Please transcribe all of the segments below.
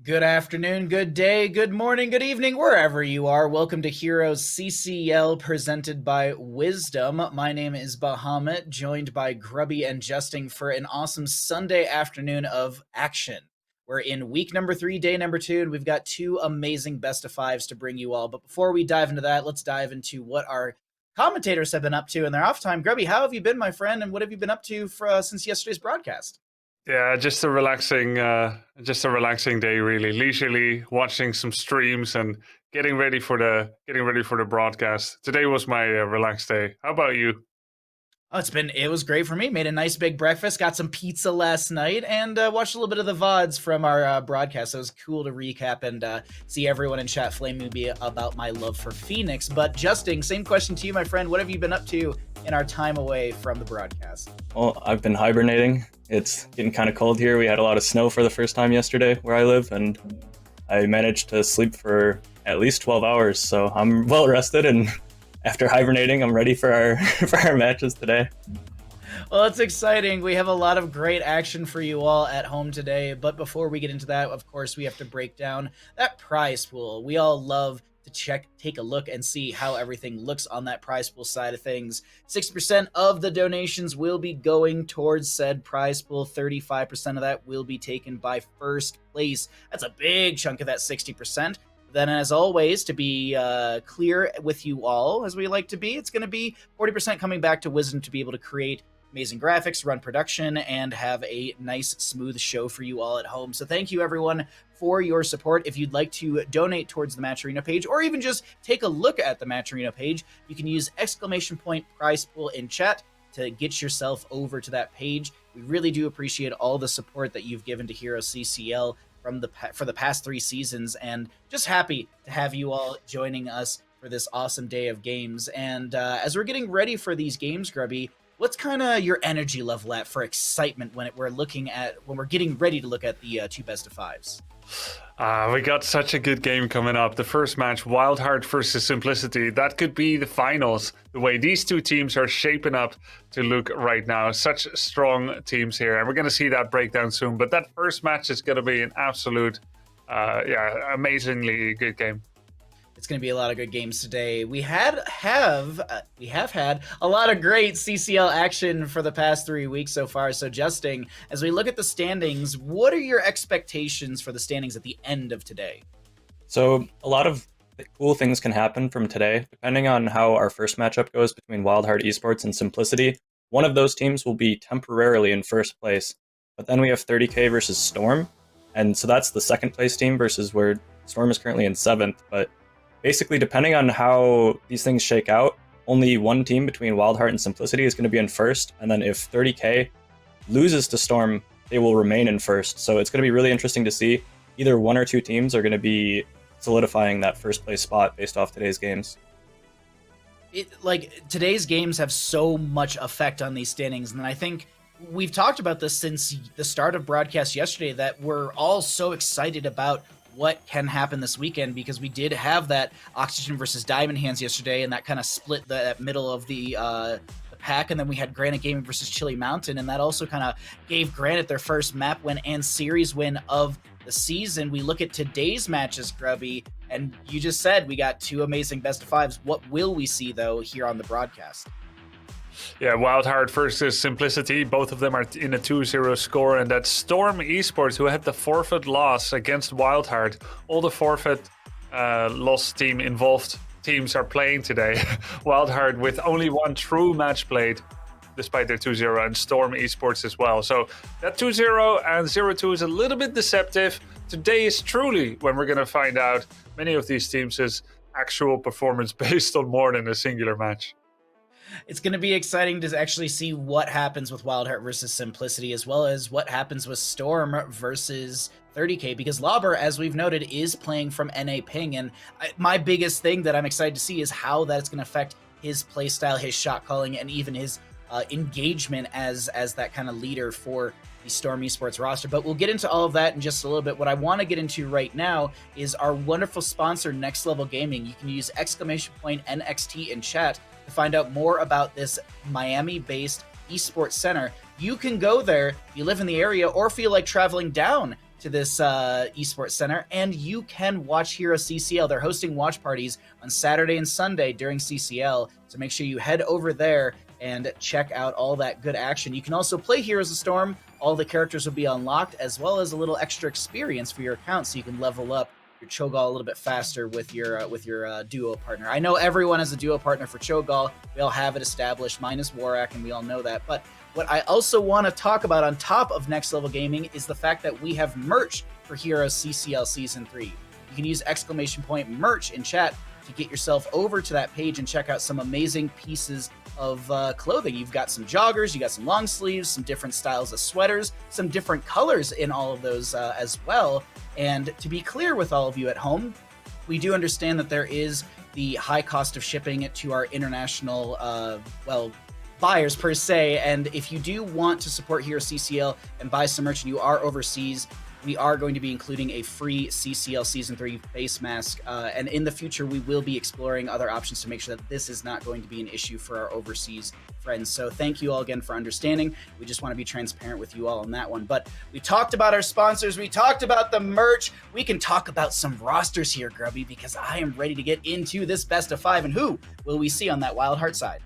Good afternoon, good day, good morning, good evening, wherever you are. Welcome to HeroesCCL presented by Wisdom. My name is Bahamut, joined by Grubby and Justing for an awesome Sunday afternoon of action. We're in week number 3, day number 2, and we've got 2 amazing best of 5s to bring you all. But before we dive into that, let's dive into what our commentators have been up to in their off time. Grubby, how have you been, my friend, and what have you been up to since yesterday's broadcast? Yeah, just a relaxing day, really. Leisurely watching some streams and getting ready for the broadcast. Today was my relaxed day. How about you? Oh, it was great for me. Made a nice big breakfast, got some pizza last night, and watched a little bit of the VODs from our broadcast. So it was cool to recap and see everyone in chat flaming me about my love for Phoenix. But Justing, same question to you, my friend. What have you been up to in our time away from the broadcast? Well, I've been hibernating. It's getting kind of cold here. We had a lot of snow for the first time yesterday where I live, and I managed to sleep for at least 12 hours. So I'm well rested, and after hibernating, I'm ready for our for our matches today. Well, it's exciting. We have a lot of great action for you all at home today. But before we get into that, of course, we have to break down that prize pool. We all love to take a look and see how everything looks on that prize pool side of things. 60% of the donations will be going towards said prize pool. 35% of that will be taken by first place. That's a big chunk of that 60%. Then, as always, to be clear with you all, as we like to be, it's going to be 40% coming back to Wisdom to be able to create amazing graphics, run production, and have a nice, smooth show for you all at home. So thank you, everyone, for your support. If you'd like to donate towards the Match Arena page, or even just take a look at the Match Arena page, you can use !prize pool in chat to get yourself over to that page. We really do appreciate all the support that you've given to HeroesCCL for the past 3 seasons, and just happy to have you all joining us for this awesome day of games. And as we're getting ready for these games, Grubby, what's kind of your energy level at for excitement when we're getting ready to look at the 2 best of 5s? We got such a good game coming up. The first match, WildHeart versus Simplicity. That could be the finals. The way these 2 teams are shaping up to look right now. Such strong teams here. And we're going to see that breakdown soon. But that first match is going to be an absolute, amazingly good game. It's going to be a lot of good games today. We have had a lot of great CCL action for the past 3 weeks so far. So, Justing, as we look at the standings, what are your expectations for the standings at the end of today? So a lot of cool things can happen from today, depending on how our first matchup goes between WildHeart Esports and Simplicity. One of those teams will be temporarily in first place, but then we have 30K versus Storm, and so that's the second place team versus where Storm is currently in 7th, but basically, depending on how these things shake out, only one team between WildHeart and Simplicity is going to be in first, and then if 30K loses to Storm, they will remain in first. So it's going to be really interesting to see. Either 1 or 2 teams are going to be solidifying that first place spot based off today's games. Today's games have so much effect on these standings, and I think we've talked about this since the start of broadcast yesterday, that we're all so excited about what can happen this weekend, because we did have that Oxygen versus Diamond Hands yesterday, and that kind of split the middle of the pack. And then we had Granite Gaming versus Chili Mountain, and that also kind of gave Granite their first map win and series win of the season. We look at today's matches, Grubby, and you just said we got 2 amazing best of 5s. What will we see, though, here on the broadcast? Yeah, WildHeart versus Simplicity. Both of them are in a 2-0 score, and that's Storm Esports, who had the forfeit loss against WildHeart. All the forfeit loss team involved teams are playing today. WildHeart with only 1 true match played, despite their 2-0, and Storm Esports as well. So that 2-0 and 0-2 is a little bit deceptive. Today is truly when we're going to find out many of these teams' actual performance based on more than a singular match. It's going to be exciting to actually see what happens with WildHeart versus Simplicity, as well as what happens with Storm versus 30K, because Lauber, as we've noted, is playing from NA Ping, and my biggest thing that I'm excited to see is how that's going to affect his playstyle, his shot calling, and even his engagement as that kind of leader for the Storm Esports roster. But we'll get into all of that in just a little bit. What I want to get into right now is our wonderful sponsor, Next Level Gaming. You can use !NXT in chat to find out more about this Miami-based esports center. You can go there if you live in the area or feel like traveling down to this esports center, and you can watch HeroesCCL. They're hosting watch parties on Saturday and Sunday during CCL, so make sure you head over there and check out all that good action. You can also play Heroes of Storm. All the characters will be unlocked, as well as a little extra experience for your account, so you can level up your Cho'Gall a little bit faster with your duo partner. I know everyone has a duo partner for Cho'Gall. We all have it established, minus Warak, and we all know that. But what I also want to talk about on top of Next Level Gaming is the fact that we have merch for HeroesCCL Season 3. You can use !merch in chat to get yourself over to that page and check out some amazing pieces of clothing. You've got some joggers, you got some long sleeves, some different styles of sweaters, some different colors in all of those as well. And to be clear with all of you at home, we do understand that there is the high cost of shipping to our international, buyers per se. And if you do want to support HeroesCCL and buy some merch and you are overseas, we are going to be including a free CCL Season 3 face mask. And in the future, we will be exploring other options to make sure that this is not going to be an issue for our overseas friends. So thank you all again for understanding. We just want to be transparent with you all on that one. But we talked about our sponsors. We talked about the merch. We can talk about some rosters here, Grubby, because I am ready to get into this best of 5. And who will we see on that WildHeart side?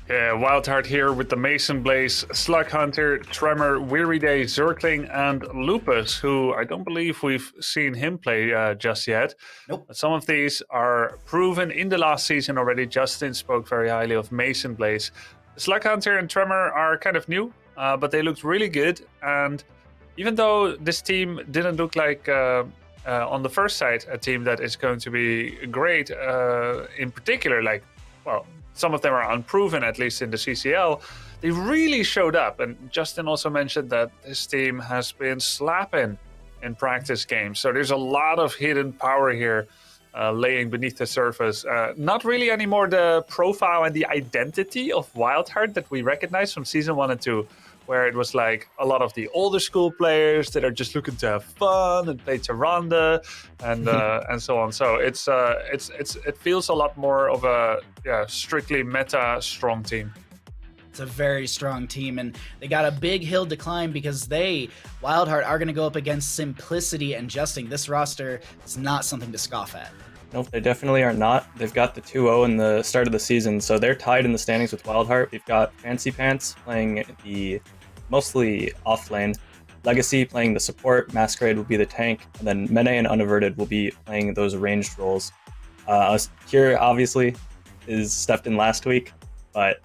Yeah, WildHeart here with the Mason Blaze, Slug Hunter, Tremor, Weary Day, Zerkling, and Lupus, who I don't believe we've seen him play just yet. Nope. But some of these are proven in the last season already. Justin spoke very highly of Mason Blaze. Slug Hunter and Tremor are kind of new, but they looked really good. And even though this team didn't look like, on the first side, a team that is going to be great, in particular, some of them are unproven, at least in the CCL. They really showed up. And Justin also mentioned that this team has been slapping in practice games. So there's a lot of hidden power here laying beneath the surface. Not really anymore the profile and the identity of WildHeart that we recognize from Season 1 and 2, where it was like a lot of the older school players that are just looking to have fun and play Tyrande and so on. So it feels a lot more of a strictly meta strong team. It's a very strong team, and they got a big hill to climb because WildHeart, are going to go up against Simplicity and Justing. This roster is not something to scoff at. Nope, they definitely are not. They've got the 2-0 in the start of the season, so they're tied in the standings with WildHeart. We've got Fancy Pants playing the mostly off lane, Legacy playing the support, Masquerade will be the tank, and then Mene and Unaverted will be playing those ranged roles. Kier obviously is stepped in last week, but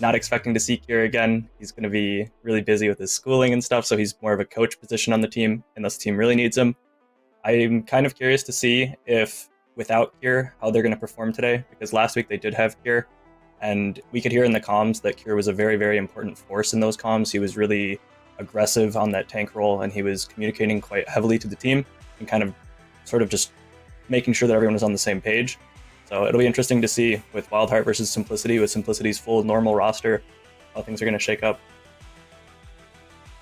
not expecting to see Kier again. He's going to be really busy with his schooling and stuff, so he's more of a coach position on the team unless the team really needs him. I'm kind of curious to see if without Kier, how they're going to perform today, because last week they did have Kier, and we could hear in the comms that Kier was a very, very important force in those comms. He was really aggressive on that tank role, and he was communicating quite heavily to the team and kind of sort of just making sure that everyone was on the same page. So it'll be interesting to see with WildHeart versus Simplicity, with Simplicity's full normal roster, how things are going to shake up.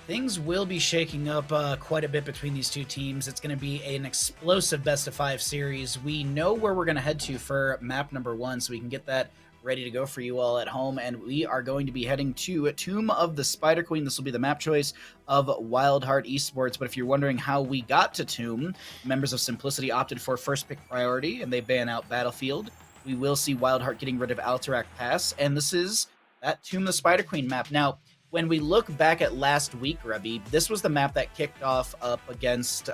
Things will be shaking up quite a bit between these two teams. It's going to be an explosive best-of-5 series. We know where we're going to head to for map number 1, so we can get that ready to go for you all at home. And we are going to be heading to Tomb of the Spider Queen. This will be the map choice of WildHeart Esports. But if you're wondering how we got to Tomb, members of Simplicity opted for first pick priority, and they ban out Battlefield. We will see WildHeart getting rid of Alterac Pass, and this is that Tomb of the Spider Queen map. Now, when we look back at last week, Grubby, this was the map that kicked off up against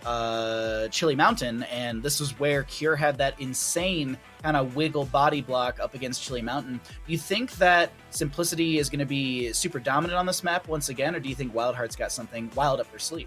Chili Mountain, and this was where Kier had that insane kind of wiggle body block up against Chili Mountain. Do you think that Simplicity is going to be super dominant on this map once again, or do you think WildHeart's got something wild up their sleeve?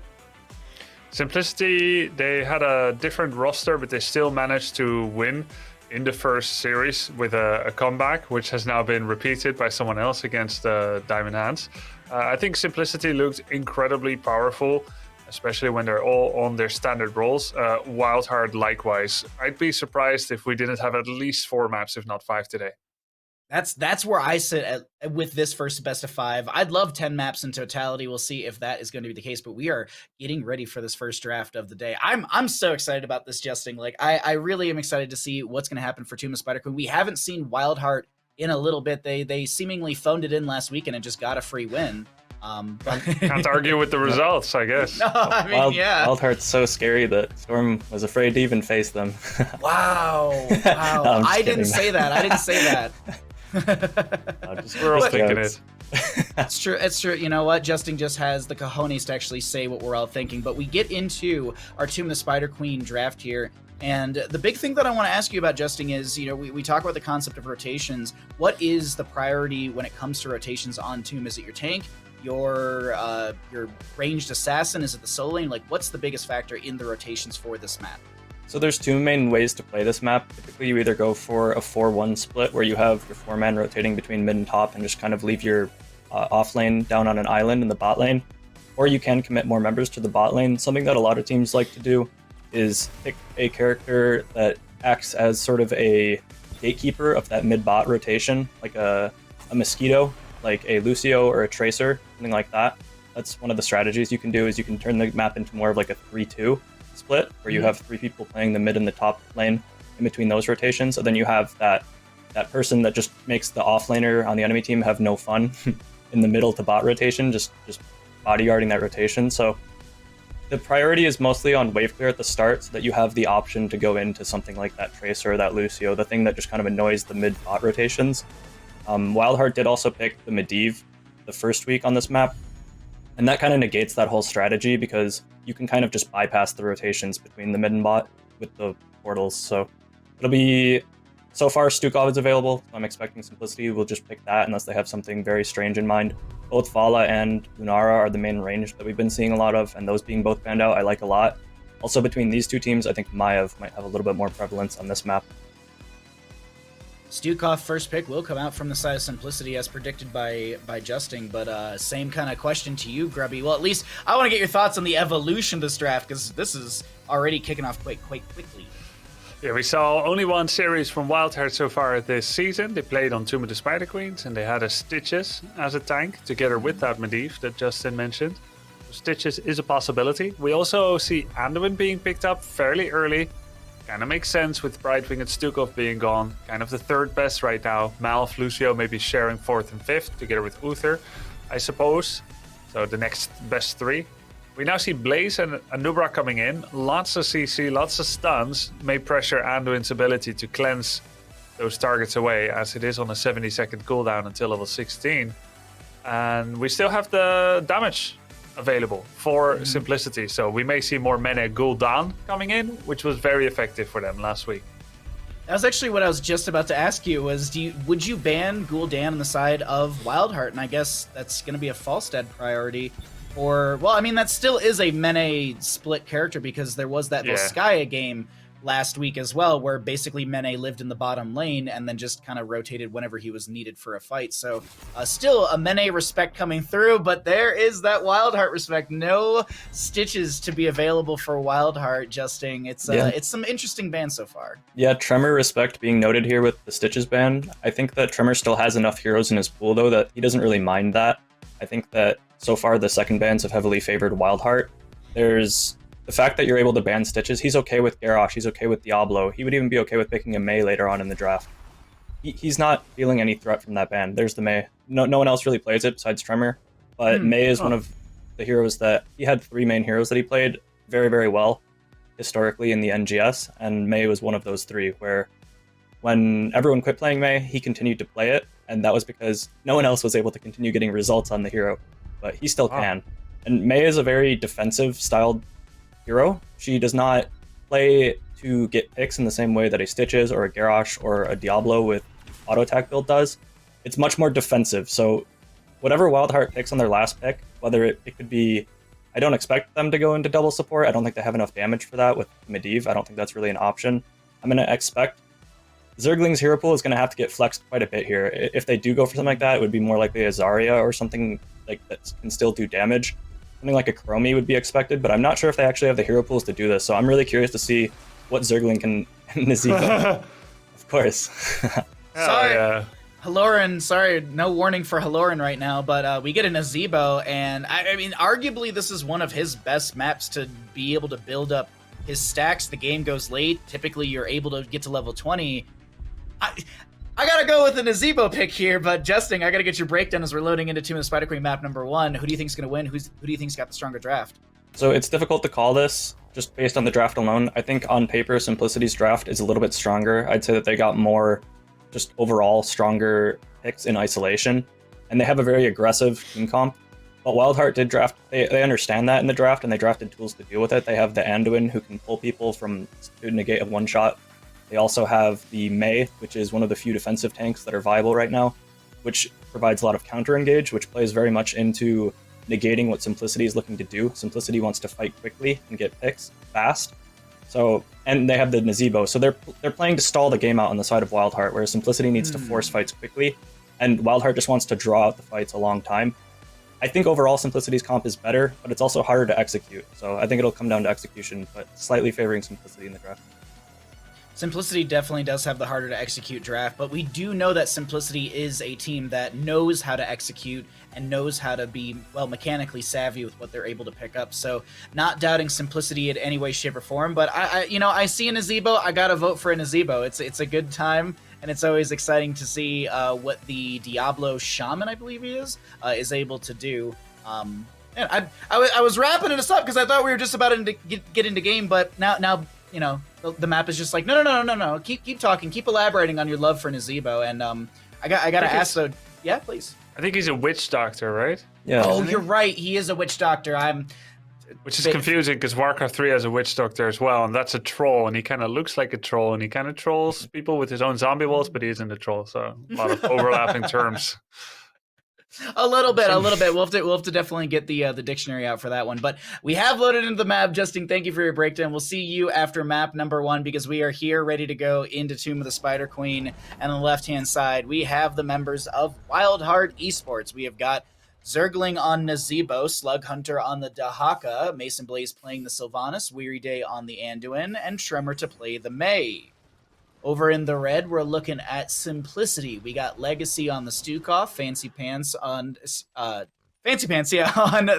Simplicity, they had a different roster, but they still managed to win in the first series with a comeback, which has now been repeated by someone else against Diamond Hands. I think Simplicity looked incredibly powerful, especially when they're all on their standard roles. WildHeart likewise. I'd be surprised if we didn't have at least 4 maps, if not 5 today. That's where I sit with this first best of 5. I'd love 10 maps in totality. We'll see if that is going to be the case, but we are getting ready for this first draft of the day. I'm so excited about this, Justin. Like, I really am excited to see what's going to happen for Tomb of Spider Queen. We haven't seen WildHeart in a little bit. They seemingly phoned it in last weekend and just got a free win. But Can't argue with the results, I guess. no, I mean, yeah. WildHeart's so scary that Storm was afraid to even face them. Wow. No, I kidding. didn't say that. I didn't say that. We're all But- thinking it. It's true. It's true. You know what? Justin just has the cojones to actually say what we're all thinking. But we get into our Tomb of the Spider Queen draft here. And the big thing that I want to ask you about, Justin, is, we talk about the concept of rotations. What is the priority when it comes to rotations on Tomb? Is it your tank, your ranged assassin? Is it the solo lane? Like, what's the biggest factor in the rotations for this map? So there's two main ways to play this map. Typically, you either go for a 4-1 split, where you have your 4-man rotating between mid and top and just kind of leave your off lane down on an island in the bot lane. Or you can commit more members to the bot lane. Something that a lot of teams like to do is pick a character that acts as sort of a gatekeeper of that mid-bot rotation, like a Mosquito, like a Lucio or a Tracer, something like that. That's one of the strategies you can do, is you can turn the map into more of like a 3-2 split, where you have 3 people playing the mid and the top lane in between those rotations, and then you have that person that just makes the offlaner on the enemy team have no fun in the middle to bot rotation, just bodyguarding that rotation. So the priority is mostly on wave clear at the start, so that you have the option to go into something like that Tracer or that Lucio, the thing that just kind of annoys the mid bot rotations. WildHeart did also pick the Medivh the first week on this map, and that kind of negates that whole strategy, because you can kind of just bypass the rotations between the mid and bot with the portals. So it'll be, so far Stukov is available. I'm expecting Simplicity will just pick that unless they have something very strange in mind. Both Vala and Lunara are the main range that we've been seeing a lot of, and those being both banned out, I like a lot. Also, between these two teams, I think Maiev might have a little bit more prevalence on this map. Stukov first pick will come out from the side of Simplicity, as predicted by Justin, but same kind of question to you, Grubby. Well, at least I want to get your thoughts on the evolution of this draft, because this is already kicking off quite quickly. Yeah, we saw only one series from WildHeart so far this season. They played on Tomb of the Spider Queens, and they had a Stitches as a tank, together with that Medivh that Justin mentioned. So Stitches is a possibility. We also see Anduin being picked up fairly early. Kind of makes sense with Brightwing and Stukov being gone. Kind of the third best right now. Malf, Lucio maybe sharing 4th and 5th, together with Uther, I suppose. So the next best 3. We now see Blaze and Anubra coming in. Lots of CC, lots of stuns. May pressure Anduin's ability to cleanse those targets away, as it is on a 70-second cooldown until level 16. And we still have the damage available for Simplicity. So we may see more Mene Gul'dan coming in, which was very effective for them last week. That was actually what I was just about to ask you, was would you ban Gul'dan on the side of WildHeart? And I guess that's going to be a Falstad priority. Or, well, I mean, that still is a Mene split character, because there was that Volskaya game last week as well, where basically Mene lived in the bottom lane and then just kind of rotated whenever he was needed for a fight. So still a Mene respect coming through, but there is that WildHeart respect. No Stitches to be available for WildHeart, Justin. It's some interesting bans so far. Yeah, Tremor respect being noted here with the Stitches ban. I think that Tremor still has enough heroes in his pool, though, that he doesn't really mind that. I think that so far the second bans have heavily favored WildHeart. There's the fact that you're able to ban Stitches. He's okay with Garrosh, he's okay with Diablo. He would even be okay with picking a Mei later on in the draft. He's not feeling any threat from that ban. There's the Mei. No one else really plays it besides Tremor. But Mei is one of the heroes that, he had 3 main heroes that he played very, very well historically in the NGS, and Mei was one of those 3, where when everyone quit playing Mei, he continued to play it, and that was because no one else was able to continue getting results on the hero, but he still can. And Mei is a very defensive styled hero. She does not play to get picks in the same way that a Stitches or a Garrosh or a Diablo with auto attack build does. It's much more defensive. So whatever WildHeart picks on their last pick, whether it could be, I don't expect them to go into double support. I don't think they have enough damage for that with Medivh. I don't think that's really an option. I'm going to expect Zergling's hero pool is going to have to get flexed quite a bit here. If they do go for something like that, it would be more likely a Zarya or something like that can still do damage. Something like a Chromie would be expected, but I'm not sure if they actually have the hero pools to do this. So I'm really curious to see what Zergling can Nazeebo. Of course. Sorry, Haloran. Sorry, no warning for Haloran right now, but we get a Nazeebo, and I mean, arguably this is one of his best maps to be able to build up his stacks. The game goes late. Typically, you're able to get to level 20. I gotta go with the Nazebo pick here, but Justin, I gotta get your breakdown as we're loading into Tomb of the Spider Queen map number 1. Who do you think's gonna win? Who do you think's got the stronger draft? So it's difficult to call this just based on the draft alone. I think on paper, Simplicity's draft is a little bit stronger. I'd say that they got more just overall stronger picks in isolation, and they have a very aggressive team comp. But WildHeart did draft, they understand that in the draft, and they drafted tools to deal with it. They have the Anduin, who can pull people to negate a one-shot. They also have the Mei, which is one of the few defensive tanks that are viable right now, which provides a lot of counter-engage, which plays very much into negating what Simplicity is looking to do. Simplicity wants to fight quickly and get picks fast. So, and they have the Nazebo, so they're playing to stall the game out on the side of WildHeart, whereas Simplicity needs to force fights quickly, and WildHeart just wants to draw out the fights a long time. I think overall Simplicity's comp is better, but it's also harder to execute. So I think it'll come down to execution, but slightly favoring Simplicity in the draft. Simplicity definitely does have the harder to execute draft, but we do know that Simplicity is a team that knows how to execute and knows how to be, well, mechanically savvy with what they're able to pick up. So not doubting Simplicity in any way, shape, or form, but I see a Nazebo, I gotta vote for a Nazebo. It's a good time, and it's always exciting to see what the Diablo Shaman, I believe he is able to do. And I was wrapping this up because I thought we were just about to get into game, but now you know, the map is just like, no. Keep talking, keep elaborating on your love for Nazebo, and I gotta ask though. Yeah, please. I think he's a witch doctor, right? Yeah. Oh, you're right. He is a witch doctor. Which is confusing because Warcraft 3 has a witch doctor as well, and that's a troll, and he kind of looks like a troll, and he kind of trolls people with his own zombie walls, but he isn't a troll, so a lot of overlapping terms. A little bit. We'll have to definitely get the dictionary out for that one. But we have loaded into the map. Justin, thank you for your breakdown. We'll see you after map number 1 because we are here ready to go into Tomb of the Spider Queen. And on the left-hand side, we have the members of WildHeart Esports. We have got Zergling on Nazebo, Slug Hunter on the Dahaka, Mason Blaze playing the Sylvanas, Weary Day on the Anduin, and Tremor to play the Mei. Over in the red, we're looking at Simplicity. We got Legacy on the Stukov, Fancy Pants on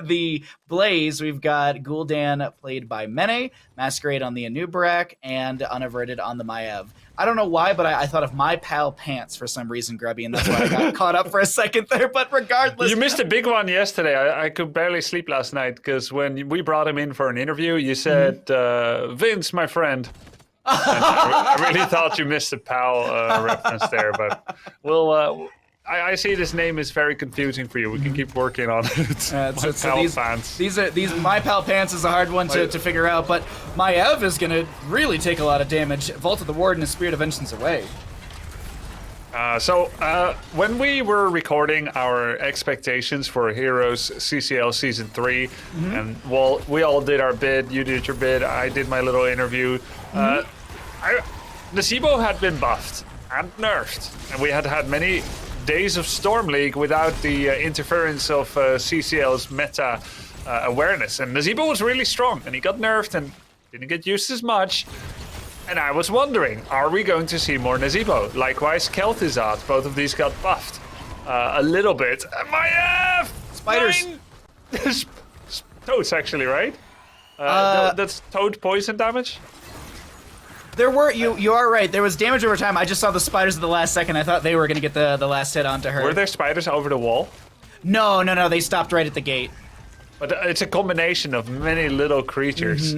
the Blaze. We've got Gul'dan played by Mene, Masquerade on the Anub'arak, and Unaverted on the Maiev. I don't know why, but I thought of My Pal Pants for some reason, Grubby, and that's why I got caught up for a second there. But regardless, you missed a big one yesterday. I could barely sleep last night because when we brought him in for an interview, you said, Vince, my friend. I really thought you missed a pal reference there, but I see this name is very confusing for you. We can keep working on it. These My Pal Pants is a hard one to figure out, but Maiev is going to really take a lot of damage. Vault of the Warden and Spirit of Vengeance away. When we were recording our expectations for HeroesCCL Season 3, and we all did our bid, you did your bid, I did my little interview, Nazebo had been buffed and nerfed, and we had had many days of Storm League without the interference of CCL's meta awareness, and Nazebo was really strong, and he got nerfed and didn't get used as much. And I was wondering, are we going to see more Nazebo? Likewise, Kel'Thuzad, both of these got buffed a little bit. Maiev! Spiders! Toads, actually, right? That's toad poison damage? There were, you are right, there was damage over time. I just saw the spiders at the last second. I thought they were going to get the last hit onto her. Were there spiders over the wall? No, they stopped right at the gate. But it's a combination of many little creatures.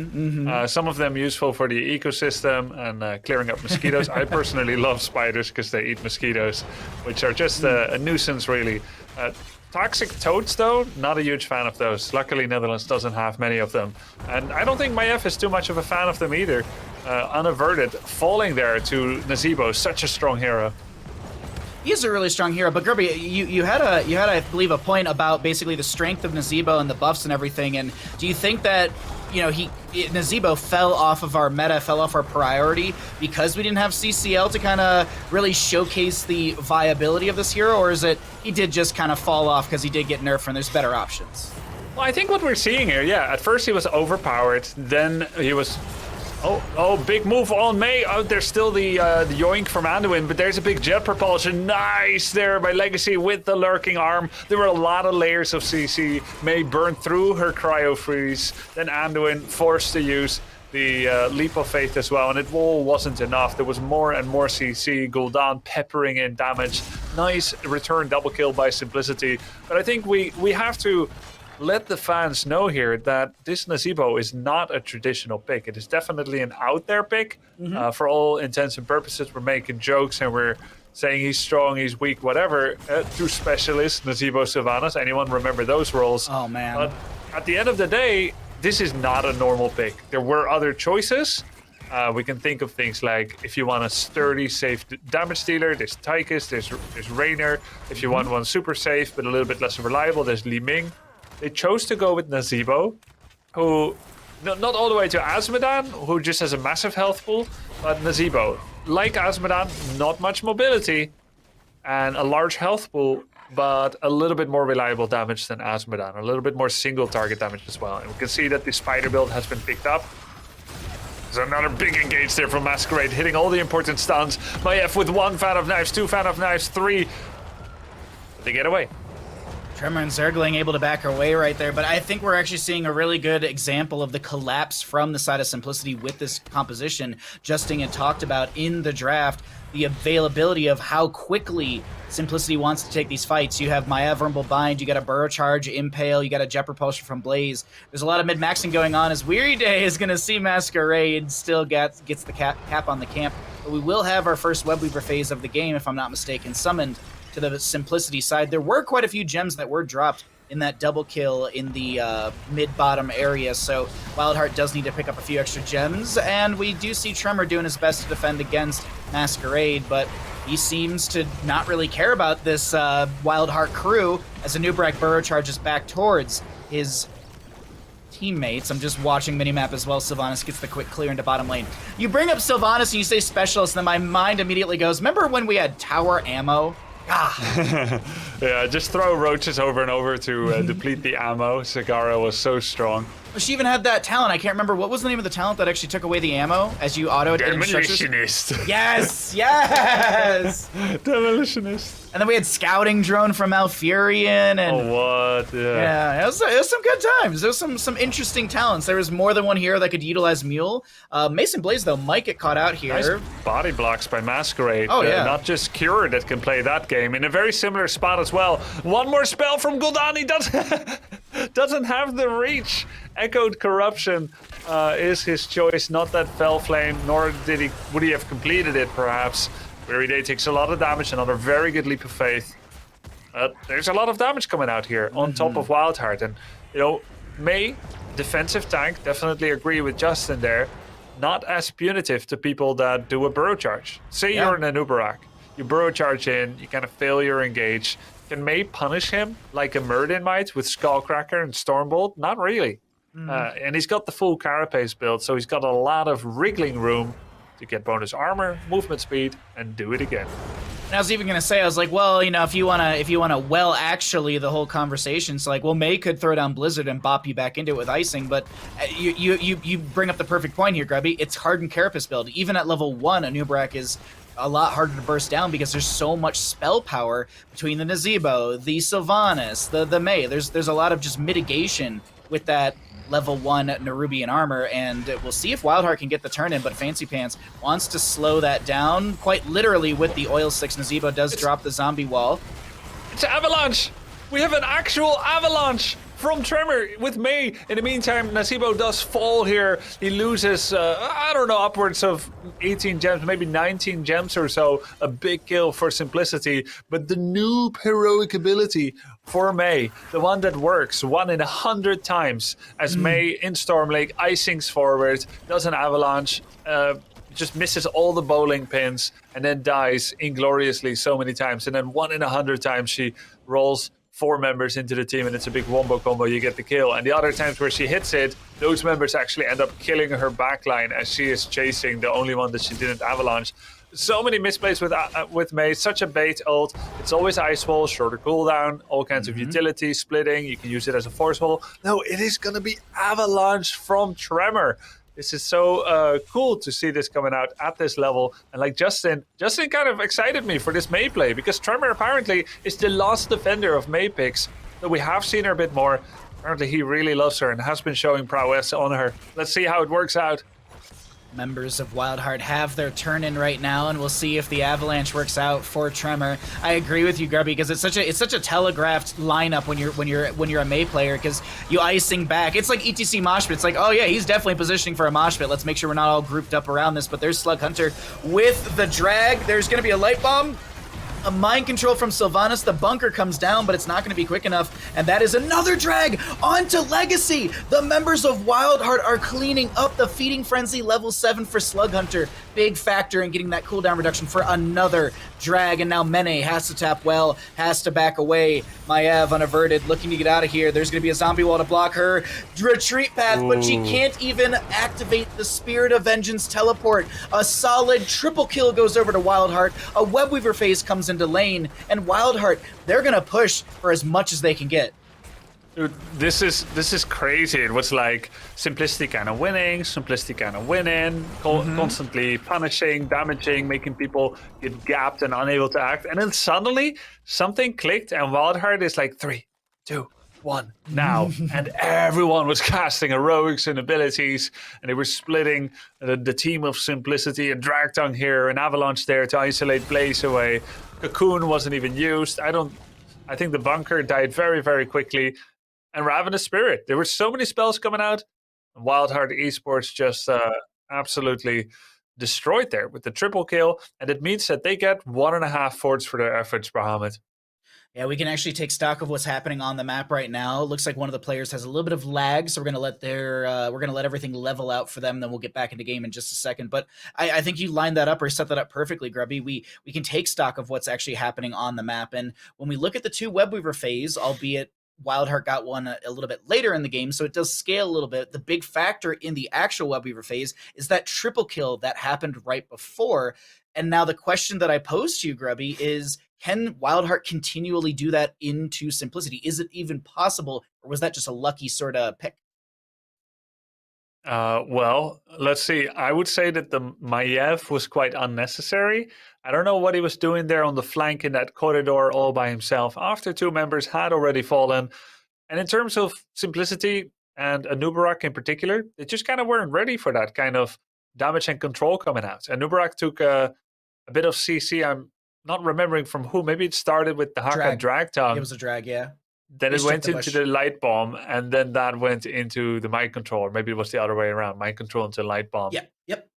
Some of them useful for the ecosystem and clearing up mosquitoes. I personally love spiders because they eat mosquitoes, which are just a nuisance, really. Toxic toads, though, not a huge fan of those. Luckily, Netherlands doesn't have many of them. And I don't think Maiev is too much of a fan of them either. Unaverted, falling there to Nazebo, such a strong hero. He is a really strong hero, but Grubby, you had I believe a point about basically the strength of Nazebo and the buffs and everything. And do you think that Nazebo fell off of our meta, fell off our priority because we didn't have CCL to kind of really showcase the viability of this hero, or is it he did just kind of fall off because he did get nerfed and there's better options? Well, I think what we're seeing here, at first he was overpowered, then he was. Oh, big move on Mei. Oh, there's still the yoink from Anduin, but there's a big jet propulsion. Nice there by Legacy with the lurking arm. There were a lot of layers of CC. Mei burned through her cryo freeze. Then Anduin forced to use the leap of faith as well, and it all wasn't enough. There was more and more CC, Gul'dan peppering in damage. Nice return double kill by Simplicity. But I think we have to let the fans know here that this Nazeebo is not a traditional pick. It is definitely an out there pick. For all intents and purposes, we're making jokes and we're saying he's strong, he's weak, whatever. Two specialists, Nazeebo, Sylvanas. Anyone remember those roles? Oh, man. But at the end of the day, this is not a normal pick. There were other choices. We can think of things like if you want a sturdy, safe damage dealer, there's Tychus, there's Raynor. If you want one super safe but a little bit less reliable, there's Li Ming. They chose to go with Nazeebo, who, not all the way to Azmodan, who just has a massive health pool, but Nazeebo, like Azmodan, not much mobility and a large health pool, but a little bit more reliable damage than Azmodan, a little bit more single target damage as well. And we can see that the spider build has been picked up. There's another big engage there from Masquerade, hitting all the important stuns. Maiev with 1 fan of knives, 2 fan of knives, 3. But they get away. Tremor and Zergling able to back her way right there, but I think we're actually seeing a really good example of the collapse from the side of Simplicity with this composition. Justin had talked about in the draft the availability of how quickly Simplicity wants to take these fights. You have Maiev Rumble Bind, you got a Burrow Charge, Impale, you got a Jet Propulsion from Blaze. There's a lot of mid-maxing going on as Weary Day is going to see Masquerade still gets the cap on the camp, but we will have our first Webweaver phase of the game, if I'm not mistaken, summoned to the Simplicity side. There were quite a few gems that were dropped in that double kill in the mid-bottom area, so WildHeart does need to pick up a few extra gems, and we do see Tremor doing his best to defend against Masquerade, but he seems to not really care about this WildHeart crew as Anub'arak Burrow charges back towards his teammates. I'm just watching minimap as well. Sylvanas gets the quick clear into bottom lane. You bring up Sylvanas and you say specialist, and then my mind immediately goes, remember when we had tower ammo? Yeah, just throw roaches over and over to deplete the ammo. Sagara was so strong. She even had that talent. I can't remember. What was the name of the talent that actually took away the ammo as you auto-hit Demolitionist. Yes! Yes! Demolitionist. And then we had Scouting Drone from Malfurion. And what? yeah, it was some good times. There was some interesting talents. There was more than one hero that could utilize Mule. Mason Blaze, though, might get caught out here. Nice body blocks by Masquerade. Oh, yeah. Not just Cure that can play that game. In a very similar spot as well. One more spell from Gul'dan. He doesn't have the reach. Echoed Corruption is his choice, not that Fell Flame, nor would he have completed it, perhaps. Weary Day takes a lot of damage, another very good leap of faith. There's a lot of damage coming out here on top of WildHeart. And, Mei, defensive tank, definitely agree with Justin there. Not as punitive to people that do a Burrow Charge. Say you're an Anub'arak. You Burrow Charge in, you kind of fail your engage. Can Mei punish him like a Murden might with Skullcracker and Stormbolt? Not really. And he's got the full Carapace build, so he's got a lot of wriggling room to get bonus armor, movement speed, and do it again. And I was even gonna say, I was like, well, if you wanna well actually the whole conversation, it's like, well, Mei could throw down Blizzard and bop you back into it with icing, but you bring up the perfect point here, Grubby. It's hardened Carapace build. Even at level 1, Anub'arak is a lot harder to burst down because there's so much spell power between the Nazeebo, the Sylvanas, the Mei. There's a lot of just mitigation with that level 1 Nerubian armor, and we'll see if WildHeart can get the turn in, but Fancy Pants wants to slow that down, quite literally with the Oil 6. Nazeebo does drop the zombie wall. It's an avalanche! We have an actual avalanche from Tremor with Mei. In the meantime, Nazeebo does fall here. He loses, upwards of 18 gems, maybe 19 gems or so. A big kill for Simplicity. But the noob heroic ability for Mei, the one that works 1 in 100 times, as Mei in Storm Lake icings forward, does an avalanche, just misses all the bowling pins, and then dies ingloriously so many times. And then 1 in 100 times she rolls 4 members into the team, and it's a big wombo combo, you get the kill. And the other times where she hits it, those members actually end up killing her backline as she is chasing the only one that she didn't avalanche. So many misplays with Mei, such a bait ult. It's always Ice Wall, shorter cooldown, all kinds of utility, splitting. You can use it as a Force Wall. No, it is going to be Avalanche from Tremor. This is so cool to see this coming out at this level. And like Justin kind of excited me for this Mei play, because Tremor apparently is the last defender of Mei picks. So we have seen her a bit more. Apparently he really loves her and has been showing prowess on her. Let's see how it works out. Members of WildHeart have their turn in right now, and we'll see if the Avalanche works out for Tremor. I agree with you, Grubby, because it's such a telegraphed lineup when you're a Mei player, because you icing back. It's like ETC mosh pit. It's like, oh yeah, he's definitely positioning for a mosh pit. Let's make sure we're not all grouped up around this. But there's Slug Hunter with the drag. There's gonna be a light bomb. A mind control from Sylvanas. The bunker comes down, but it's not going to be quick enough. And that is another drag onto Legacy. The members of WildHeart are cleaning up the Feeding Frenzy level 7 for Slug Hunter. Big factor in getting that cooldown reduction for another drag. And now Mene has to tap well, has to back away. Maiev unaverted, looking to get out of here. There's going to be a zombie wall to block her retreat path, but she can't even activate the Spirit of Vengeance teleport. A solid triple kill goes over to WildHeart. A Webweaver phase comes into lane, and WildHeart, they're gonna push for as much as they can get. Dude, this is crazy. It was like Simplicity kind of winning, Simplicity kind of winning, constantly punishing, damaging, making people get gapped and unable to act. And then suddenly something clicked, and WildHeart is like 3, 2, 1 now. And everyone was casting heroics and abilities, and they were splitting the team of Simplicity, and Drag Tongue here, and Avalanche there to isolate Blaze away. Cocoon wasn't even used. I think the bunker died very, very quickly. And Ravenous Spirit. There were so many spells coming out. WildHeart Esports just absolutely destroyed there with the triple kill. And it means that they get 1.5 forts for their efforts, Bahamut. Yeah, we can actually take stock of what's happening on the map right now. Looks like one of the players has a little bit of lag, so we're gonna let everything level out for them. Then we'll get back into game in just a second. But I think you lined that up or set that up perfectly, Grubby. We can take stock of what's actually happening on the map, and when we look at the 2 Webweaver phase, albeit WildHeart got one a little bit later in the game, so it does scale a little bit. The big factor in the actual Webweaver phase is that triple kill that happened right before. And now the question that I pose to you, Grubby, is can WildHeart continually do that into Simplicity? Is it even possible, or was that just a lucky sort of pick? Well, let's see. I would say that the Maiev was quite unnecessary. I don't know what he was doing there on the flank in that corridor all by himself after 2 members had already fallen. And in terms of Simplicity and Anubarak in particular, they just kind of weren't ready for that kind of damage and control coming out. Anubarak took a bit of CC. I'm not remembering from who. Maybe it started with the Haka drag tongue. It was a drag, yeah. Then it went into the light bomb, and then that went into the mind control. Or maybe it was the other way around, mind control into light bomb. Yep.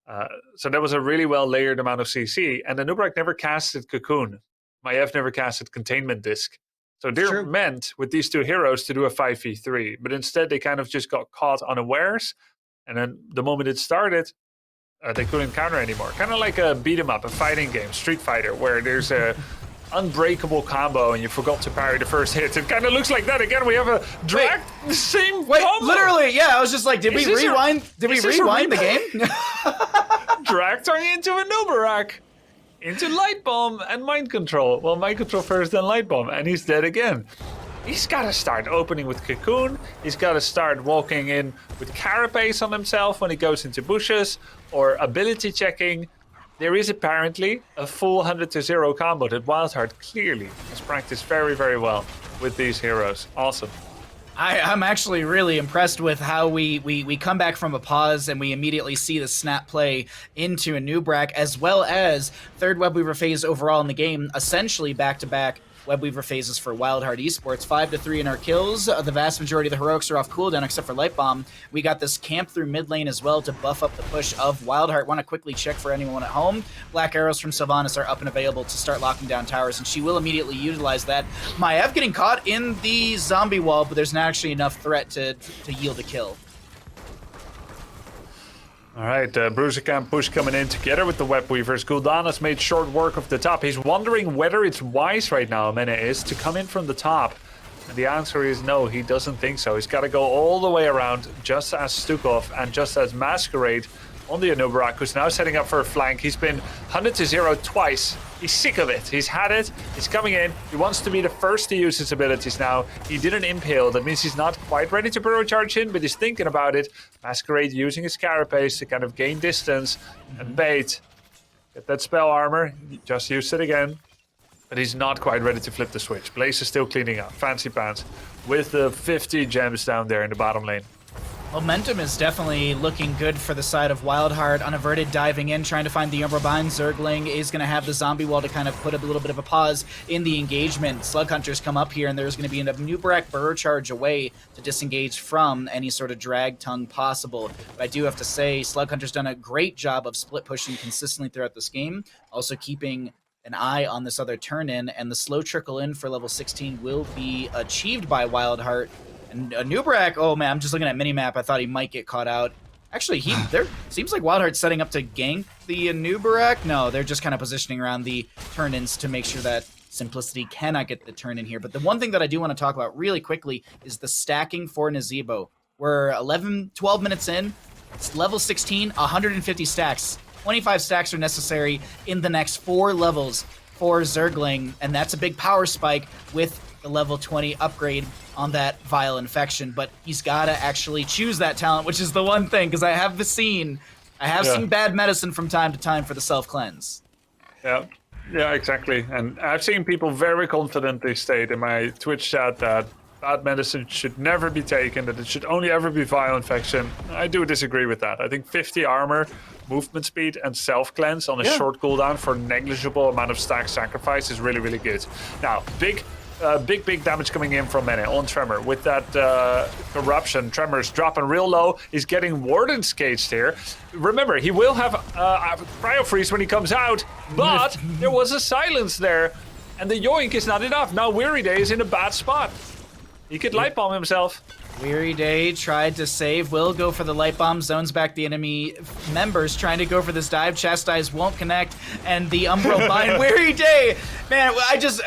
So that was a really well layered amount of CC. And the Nubrak never casted Cocoon. Maiev never casted Containment Disc. So they're meant with these 2 heroes to do a 5v3, but instead they kind of just got caught unawares. And then the moment it started, they couldn't counter anymore. Kind of like a beat 'em up, a fighting game, Street Fighter, where there's a unbreakable combo and you forgot to parry the first hit. It kind of looks like that again. We have a drag the same combo. Literally, yeah. I was just like, did we rewind the game? Drag tongue into a Nubarak, into light bomb and mind control. Well, mind control first, then light bomb, and he's dead again. He's got to start opening with Cocoon. He's got to start walking in with Carapace on himself when he goes into bushes, or ability checking. There is apparently a full 100-0 combo that WildHeart clearly has practiced very, very well with these heroes. Awesome. I'm actually really impressed with how we come back from a pause and we immediately see the snap play into a Nubrak, as well as 3rd Webweaver phase overall in the game, essentially back-to-back Webweaver phases for WildHeart Esports. 5-3 in our kills. The vast majority of the heroics are off cooldown except for Light Bomb. We got this camp through mid lane as well to buff up the push of WildHeart. Want to quickly check for anyone at home. Black arrows from Sylvanas are up and available to start locking down towers, and she will immediately utilize that. Maiev getting caught in the zombie wall, but there's not actually enough threat to yield a kill. All right, Bruiser push coming in together with the Webweavers. Gul'dan has made short work of the top. He's wondering whether it's wise right now, Mene is, to come in from the top. And the answer is no, he doesn't think so. He's got to go all the way around, just as Stukov and just as Masquerade on the Anubarak, who's now setting up for a flank. He's been 100-0 twice. He's sick of it. He's had it. He's coming in. He wants to be the first to use his abilities now. He did an impale. That means he's not quite ready to burrow charge in, but he's thinking about it. Masquerade using his Carapace to kind of gain distance and bait. Get that spell armor. Just used it again. But he's not quite ready to flip the switch. Blaze is still cleaning up. Fancy Pants with the 50 gems down there in the bottom lane. Momentum is definitely looking good for the side of WildHeart. Unaverted diving in, trying to find the Umbra-Bind. Zergling is going to have the zombie wall to kind of put a little bit of a pause in the engagement. Slug Hunters come up here, and there's going to be a Nubrak burrow charge away to disengage from any sort of drag tongue possible. But I do have to say, Slug Hunter's done a great job of split pushing consistently throughout this game, also keeping an eye on this other turn-in, and the slow trickle in for level 16 will be achieved by WildHeart. And Nubrak, oh man, I'm just looking at minimap. I thought he might get caught out. Actually, there seems like WildHeart's setting up to gank the Nubrak. No, they're just kind of positioning around the turn-ins to make sure that Simplicity cannot get the turn-in here. But the one thing that I do want to talk about really quickly is the stacking for Nazebo. We're 12 minutes in. It's level 16, 150 stacks. 25 stacks are necessary in the next 4 levels for Zergling, and that's a big power spike with the level 20 upgrade on that Vile Infection, but he's got to actually choose that talent, which is the one thing, because I have seen bad medicine from time to time for the self-cleanse. Yeah, exactly. And I've seen people very confidently state in my Twitch chat that bad medicine should never be taken, that it should only ever be Vile Infection. I do disagree with that. I think 50 armor, movement speed, and self-cleanse on a short cooldown for negligible amount of stack sacrifice is really, really good. Now, big damage coming in from Mene on Tremor. With that corruption, Tremor's dropping real low. He's getting Warden's caged here. Remember, he will have Cryo Freeze when he comes out, but there was a silence there, and the yoink is not enough. Now Weary Day is in a bad spot. He could light bomb himself. Weary Day tried to save, will go for the light bomb, zones back the enemy members, trying to go for this dive. Chastise won't connect, and the Umbro bind. Weary Day! Man, I just...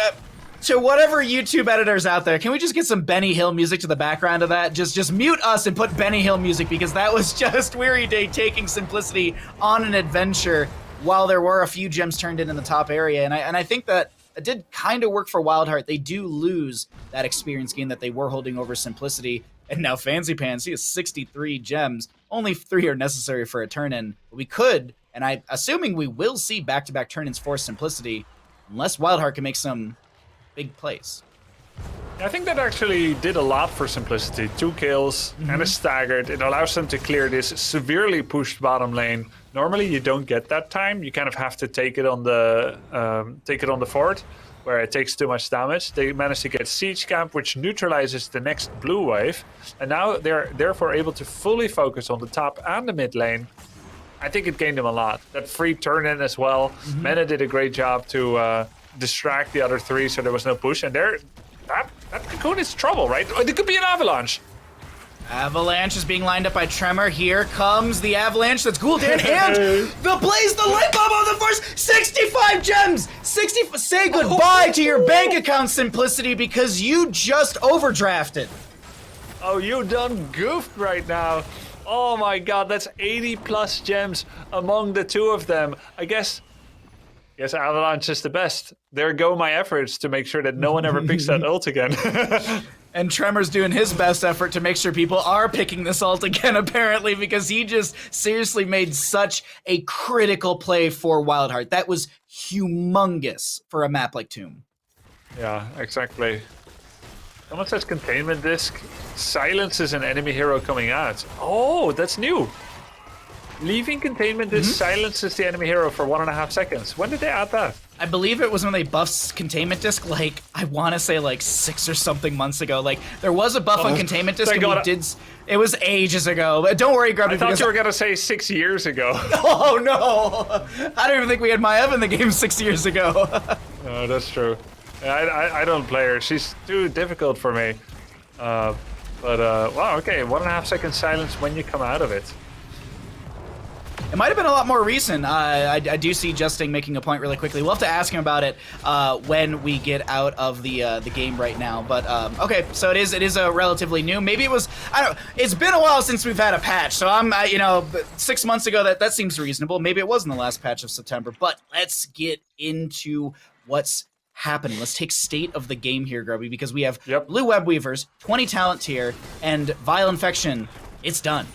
to whatever YouTube editors out there, can we just get some Benny Hill music to the background of that? Just mute us and put Benny Hill music, because that was just Weary Day taking Simplicity on an adventure while there were a few gems turned in the top area. And I think that it did kind of work for WildHeart. They do lose that experience gain that they were holding over Simplicity. And now Fancy Pants, he has 63 gems. Only 3 are necessary for a turn-in. But we could, and I'm assuming we will see back-to-back turn-ins for Simplicity, unless WildHeart can make some big plays. I think that actually did a lot for Simplicity. 2 kills and a staggered. It allows them to clear this severely pushed bottom lane. Normally you don't get that time. You kind of have to take it on the fort, where it takes too much damage. They managed to get Siege Camp, which neutralizes the next blue wave, and now they're therefore able to fully focus on the top and the mid lane. I think it gained them a lot. That free turn in as well. Mena did a great job to distract the other 3, so there was no push. And that Cocoon is trouble, right? It could be an avalanche. Avalanche is being lined up by Tremor. Here comes the Avalanche. That's Gul'dan, and the Blaze, the light bomb on the first 65 gems. Say goodbye to your bank account, Simplicity, because you just overdrafted. Oh, you done goofed right now. Oh my god, that's 80 plus gems among the 2 of them. I guess Avalanche is the best. There go my efforts to make sure that no one ever picks that ult again. And Tremor's doing his best effort to make sure people are picking this ult again, apparently, because he just seriously made such a critical play for WildHeart. That was humongous for a map like Tomb. Yeah, exactly. Someone says containment disc silences an enemy hero coming out. Oh, that's new. Leaving containment disc silences the enemy hero for 1.5 seconds. When did they add that? I believe it was when they buffed containment disc, like, I want to say like 6 or something months ago. Like, there was a buff on containment disc, and it was ages ago. But don't worry, Grubby. I thought you were going to say 6 years ago. Oh, no. I don't even think we had Maiev in the game 6 years ago. No, that's true. I don't play her. She's too difficult for me. Wow, okay. 1.5 second silence when you come out of it. It might have been a lot more recent. I do see Justing making a point really quickly. We'll have to ask him about it when we get out of the game right now. But okay, so it is a relatively new. Maybe it was. I don't know. It's been a while since we've had a patch, so I'm 6 months ago. That seems reasonable. Maybe it was in the last patch of September. But let's get into what's happening. Let's take state of the game here, Grubby, because we have Blue Web Weavers, 20 talent tier, and Vile Infection. It's done.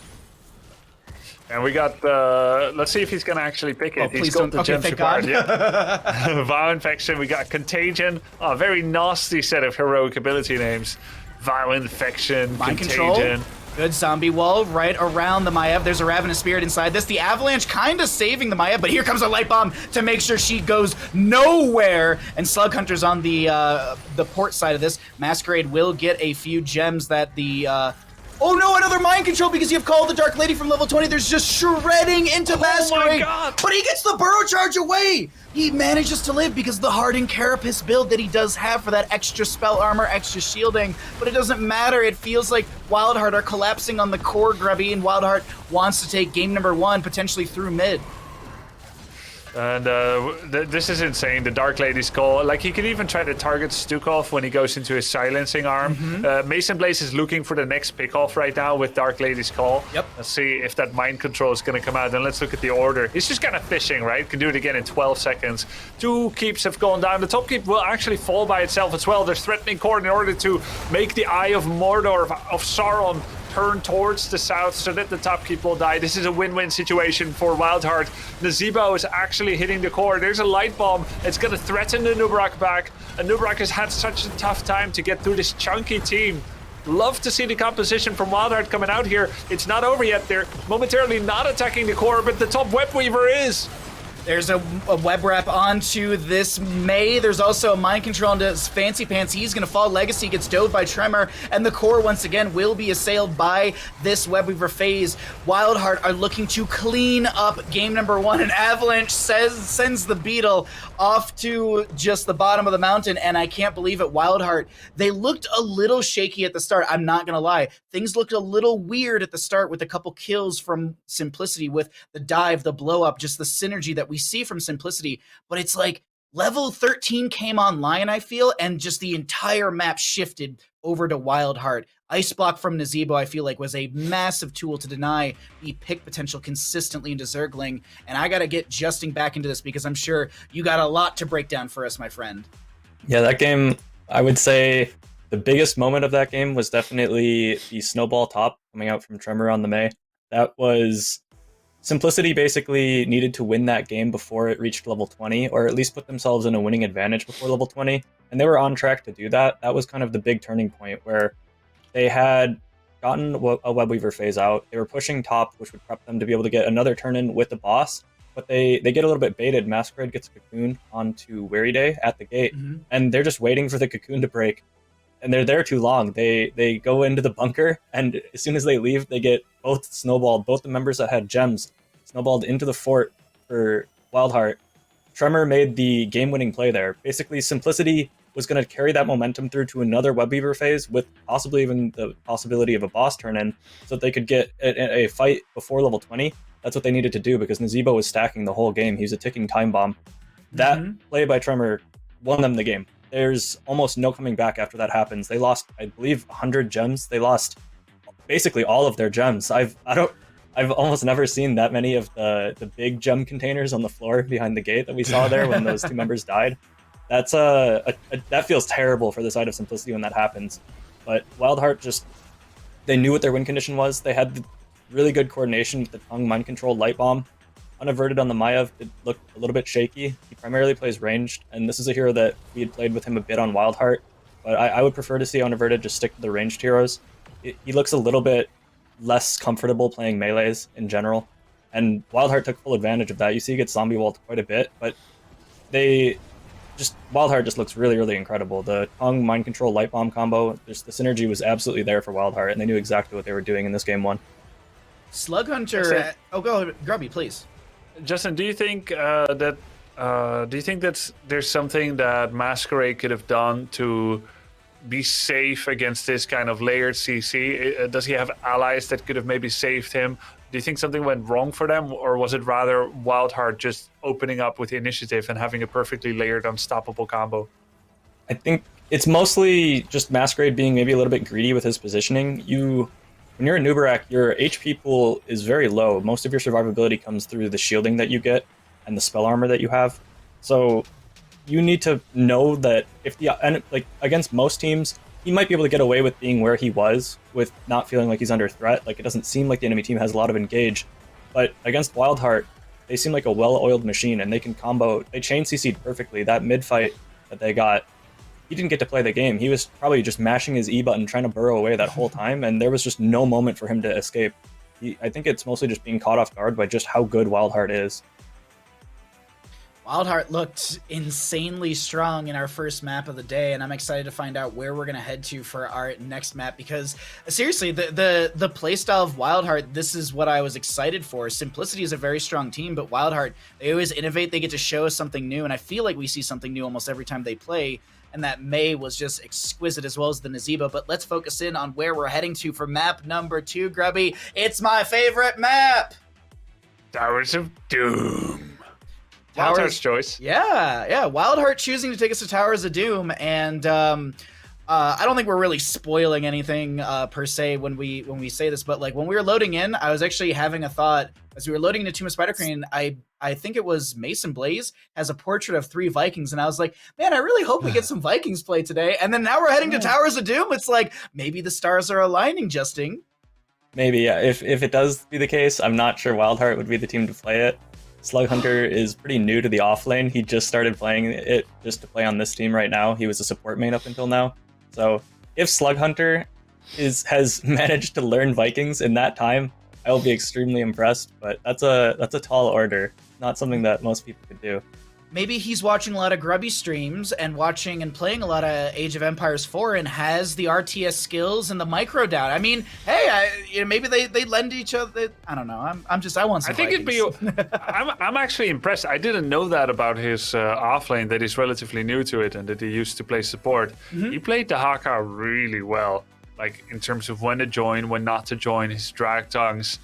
And we got, let's see if he's going to actually pick it. He's got the gems thank God. Yeah. Vile Infection, we got Contagion. Oh, very nasty set of heroic ability names. Vile Infection, Mind Contagion. Control? Good zombie wall right around the Maiev. There's a Ravenous Spirit inside this. The Avalanche kind of saving the Maiev, but here comes a Light Bomb to make sure she goes nowhere. And Slug Hunter's on the port side of this. Masquerade will get a few gems that the... oh no, another mind control because you've called the Dark Lady from level 20. There's just shredding into Masquerade. My God. But he gets the burrow charge away. He manages to live because the Hardened Carapace build that he does have for that extra spell armor, extra shielding. But it doesn't matter. It feels like WildHeart are collapsing on the core, Grubby, and WildHeart wants to take game number 1, potentially through mid. And this is insane. The Dark Lady's call. Like, he can even try to target Stukov when he goes into his silencing arm. Mason Blaze is looking for the next pickoff right now with Dark Lady's call. Yep. Let's see if that mind control is going to come out. And let's look at the order. He's just kind of fishing, right? Can do it again in 12 seconds. 2 keeps have gone down. The top keep will actually fall by itself as well. There's threatening core in order to make the Eye of Mordor, of Sauron, turn towards the south so that the top keep will die. This is a win-win situation for WildHeart. Nazebo is actually hitting the core. There's a light bomb. It's going to threaten the Nubrak back. And Nubrak has had such a tough time to get through this chunky team. Love to see the composition from WildHeart coming out here. It's not over yet. They're momentarily not attacking the core, but the top Web Weaver is. There's a web wrap onto this May. There's also a mind control into Fancy Pants. He's going to fall. Legacy gets dove by Tremor, and the core once again will be assailed by this Web Weaver phase. WildHeart are looking to clean up game number 1, and Avalanche sends the Beetle off to just the bottom of the mountain, and I can't believe it. WildHeart, they looked a little shaky at the start. I'm not going to lie. Things looked a little weird at the start with a couple kills from Simplicity with the dive, the blow up, just the synergy that we see from Simplicity, but it's like level 13 came online, I feel, and just the entire map shifted over to WildHeart. Ice Block from Nazebo, I feel like, was a massive tool to deny the pick potential consistently into Zergling, and I gotta get Justin back into this because I'm sure you got a lot to break down for us, my friend. Yeah, that game, I would say the biggest moment of that game was definitely the snowball top coming out from Tremor on the May. That was... Simplicity basically needed to win that game before it reached level 20, or at least put themselves in a winning advantage before level 20, and they were on track to do that. That was kind of the big turning point where they had gotten a Webweaver phase out, they were pushing top, which would prep them to be able to get another turn in with the boss, but they get a little bit baited. Masquerade gets a cocoon onto Weary Day at the gate, and they're just waiting for the cocoon to break, and they're there too long. They go into the bunker, and as soon as they leave, they get both snowballed. Both the members that had gems snowballed into the fort for WildHeart. Tremor made the game-winning play there. Basically, Simplicity was going to carry that momentum through to another Webweaver phase with possibly even the possibility of a boss turn-in so that they could get a fight before level 20. That's what they needed to do because Nazebo was stacking the whole game. He was a ticking time bomb. That play by Tremor won them the game. There's almost no coming back after that happens. They lost, I believe, 100 gems. They lost basically all of their gems. I've almost never seen that many of the big gem containers on the floor behind the gate that we saw there when those 2 members died. That's that feels terrible for the side of Simplicity when that happens. But WildHeart just, they knew what their win condition was. They had the really good coordination with the tongue mind control light bomb. Unaverted on the Maiev, it looked a little bit shaky. He primarily plays ranged, and this is a hero that we had played with him a bit on WildHeart, but I would prefer to see Unaverted just stick to the ranged heroes. He looks a little bit less comfortable playing melees in general, and WildHeart took full advantage of that. You see he gets zombie walled quite a bit, but WildHeart just looks really, really incredible. The tongue mind control light bomb combo, just the synergy was absolutely there for WildHeart, and they knew exactly what they were doing in this game 1. Slug Hunter, oh, go ahead, Grubby, please. Justin, do you think that there's something that Masquerade could have done to be safe against this kind of layered CC? Does he have allies that could have maybe saved him? Do you think something went wrong for them, or was it rather WildHeart just opening up with the initiative and having a perfectly layered, unstoppable combo? I think it's mostly just Masquerade being maybe a little bit greedy with his positioning. When you're a Nubarak, your HP pool is very low. Most of your survivability comes through the shielding that you get and the spell armor that you have. So you need to know that against most teams, he might be able to get away with being where he was, with not feeling like he's under threat. Like, it doesn't seem like the enemy team has a lot of engage. But against WildHeart, they seem like a well-oiled machine, and they can combo. They chain CC'd perfectly. That mid fight that they got, he didn't get to play the game. He was probably just mashing his E button, trying to burrow away that whole time, and there was just no moment for him to escape. I think it's mostly just being caught off guard by just how good WildHeart is. WildHeart looked insanely strong in our first map of the day, and I'm excited to find out where we're going to head to for our next map, because seriously, the playstyle of WildHeart, this is what I was excited for. Simplicity is a very strong team, but WildHeart, they always innovate, they get to show us something new, and I feel like we see something new almost every time they play, and that Mei was just exquisite, as well as the Nazeebo. But let's focus in on where we're heading to for map number 2, Grubby. It's my favorite map! Towers of Doom. WildHeart's choice. Yeah. WildHeart choosing to take us to Towers of Doom, and I don't think we're really spoiling anything per se when we say this, but like when we were loading in, I was actually having a thought as we were loading into Tomb of Spider Crane. I think it was Mason Blaze has a portrait of 3 Vikings, and I was like, man, I really hope we get some Vikings play today. And then now we're heading to Towers of Doom. It's like maybe the stars are aligning, Justin. Maybe, yeah. If it does be the case, I'm not sure WildHeart would be the team to play it. Slug Hunter is pretty new to the offlane. He just started playing it just to play on this team right now. He was a support main up until now. So if Slug Hunter has managed to learn Vikings in that time, I will be extremely impressed. But that's a tall order. Not something that most people could do. Maybe he's watching a lot of Grubby streams and watching and playing a lot of Age of Empires 4 and has the RTS skills and the micro down. I mean, hey, maybe they lend each other. I don't know. I want some. I think Vikings. it'd be. I'm actually impressed. I didn't know that about his offlane, that he's relatively new to it and that he used to play support. He played the Haka really well, like in terms of when to join, when not to join, his drag tongues.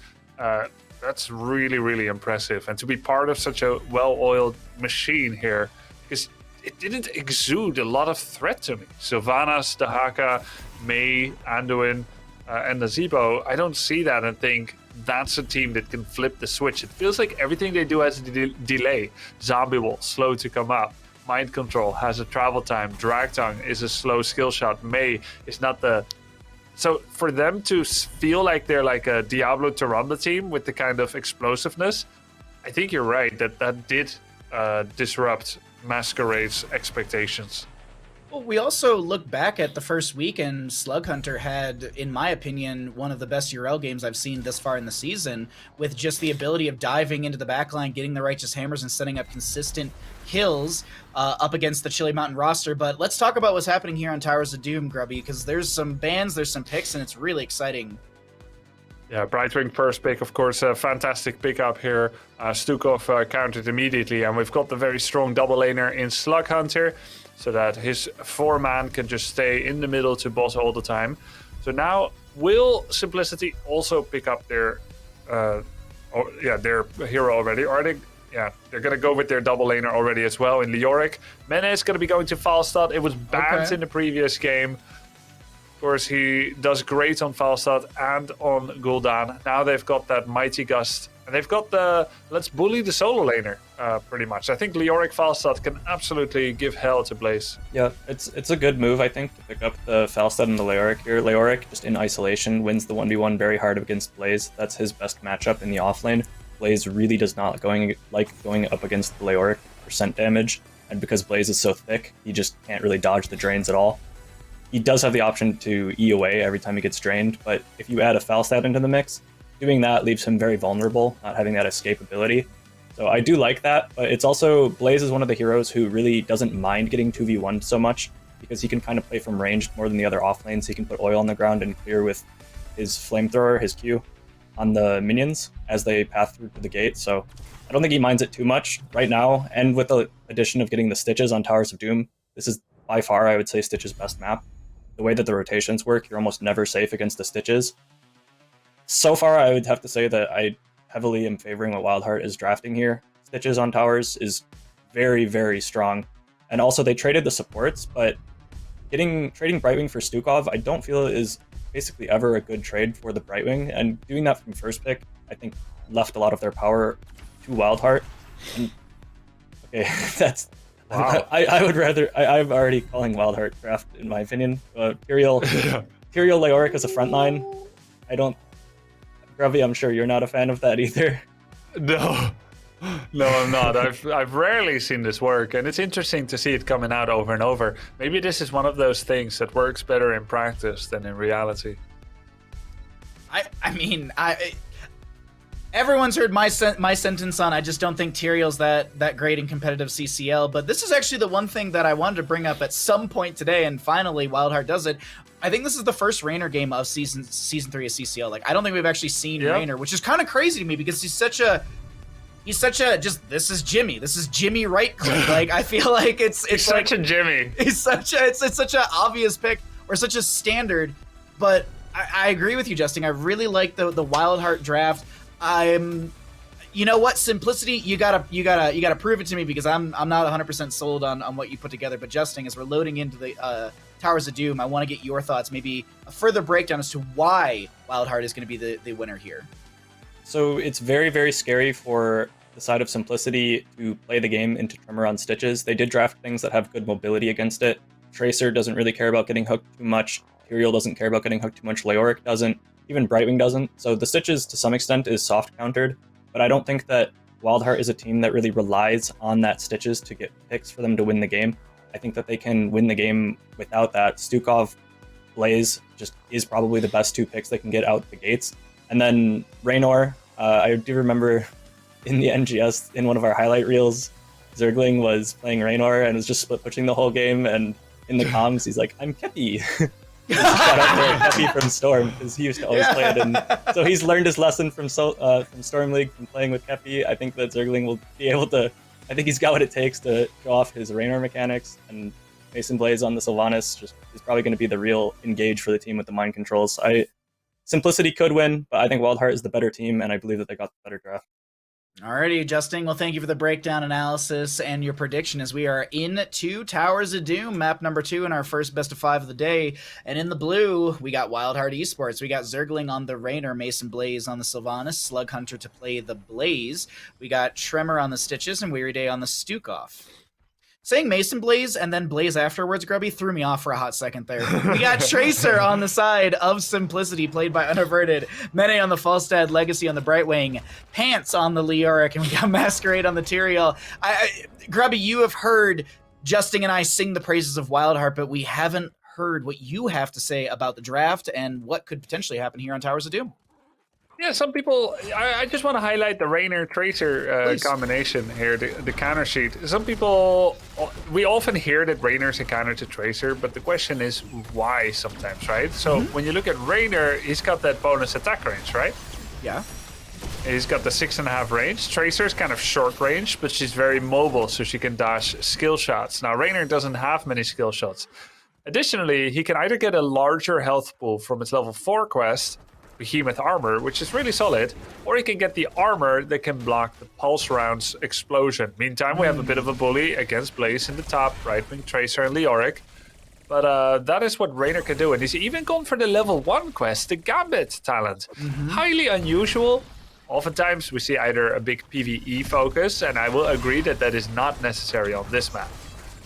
That's really, really impressive. And to be part of such a well-oiled machine here, because it didn't exude a lot of threat to me. Sylvanas, Dahaka, Mei, Anduin, and Nazeebo, I don't see that and think that's a team that can flip the switch. It feels like everything they do has a delay. Zombie Wall, slow to come up. Mind Control has a travel time. Drag Tongue is a slow skill shot. Mei is not the... So for them to feel like they're like a Diablo Tyrande team with the kind of explosiveness, I think you're right that did disrupt Masquerade's expectations. Well, we also look back at the first week, and Slug Hunter had, in my opinion, one of the best URL games I've seen this far in the season, with just the ability of diving into the backline, getting the righteous hammers, and setting up consistent kills up against the Chili Mountain roster. But let's talk about what's happening here on Towers of Doom, Grubby, because there's some bans, there's some picks, and it's really exciting. Yeah, Brightwing first pick, of course, a fantastic pickup here. Stukov countered immediately, and we've got the very strong double laner in Slug Hunter, so that his 4-man can just stay in the middle to boss all the time. So now, will Simplicity also pick up their hero already? Or they're going to go with their double laner already as well in Leoric. Mene is going to be going to Falstad. It was banned in the previous game. Of course, he does great on Falstad and on Gul'dan. Now they've got that Mighty Gust. And they've got the let's bully the solo laner, pretty much. I think Leoric Falstad can absolutely give hell to Blaze. Yeah, it's a good move, I think, to pick up the Falstad and the Leoric here. Leoric, just in isolation, wins the 1v1 very hard against Blaze. That's his best matchup in the offlane. Blaze really does not like going up against the Leoric percent damage, and because Blaze is so thick, he just can't really dodge the drains at all. He does have the option to E away every time he gets drained, but if you add a Falstad into the mix, doing that leaves him very vulnerable, not having that escape ability. So I do like that, but it's also, Blaze is one of the heroes who really doesn't mind getting 2v1 so much, because he can kind of play from range more than the other offlanes. He can put oil on the ground and clear with his flamethrower, his Q, on the minions as they path through to the gate. So I don't think he minds it too much right now, and with the addition of getting the Stitches on Towers of Doom, this is by far, I would say, Stitch's best map. The way that the rotations work, you're almost never safe against the Stitches. So far, I would have to say that I heavily am favoring what WildHeart is drafting here. Stitches on towers is very, very strong. And also, they traded the supports, but trading Brightwing for Stukov, I don't feel is basically ever a good trade for the Brightwing. And doing that from first pick, I think, left a lot of their power to WildHeart. And, okay, that's... Wow. I would rather... I'm already calling WildHeart draft, in my opinion. Tyrael Leoric as a frontline, I don't... Grubby, I'm sure you're not a fan of that either. No. No, I'm not. I've rarely seen this work, and it's interesting to see it coming out over and over. Maybe this is one of those things that works better in practice than in reality. I mean, everyone's heard my sentence on I just don't think Tyrael's that great in competitive CCL, but this is actually the one thing that I wanted to bring up at some point today, and finally WildHeart does it. I think this is the first Raynor game of season 3 of CCL. Like, I don't think we've actually seen Raynor, which is kind of crazy to me because he's such a just, this is Jimmy right click. Like, I feel like it's such a Jimmy. It's such a obvious pick or such a standard, but I agree with you, Justin. I really like the WildHeart draft. You know what, Simplicity, you gotta prove it to me because I'm not 100% sold on what you put together. But Justin, as we're loading into the Towers of Doom, I want to get your thoughts, maybe a further breakdown as to why WildHeart is going to be the winner here. So it's very, very scary for the side of Simplicity to play the game into Tremor on Stitches. They did draft things that have good mobility against it. Tracer doesn't really care about getting hooked too much. Tyrael doesn't care about getting hooked too much. Leoric doesn't. Even Brightwing doesn't. So the Stitches, to some extent, is soft countered. But I don't think that WildHeart is a team that really relies on that Stitches to get picks for them to win the game. I think that they can win the game without that. Stukov, Blaze just is probably the best 2 picks they can get out the gates. And then Raynor, I do remember in the NGS, in one of our highlight reels, Zergling was playing Raynor and was just split pushing the whole game. And in the comms, he's like, "I'm Kepi." Shout out to Kepi from Storm, because he used to always play it. And so he's learned his lesson from Storm League, from playing with Kepi. I think that Zergling will be able to, I think he's got what it takes to show off his Raynor mechanics. And Mason Blaze on the Sylvanas just is probably going to be the real engage for the team with the mind controls. Simplicity could win, but I think WildHeart is the better team, and I believe that they got the better draft. Alrighty, Justin. Well, thank you for the breakdown, analysis, and your prediction as we are into Towers of Doom, map number 2 in our first best of 5 of the day. And in the blue, we got WildHeart Esports. We got Zergling on the Raynor, Mason Blaze on the Sylvanas, Slug Hunter to play the Blaze. We got Tremor on the Stitches, and Weary Day on the Stukov. Saying Mason Blaze and then Blaze afterwards, Grubby, threw me off for a hot second there. We got Tracer on the side of Simplicity, played by Unaverted. Mene on the Falstad, Legacy on the Brightwing, Pants on the Leoric, and we got Masquerade on the Tyrael. Grubby, you have heard Justin and I sing the praises of WildHeart, but we haven't heard what you have to say about the draft and what could potentially happen here on Towers of Doom. Yeah, some people, I just want to highlight the Raynor Tracer combination here, the counter sheet. Some people, we often hear that Raynor's a counter to Tracer, but the question is why sometimes, right? So when you look at Raynor, he's got that bonus attack range, right? Yeah. He's got the 6.5 range. Tracer's kind of short range, but she's very mobile, so she can dash skill shots. Now, Raynor doesn't have many skill shots. Additionally, he can either get a larger health pool from its level 4 quest, Behemoth Armor, which is really solid, or he can get the armor that can block the pulse rounds explosion. Meantime, we have a bit of a bully against Blaze in the top, Brightwing, Tracer, and Leoric. But that is what Raynor can do, and he's even gone for the level 1 quest, the Gambit talent. Highly unusual. Oftentimes, we see either a big PvE focus, and I will agree that that is not necessary on this map.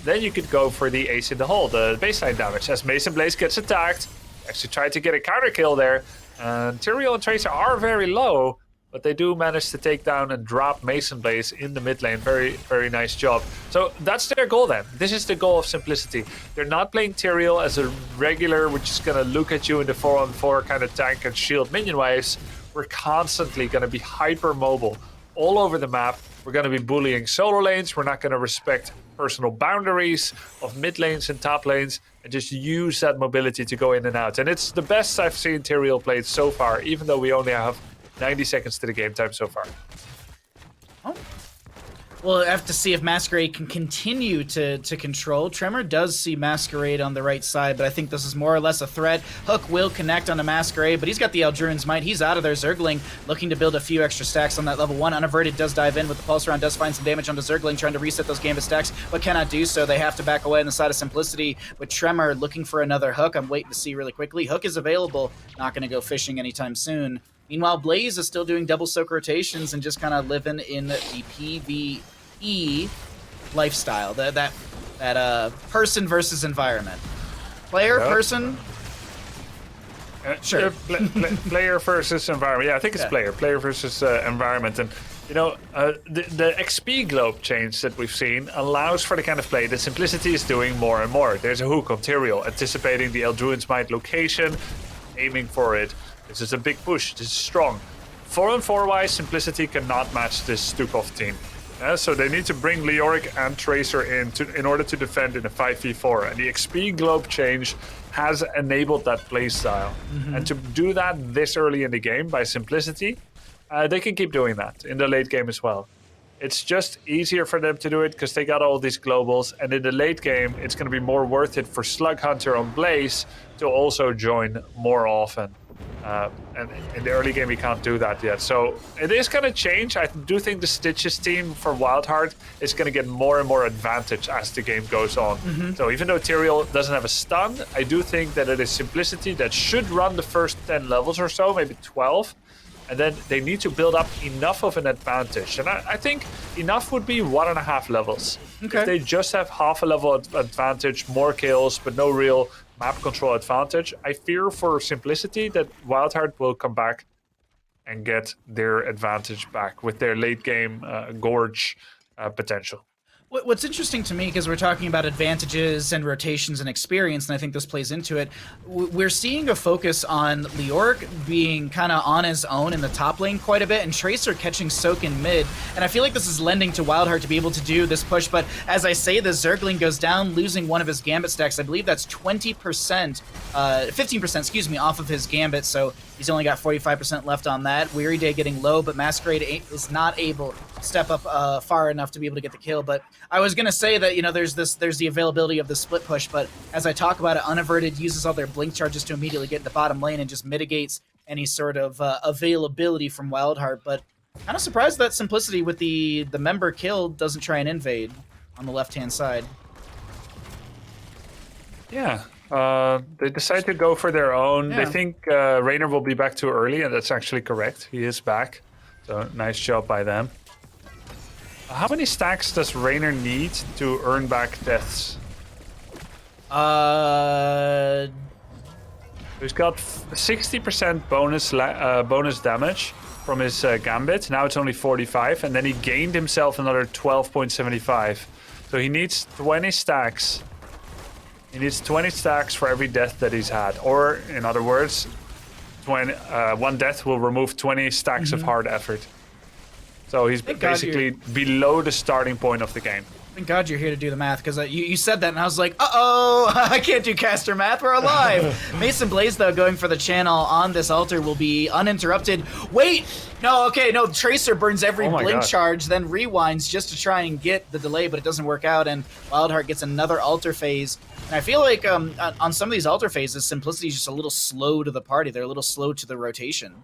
Then you could go for the ace in the hole, the baseline damage. As Mason Blaze gets attacked, actually tried to get a counter kill there. And Tyrael and Tracer are very low, but they do manage to take down and drop Mason Blaze in the mid lane. Very, very nice job. So that's their goal then. This is the goal of Simplicity. They're not playing Tyrael as a regular, which is going to look at you in the 4-on-4 kind of tank and shield minion waves. We're constantly going to be hyper mobile all over the map. We're going to be bullying solo lanes. We're not going to respect personal boundaries of mid lanes and top lanes and just use that mobility to go in and out. And it's the best I've seen Tyrael played so far, even though we only have 90 seconds to the game time so far. Oh. We'll have to see if Masquerade can continue to control. Tremor does see Masquerade on the right side, but I think this is more or less a threat. Hook will connect on the Masquerade, but he's got the Eldruin's Might. He's out of there. Zergling looking to build a few extra stacks on that level 1. Unaverted does dive in with the Pulse Round, does find some damage onto Zergling, trying to reset those Gambit stacks, but cannot do so. They have to back away on the side of Simplicity with Tremor looking for another Hook. I'm waiting to see really quickly. Hook is available. Not going to go fishing anytime soon. Meanwhile, Blaze is still doing double soak rotations and just kind of living in the PvE lifestyle. That person versus environment. Player, person. Sure. Player versus environment. Yeah, I think it's player versus environment. And the XP globe change that we've seen allows for the kind of play that Simplicity is doing more and more. There's a hook on Tyrael, anticipating the Eldruin's Might location, aiming for it. This is a big push. This is strong. 4-on-4 wise, Simplicity cannot match this Stukov team. So they need to bring Leoric and Tracer in order to defend in a 5v4. And the XP globe change has enabled that playstyle. And to do that this early in the game by Simplicity, they can keep doing that in the late game as well. It's just easier for them to do it because they got all these globals. And in the late game, it's going to be more worth it for Slug Hunter on Blaze to also join more often. And in the early game, we can't do that yet. So it is going to change. I do think the Stitches team for WildHeart is going to get more and more advantage as the game goes on. So even though Tyrael doesn't have a stun, I do think that it is Simplicity that should run the first 10 levels or so, maybe 12. And then they need to build up enough of an advantage. And I think enough would be 1.5 levels. Okay. If they just have half a level advantage, more kills, but no real map control advantage, I fear for Simplicity that WildHeart will come back and get their advantage back with their late game Gorge potential. What's interesting to me, because we're talking about advantages and rotations and experience, and I think this plays into it, we're seeing a focus on Leoric being kind of on his own in the top lane quite a bit, and Tracer catching Soak in mid, and I feel like this is lending to WildHeart to be able to do this push, but as I say, the Zergling goes down, losing one of his Gambit stacks. I believe that's 15%, excuse me, off of his Gambit, so he's only got 45% left on that. Weary Day getting low, but Masquerade is not able to step up far enough to be able to get the kill, but I was gonna say that, you know, there's the availability of the split push, but as I talk about it, Unaverted uses all their blink charges to immediately get in the bottom lane and just mitigates any sort of availability from WildHeart. But kind of surprised that Simplicity with the member kill doesn't try and invade on the left-hand side. Yeah, they decide to go for their own. Yeah. They think Raynor will be back too early, and that's actually correct. He is back, so nice job by them. How many stacks does Raynor need to earn back deaths? He's got 60% bonus damage from his Gambit. Now it's only 45, and then he gained himself another 12.75. So he needs 20 stacks. He needs 20 stacks for every death that he's had. Or, in other words, one death will remove 20 stacks of hard effort. So he's basically below the starting point of the game. Thank God you're here to do the math, because you said that and I was like, uh-oh, I can't do caster math, we're alive. Mason Blaze, though, going for the channel on this altar will be uninterrupted. Wait! No, okay, no, Tracer burns every blink charge, then rewinds just to try and get the delay, but it doesn't work out, and WildHeart gets another altar phase. And I feel like on some of these altar phases, Simplicity is just a little slow to the party. They're a little slow to the rotation.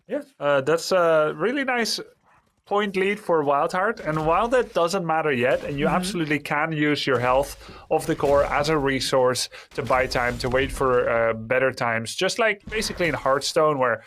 Yeah, that's a really nice point lead for WildHeart, and while that doesn't matter yet, and you absolutely can use your health of the core as a resource to buy time, to wait for better times, just like basically in Hearthstone, where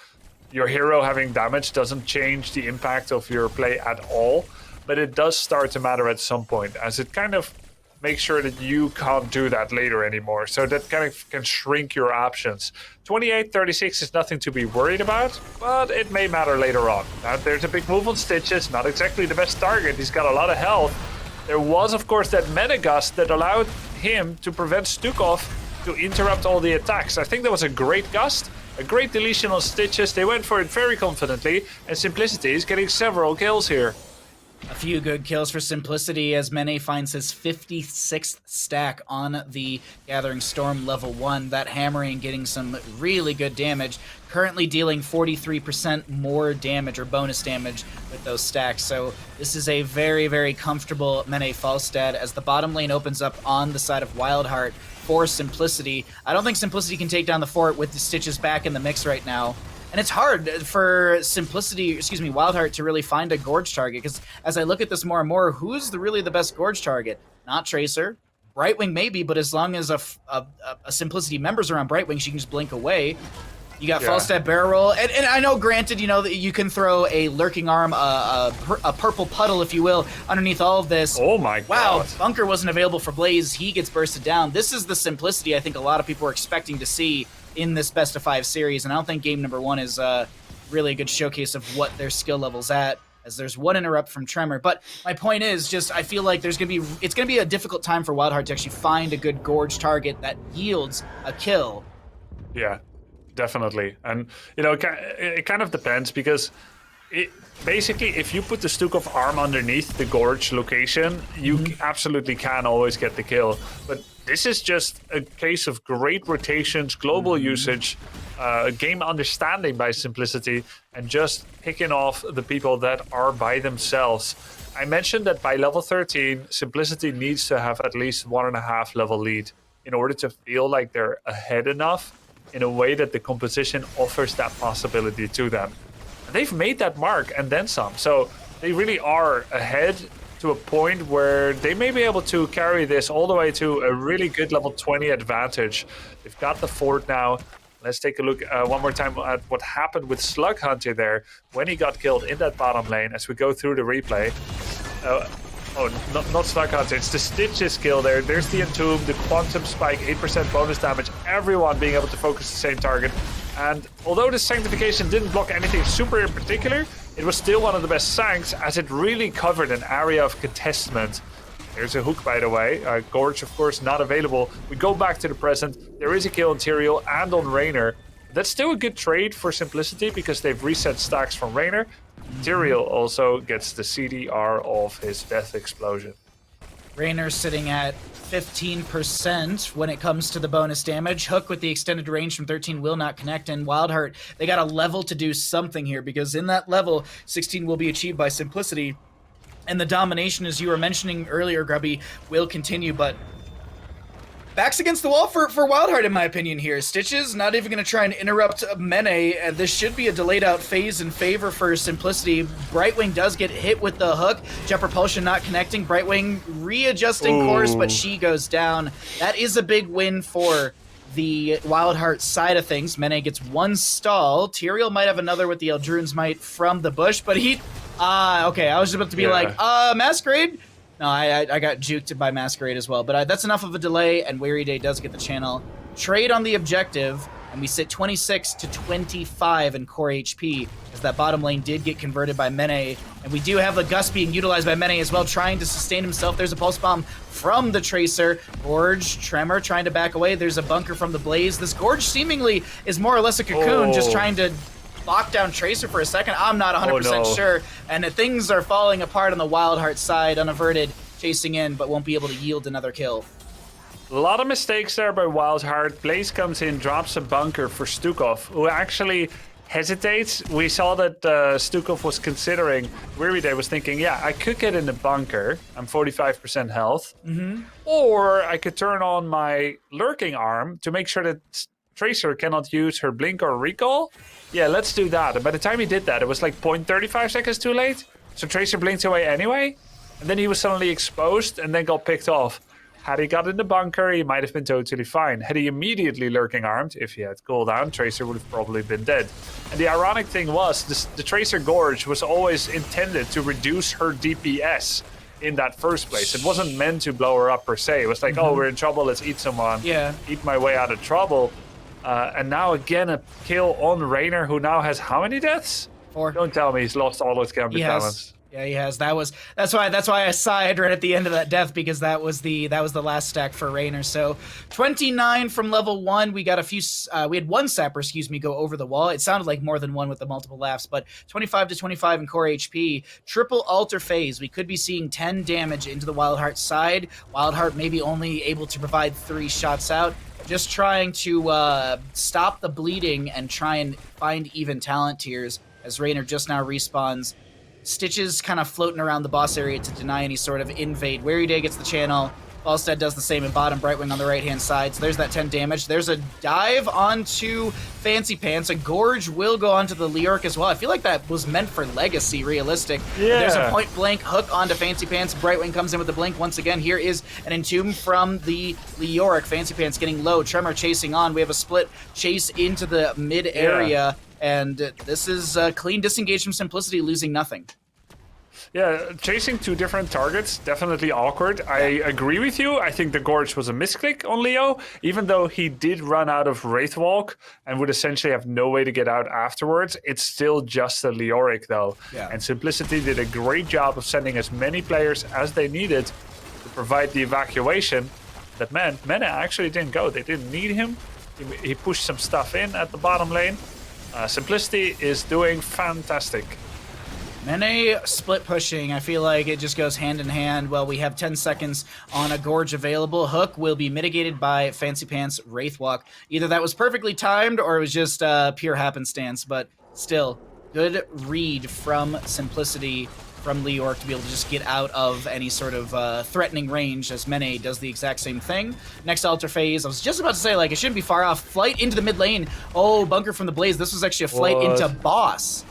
your hero having damage doesn't change the impact of your play at all, but it does start to matter at some point, as it kind of makes sure that you can't do that later anymore. So that kind of can shrink your options. 28-36 is nothing to be worried about, but it may matter later on. Now, there's a big move on Stitches, not exactly the best target. He's got a lot of health. There was, of course, that Meta Gust that allowed him to prevent Stukov to interrupt all the attacks. I think that was a great gust, a great deletion on Stitches. They went for it very confidently, and Simplicity is getting several kills here. A few good kills for Simplicity as Mene finds his 56th stack on the Gathering Storm level 1. That hammering getting some really good damage. Currently dealing 43% more damage or bonus damage with those stacks. So this is a very, very comfortable Mene Falstad as the bottom lane opens up on the side of WildHeart for Simplicity. I don't think Simplicity can take down the fort with the Stitches back in the mix right now. And it's hard for WildHeart to really find a Gorge target, because as I look at this more and more, who's really the best Gorge target? Not Tracer. Brightwing maybe, but as long as a Simplicity member's around Brightwing, she can just blink away. You got Falstad barrel roll, and I know, granted, you know, that you can throw a lurking arm, a purple puddle, if you will, underneath all of this. Oh my god. Wow, Bunker wasn't available for Blaze. He gets bursted down. This is the Simplicity I think a lot of people were expecting to see in this best of 5 series, and I don't think game number 1 is really a good showcase of what their skill level's at, as there's one interrupt from Tremor. But my point is just I feel like it's gonna be a difficult time for WildHeart to actually find a good Gorge target that yields a kill. Yeah, definitely. And it kind of depends, because basically, if you put the Stukov arm underneath the Gorge location, you absolutely can always get the kill. But this is just a case of great rotations, global usage, game understanding by Simplicity, and just picking off the people that are by themselves. I mentioned that by level 13, Simplicity needs to have at least 1.5 level lead in order to feel like they're ahead enough in a way that the composition offers that possibility to them. They've made that mark and then some. So they really are ahead to a point where they may be able to carry this all the way to a really good level 20 advantage. They've got the fort now. Let's take a look one more time at what happened with Slug Hunter there when he got killed in that bottom lane as we go through the replay. Not Slug Hunter, it's the Stitches kill there. There's the Entomb, the Quantum Spike, 8% bonus damage, everyone being able to focus the same target. And although the Sanctification didn't block anything super in particular, it was still one of the best Sanks, as it really covered an area of contestment. There's a hook, by the way. Gorge, of course, not available. We go back to the present. There is a kill on Tyrael and on Raynor. That's still a good trade for Simplicity, because they've reset stacks from Raynor. Tyrael also gets the CDR of his Death Explosion. Raynor sitting at 15% when it comes to the bonus damage. Hook with the extended range from 13 will not connect, and WildHeart, they got a level to do something here, because in that level, 16 will be achieved by Simplicity, and the domination, as you were mentioning earlier, Grubby, will continue, but backs against the wall for WildHeart, in my opinion here. Stitches not even going to try and interrupt Mene. This should be a delayed out phase in favor for Simplicity. Brightwing does get hit with the hook. Jet Propulsion not connecting. Brightwing readjusting course, but she goes down. That is a big win for the WildHeart side of things. Mene gets one stall. Tyrael might have another with the Eldrune's Might from the bush, but he... okay, I was about to be like, Masquerade? No, I got juked by Masquerade as well, but that's enough of a delay, and Weary Day does get the channel. Trade on the objective, and we sit 26 to 25 in core HP, as that bottom lane did get converted by Mene, and we do have the Gust being utilized by Mene as well, trying to sustain himself. There's a Pulse Bomb from the Tracer. Gorge, Tremor trying to back away. There's a bunker from the Blaze. This Gorge seemingly is more or less a cocoon, just trying to lock down Tracer for a second. I'm not 100% sure, and things are falling apart on the WildHeart side. Unaverted chasing in, but won't be able to yield another kill. A lot of mistakes there by WildHeart. Blaze comes in, drops a bunker for Stukov, who actually hesitates. We saw that Stukov was considering, Weary Day was thinking, yeah, I could get in the bunker. I'm 45% health. Or I could turn on my lurking arm to make sure that Tracer cannot use her blink or recall. Yeah, let's do that. And by the time he did that, it was like 0.35 seconds too late. So Tracer blinked away anyway. And then he was suddenly exposed and then got picked off. Had he got in the bunker, he might have been totally fine. Had he immediately lurking armed, if he had cooldown, Tracer would have probably been dead. And the ironic thing was, the Tracer Gorge was always intended to reduce her DPS in that first place. It wasn't meant to blow her up per se. It was like, oh, we're in trouble, let's eat someone. Yeah. Eat my way out of trouble. And now again a kill on Raynor, who now has how many deaths? 4. Don't tell me he's lost all his gambit balance. Yeah, he has. That's why I sighed right at the end of that death, because that was the last stack for Raynor. So 29 from level 1. We got a few. We had one sapper, go over the wall. It sounded like more than one with the multiple laughs, but 25 to 25 in core HP. Triple alter phase. We could be seeing 10 damage into the WildHeart side. WildHeart maybe only able to provide 3 shots out. Just trying to stop the bleeding and try and find even talent tiers, as Raynor just now respawns. Stitches kind of floating around the boss area to deny any sort of invade. Weary Day gets the channel. Falstead does the same in bottom. Brightwing on the right-hand side. So there's that 10 damage. There's a dive onto Fancy Pants. A Gorge will go onto the Leoric as well. I feel like that was meant for Legacy, realistic. Yeah. There's a point-blank hook onto Fancy Pants. Brightwing comes in with the blink. Once again, here is an Entomb from the Leoric. Fancy Pants getting low. Tremor chasing on. We have a split chase into the mid area. And this is a clean disengage from Simplicity, losing nothing. Yeah, chasing two different targets, definitely awkward. I agree with you. I think the Gorge was a misclick on Leo, even though he did run out of Wraithwalk and would essentially have no way to get out afterwards. It's still just a Leoric, though. Yeah. And Simplicity did a great job of sending as many players as they needed to provide the evacuation. That meant Mena actually didn't go. They didn't need him. He pushed some stuff in at the bottom lane. Simplicity is doing fantastic. Mene split pushing, I feel like it just goes hand in hand. Well, we have 10 seconds on a Gorge available. Hook will be mitigated by Fancy Pants Wraithwalk. Either that was perfectly timed or it was just pure happenstance, but still, good read from Simplicity, from Leoric to be able to just get out of any sort of threatening range as Mene does the exact same thing. Next altar phase, I was just about to say, like, it shouldn't be far off. Flight into the mid lane. Oh, bunker from the Blaze. This was actually a flight into boss.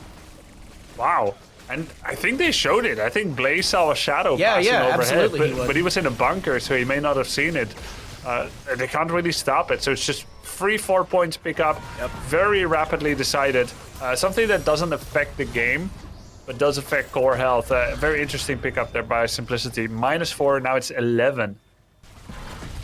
Wow. And I think they showed it. I think Blaze saw a shadow passing overhead, absolutely but he was in a bunker, so he may not have seen it. They can't really stop it, so it's just free 4 points pick up, very rapidly decided. Something that doesn't affect the game, but does affect core health. Very interesting pickup there by Simplicity. -4, now it's 11.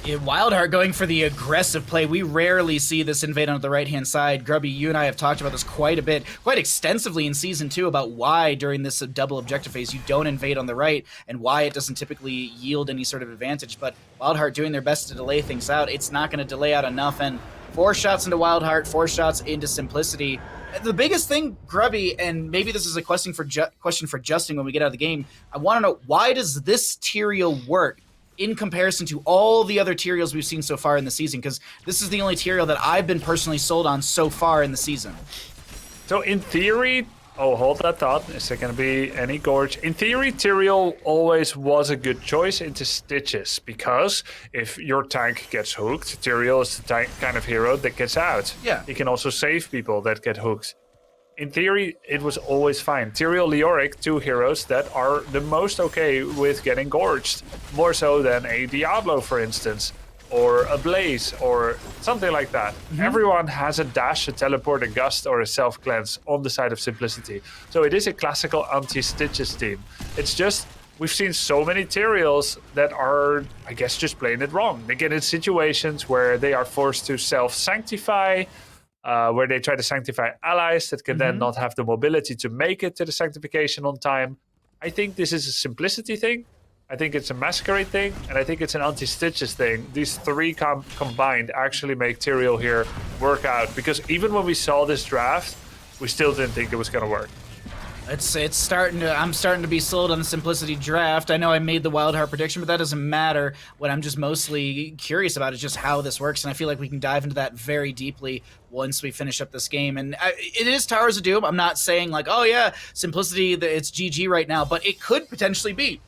Yeah, WildHeart going for the aggressive play. We rarely see this invade on the right-hand side. Grubby, you and I have talked about this quite a bit, quite extensively in Season 2 about why during this double objective phase you don't invade on the right and why it doesn't typically yield any sort of advantage. But WildHeart doing their best to delay things out. It's not going to delay out enough, and 4 shots into WildHeart, 4 shots into Simplicity. The biggest thing, Grubby, and maybe this is a question for Justin when we get out of the game, I want to know, why does this Tyrael work in comparison to all the other Tyraels we've seen so far in the season? Because this is the only Tyrael that I've been personally sold on so far in the season. So in theory, hold that thought. Is there going to be any Gorge? In theory, Tyrael always was a good choice into Stitches, because if your tank gets hooked, Tyrael is the kind of hero that gets out. Yeah. He can also save people that get hooked. In theory, it was always fine. Tyrael, Leoric, 2 heroes that are the most okay with getting gorged. More so than a Diablo, for instance, or a Blaze, or something like that. Everyone has a dash, a teleport, a gust, or a self-cleanse on the side of Simplicity. So it is a classical anti-Stitches team. It's just, we've seen so many Tyraels that are, I guess, just playing it wrong. They get in situations where they are forced to self-sanctify, where they try to sanctify allies that can then not have the mobility to make it to the sanctification on time. I think this is a Simplicity thing. I think it's a Masquerade thing, and I think it's an anti-Stitches thing. These 3 combined actually make Tyrael here work out, because even when we saw this draft, we still didn't think it was going to work. It's starting to. I'm starting to be sold on the Simplicity draft. I know I made the WildHeart prediction, but that doesn't matter. What I'm just mostly curious about is just how this works, and I feel like we can dive into that very deeply once we finish up this game. And it is Towers of Doom. I'm not saying like, oh yeah, Simplicity, it's GG right now, but it could potentially be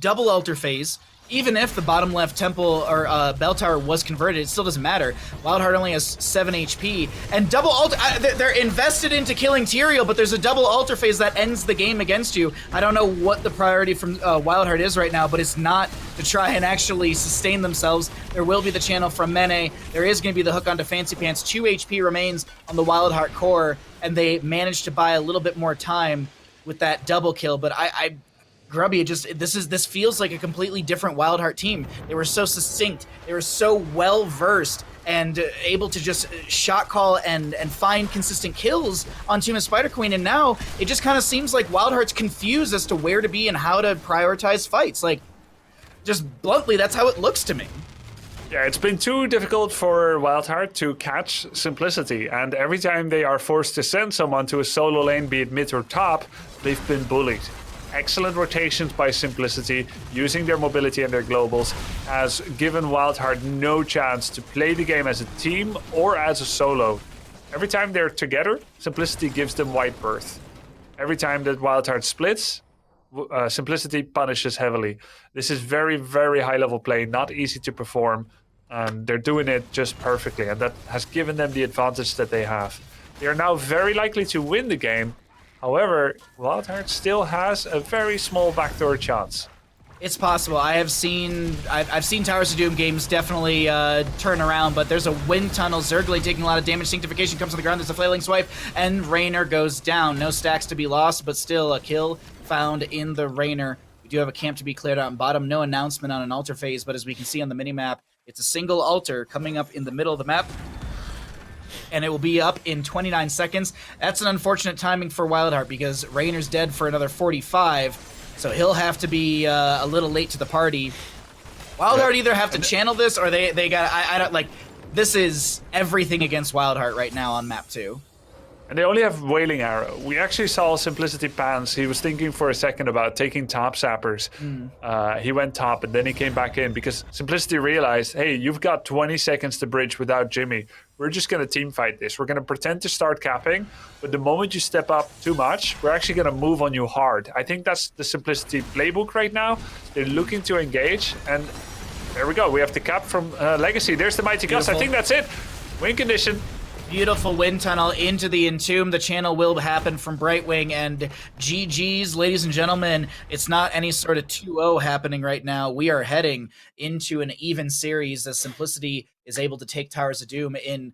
double altar phase. Even if the bottom left temple or bell tower was converted, it still doesn't matter. WildHeart only has 7 HP. And double altar, they're invested into killing Tyrael, but there's a double altar phase that ends the game against you. I don't know what the priority from WildHeart is right now, but it's not to try and actually sustain themselves. There will be the channel from Mene. There is going to be the hook onto Fancy Pants. 2 HP remains on the WildHeart core, and they managed to buy a little bit more time with that double kill, but Grubby, this feels like a completely different WildHeart team. They were so succinct, they were so well versed, and able to just shot call and find consistent kills on Team of Spider Queen. And now it just kind of seems like WildHeart's confused as to where to be and how to prioritize fights. Like, just bluntly, that's how it looks to me. Yeah, it's been too difficult for WildHeart to catch Simplicity, and every time they are forced to send someone to a solo lane, be it mid or top, they've been bullied. Excellent rotations by Simplicity, using their mobility and their globals, has given WildHeart no chance to play the game as a team or as a solo. Every time they're together, Simplicity gives them wide berth. Every time that WildHeart splits, Simplicity punishes heavily. This is very, very high level play, not easy to perform, and they're doing it just perfectly, and that has given them the advantage that they have. They are now very likely to win the game. However, WildHeart still has a very small backdoor chance. It's possible. I've seen Towers of Doom games definitely turn around, but there's a wind tunnel. Zerglade taking a lot of damage. Sanctification comes to the ground. There's a flailing swipe, and Raynor goes down. No stacks to be lost, but still a kill. found in the Rainer. We do have a camp to be cleared out in bottom. No announcement on an altar phase, but as we can see on the minimap, it's a single altar coming up in the middle of the map, and it will be up in 29 seconds. That's an unfortunate timing for WildHeart because Rainer's dead for another 45, so he'll have to be a little late to the party. WildHeart either have to channel this or they got, I don't, like, this is everything against WildHeart right now on map 2. And they only have Wailing Arrow. We actually saw Simplicity Pants. He was thinking for a second about taking top sappers. He went top and then he came back in because Simplicity realized, hey, you've got 20 seconds to bridge without Jimmy. We're just going to team fight this. We're going to pretend to start capping, but the moment you step up too much, we're actually going to move on you hard. I think that's the Simplicity playbook right now. They're looking to engage, and there we go. We have the cap from Legacy. There's the Mighty Gus. I think that's it. Win condition. Beautiful wind tunnel into the Entomb. The channel will happen from Brightwing, and GG's, ladies and gentlemen. It's not any sort of 2-0 happening right now. We are heading into an even series as Simplicity is able to take Towers of Doom in,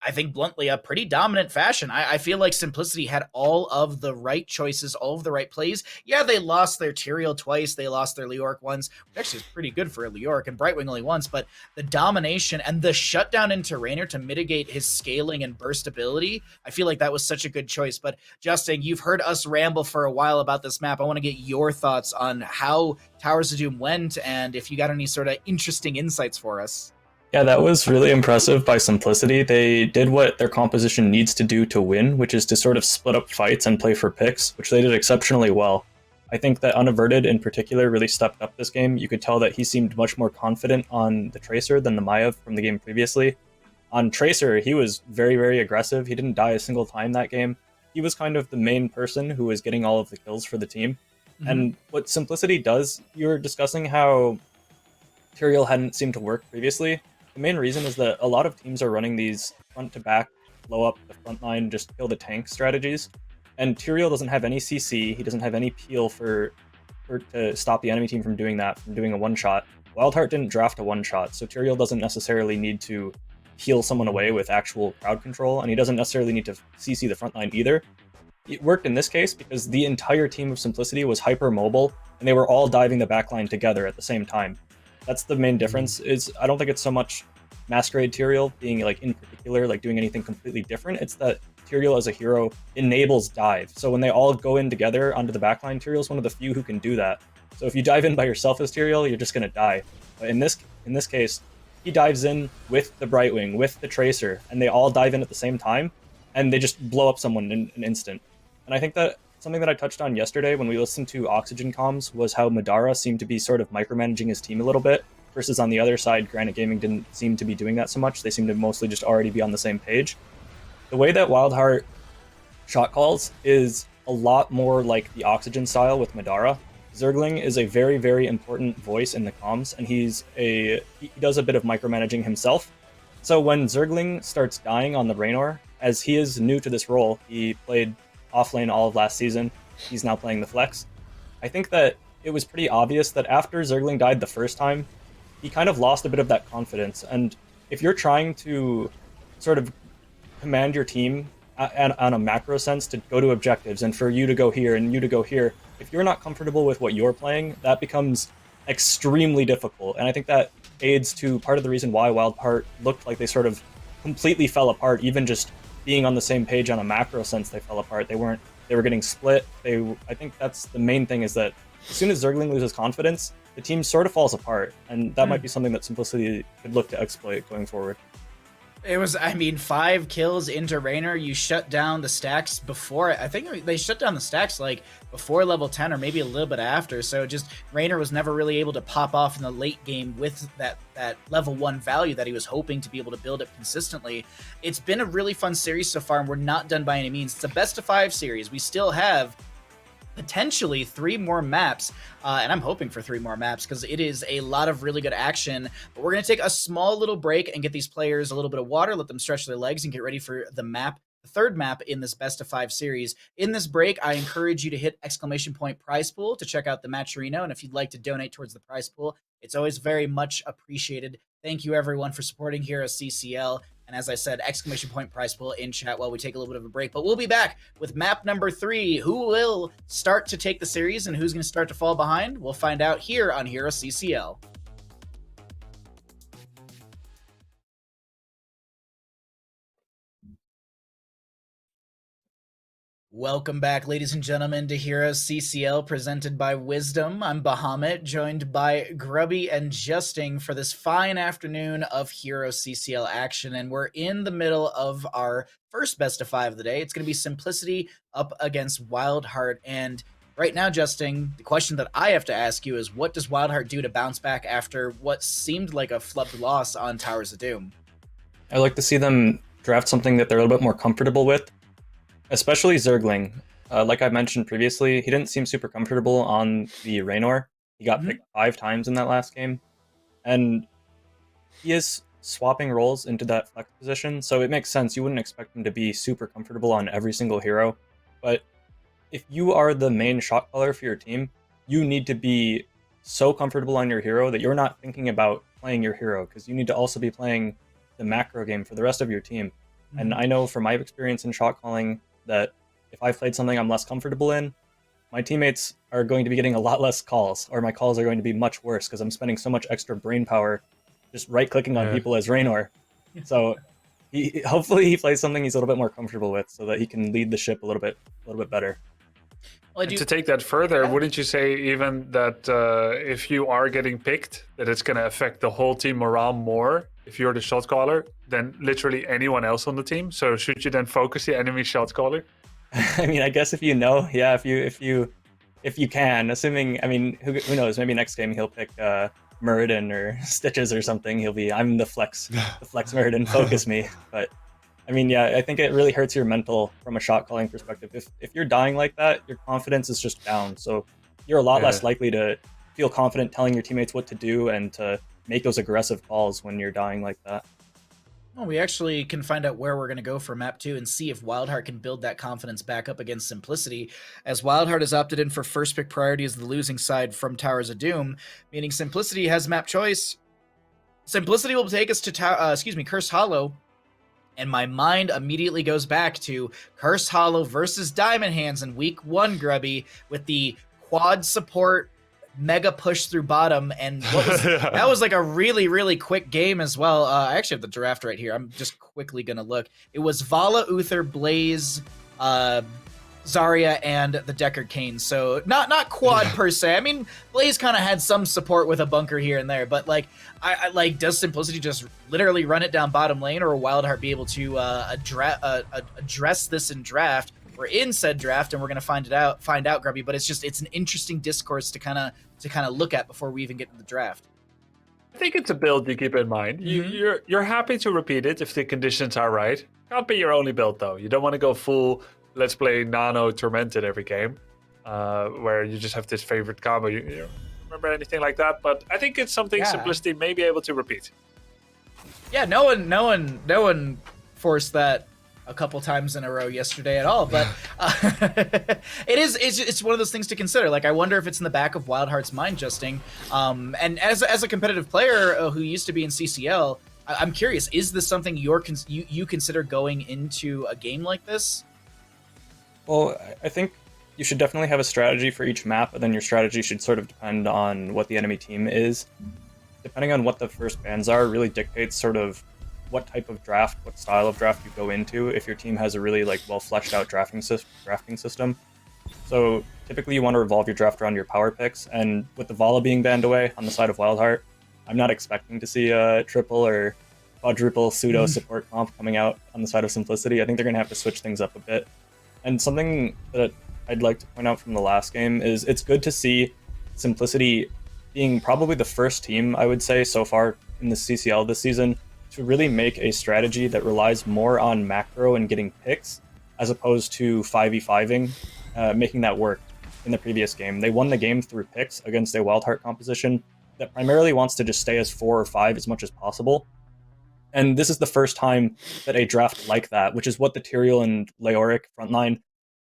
I think, bluntly, a pretty dominant fashion. I feel like Simplicity had all of the right choices, all of the right plays. Yeah, they lost their Tyrael twice. They lost their Leoric once, which actually is pretty good for a Leoric, and Brightwing only once, but the domination and the shutdown into Rainer to mitigate his scaling and burst ability, I feel like that was such a good choice. But Justin, you've heard us ramble for a while about this map. I want to get your thoughts on how Towers of Doom went and if you got any sort of interesting insights for us. Yeah, that was really impressive by Simplicity. They did what their composition needs to do to win, which is to sort of split up fights and play for picks, which they did exceptionally well. I think that Unaverted in particular really stepped up this game. You could tell that he seemed much more confident on the Tracer than the Maya from the game previously. On Tracer, he was very, very aggressive. He didn't die a single time that game. He was kind of the main person who was getting all of the kills for the team. And what Simplicity does, you were discussing how Tyrael hadn't seemed to work previously. The main reason is that a lot of teams are running these front-to-back, blow up the front line, just kill the tank strategies. And Tyrael doesn't have any CC, he doesn't have any peel to stop the enemy team from doing that, from doing a one-shot. WildHeart didn't draft a one-shot, so Tyrael doesn't necessarily need to heal someone away with actual crowd control, and he doesn't necessarily need to CC the front line either. It worked in this case because the entire team of Simplicity was hyper-mobile, and they were all diving the backline together at the same time. That's the main difference. Is I don't think it's so much Masquerade Tyrael being like in particular like doing anything completely different. It's that Tyrael as a hero enables dive. So when they all go in together onto the backline, Tyrael's one of the few who can do that. So if you dive in by yourself as Tyrael, you're just gonna die. But in this case, he dives in with the Brightwing, with the Tracer, and they all dive in at the same time, and they just blow up someone in an instant. And I think that something that I touched on yesterday when we listened to Oxygen comms was how Madara seemed to be sort of micromanaging his team a little bit, versus on the other side, Granite Gaming didn't seem to be doing that so much. They seemed to mostly just already be on the same page. The way that WildHeart shot calls is a lot more like the Oxygen style with Madara. Zergling is a very, very important voice in the comms, and he does a bit of micromanaging himself. So when Zergling starts dying on the Raynor, as he is new to this role, he played offlane all of last season, he's now playing the flex. I think that it was pretty obvious that after Zergling died the first time, he kind of lost a bit of that confidence. And if you're trying to sort of command your team on a macro sense to go to objectives and for you to go here and you to go here, if you're not comfortable with what you're playing, that becomes extremely difficult. And I think that aids to part of the reason why WildHeart looked like they sort of completely fell apart, even just being on the same page on a macro sense. They fell apart. They were getting split. I think that's the main thing, is that as soon as Zergling loses confidence, the team sort of falls apart, and that might be something that Simplicity could look to exploit going forward. It was, 5 kills into Raynor. You shut down the stacks before. I think they shut down the stacks like before level 10 or maybe a little bit after. So just Raynor was never really able to pop off in the late game with that level 1 value that he was hoping to be able to build up consistently. It's been a really fun series so far, and we're not done by any means. It's a best of 5 series. We still have potentially 3 more maps, and I'm hoping for 3 more maps because it is a lot of really good action. But we're going to take a small little break and get these players a little bit of water, let them stretch their legs, and get ready for the third map in this best of 5 series. In this break, I encourage you to hit ! prize pool to check out the Matcherino, and if you'd like to donate towards the prize pool, it's always very much appreciated. Thank you everyone for supporting HeroesCCL. And as I said, exclamation point prize pool in chat while we take a little bit of a break. But we'll be back with map number 3. Who will start to take the series and who's going to start to fall behind? We'll find out here on HeroesCCL. Welcome back, ladies and gentlemen, to HeroesCCL, presented by Wisdom. I'm Bahamut, joined by Grubby and Justing for this fine afternoon of HeroesCCL action, and we're in the middle of our first best of 5 of the day. It's going to be Simplicity up against WildHeart, and right now, Justing, the question that I have to ask you is, what does WildHeart do to bounce back after what seemed like a flubbed loss on Towers of Doom? I like to see them draft something that they're a little bit more comfortable with. Especially Zergling. Like I mentioned previously, he didn't seem super comfortable on the Raynor. He got picked 5 times in that last game. And he is swapping roles into that flex position, so it makes sense. You wouldn't expect him to be super comfortable on every single hero. But if you are the main shot caller for your team, you need to be so comfortable on your hero that you're not thinking about playing your hero, because you need to also be playing the macro game for the rest of your team. And I know from my experience in shot calling that if I've played something I'm less comfortable in, my teammates are going to be getting a lot less calls, or my calls are going to be much worse because I'm spending so much extra brain power just right-clicking on people as Raynor. So hopefully he plays something he's a little bit more comfortable with so that he can lead the ship a little bit better. Well, to take that further, wouldn't you say even that if you are getting picked, that it's going to affect the whole team morale more if you're the shot caller than literally anyone else on the team? So should you then focus the enemy shot caller? I mean, I guess if you know, yeah, if you can, assuming, I mean, who knows? Maybe next game he'll pick Muradin or Stitches or something. He'll be, I'm the flex Muradin, focus me. But I mean, yeah, I think it really hurts your mental from a shot calling perspective. If you're dying like that, your confidence is just down. So you're a lot less likely to feel confident telling your teammates what to do and to make those aggressive calls when you're dying like that. Well, we actually can find out where we're going to go for map 2 and see if WildHeart can build that confidence back up against Simplicity, as WildHeart has opted in for first pick priority as the losing side from Towers of Doom, meaning Simplicity has map choice. Simplicity will take us to Cursed Hollow, and my mind immediately goes back to Cursed Hollow versus Diamond Hands in week 1, Grubby, with the quad support mega push through bottom, and that was like a really quick game as well. I actually have the draft right here. I'm just quickly gonna look. It was Vala, Uther, Blaze, Zarya, and the Deckard Cain. So not quad per se. I mean, Blaze kind of had some support with a bunker here and there, but like, I like, does Simplicity just literally run it down bottom lane, or will WildHeart be able to address this in draft? We're in said draft, and we're gonna find out, Grubby. But it's an interesting discourse to kind of look at before we even get to the draft. I think it's a build you keep in mind. You're happy to repeat it if the conditions are right. Can't be your only build though. You don't want to go full let's play Nano Tormented every game, where you just have this favorite combo. You remember anything like that? But I think it's something Simplicity may be able to repeat. Yeah, no one forced that a couple times in a row yesterday at all, but it's one of those things to consider. Like, I wonder if it's in the back of WildHeart's mind, Justing. And as a competitive player who used to be in CCL, I'm curious: is this something you consider going into a game like this? Well, I think you should definitely have a strategy for each map, and then your strategy should sort of depend on what the enemy team is. Depending on what the first bans are, really dictates sort of what type of draft, what style of draft you go into, if your team has a really like well fleshed out drafting system. So typically you want to revolve your draft around your power picks, and with the Vala being banned away on the side of WildHeart, I'm not expecting to see a triple or quadruple pseudo support comp coming out on the side of Simplicity. I think they're going to have to switch things up a bit. And something that I'd like to point out from the last game is it's good to see Simplicity being probably the first team, I would say, so far in the CCL this season to really make a strategy that relies more on macro and getting picks as opposed to 5v5ing, making that work in the previous game. They won the game through picks against a WildHeart composition that primarily wants to just stay as 4 or 5 as much as possible. And this is the first time that a draft like that, which is what the Tyrael and Leoric frontline,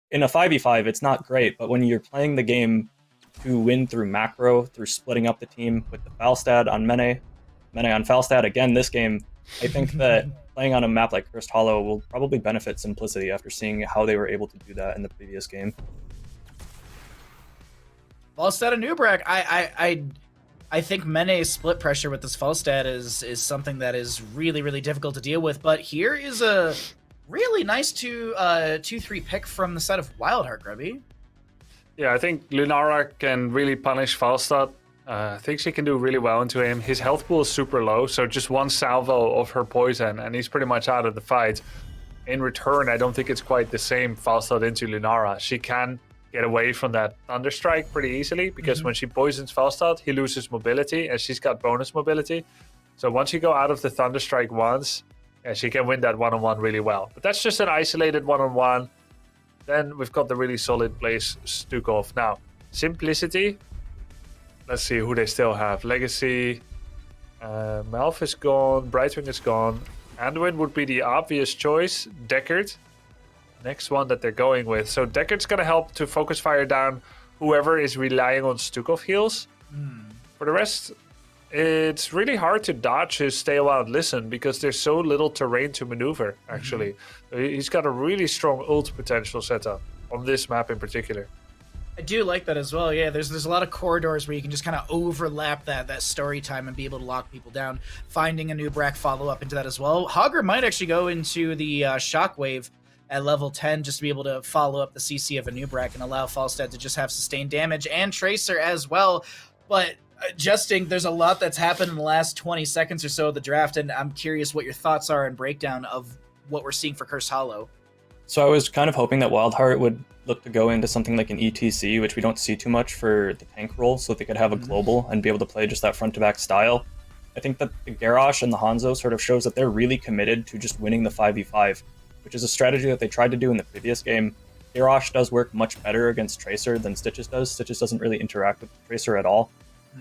in a 5v5, it's not great, but when you're playing the game to win through macro, through splitting up the team with the Falstad on Mene on Falstad, again, this game, I think that playing on a map like Cursed Hollow will probably benefit Simplicity after seeing how they were able to do that in the previous game. Falstad and Nubrak, I think Mene's split pressure with this Falstad is something that is really, really difficult to deal with, but here is a really nice 2-3 pick from the side of WildHeart, Grubby. Yeah, I think Lunara can really punish Falstad. I think she can do really well into him. His health pool is super low, so just one salvo of her poison, and he's pretty much out of the fight. In return, I don't think it's quite the same Falstad into Lunara. She can get away from that Thunderstrike pretty easily, because when she poisons Falstad, he loses mobility, and she's got bonus mobility. So once you go out of the Thunderstrike once, yeah, she can win that one-on-one really well. But that's just an isolated one-on-one. Then we've got the really solid Blaze Stukov. Now, Simplicity. Let's see who they still have. Legacy. Malf is gone. Brightwing is gone. Anduin would be the obvious choice. Deckard. Next one that they're going with. So Deckard's going to help to focus fire down whoever is relying on Stukov heals. For the rest, it's really hard to dodge his Stay a While and Listen because there's so little terrain to maneuver, actually. He's got a really strong ult potential setup on this map in particular. I do like that as well. Yeah, there's a lot of corridors where you can just kind of overlap that story time and be able to lock people down. Finding a new Brack follow-up into that as well. Hogger might actually go into the Shockwave at level 10 just to be able to follow up the CC of a new Brack and allow Falstad to just have sustained damage, and Tracer as well. But Justin, there's a lot that's happened in the last 20 seconds or so of the draft, and I'm curious what your thoughts are and breakdown of what we're seeing for Cursed Hollow. So I was kind of hoping that WildHeart would look to go into something like an ETC, which we don't see too much for the tank role, so they could have a global and be able to play just that front-to-back style. I think that the Garrosh and the Hanzo sort of shows that they're really committed to just winning the 5v5, which is a strategy that they tried to do in the previous game. Garrosh does work much better against Tracer than Stitches does. Stitches doesn't really interact with Tracer at all.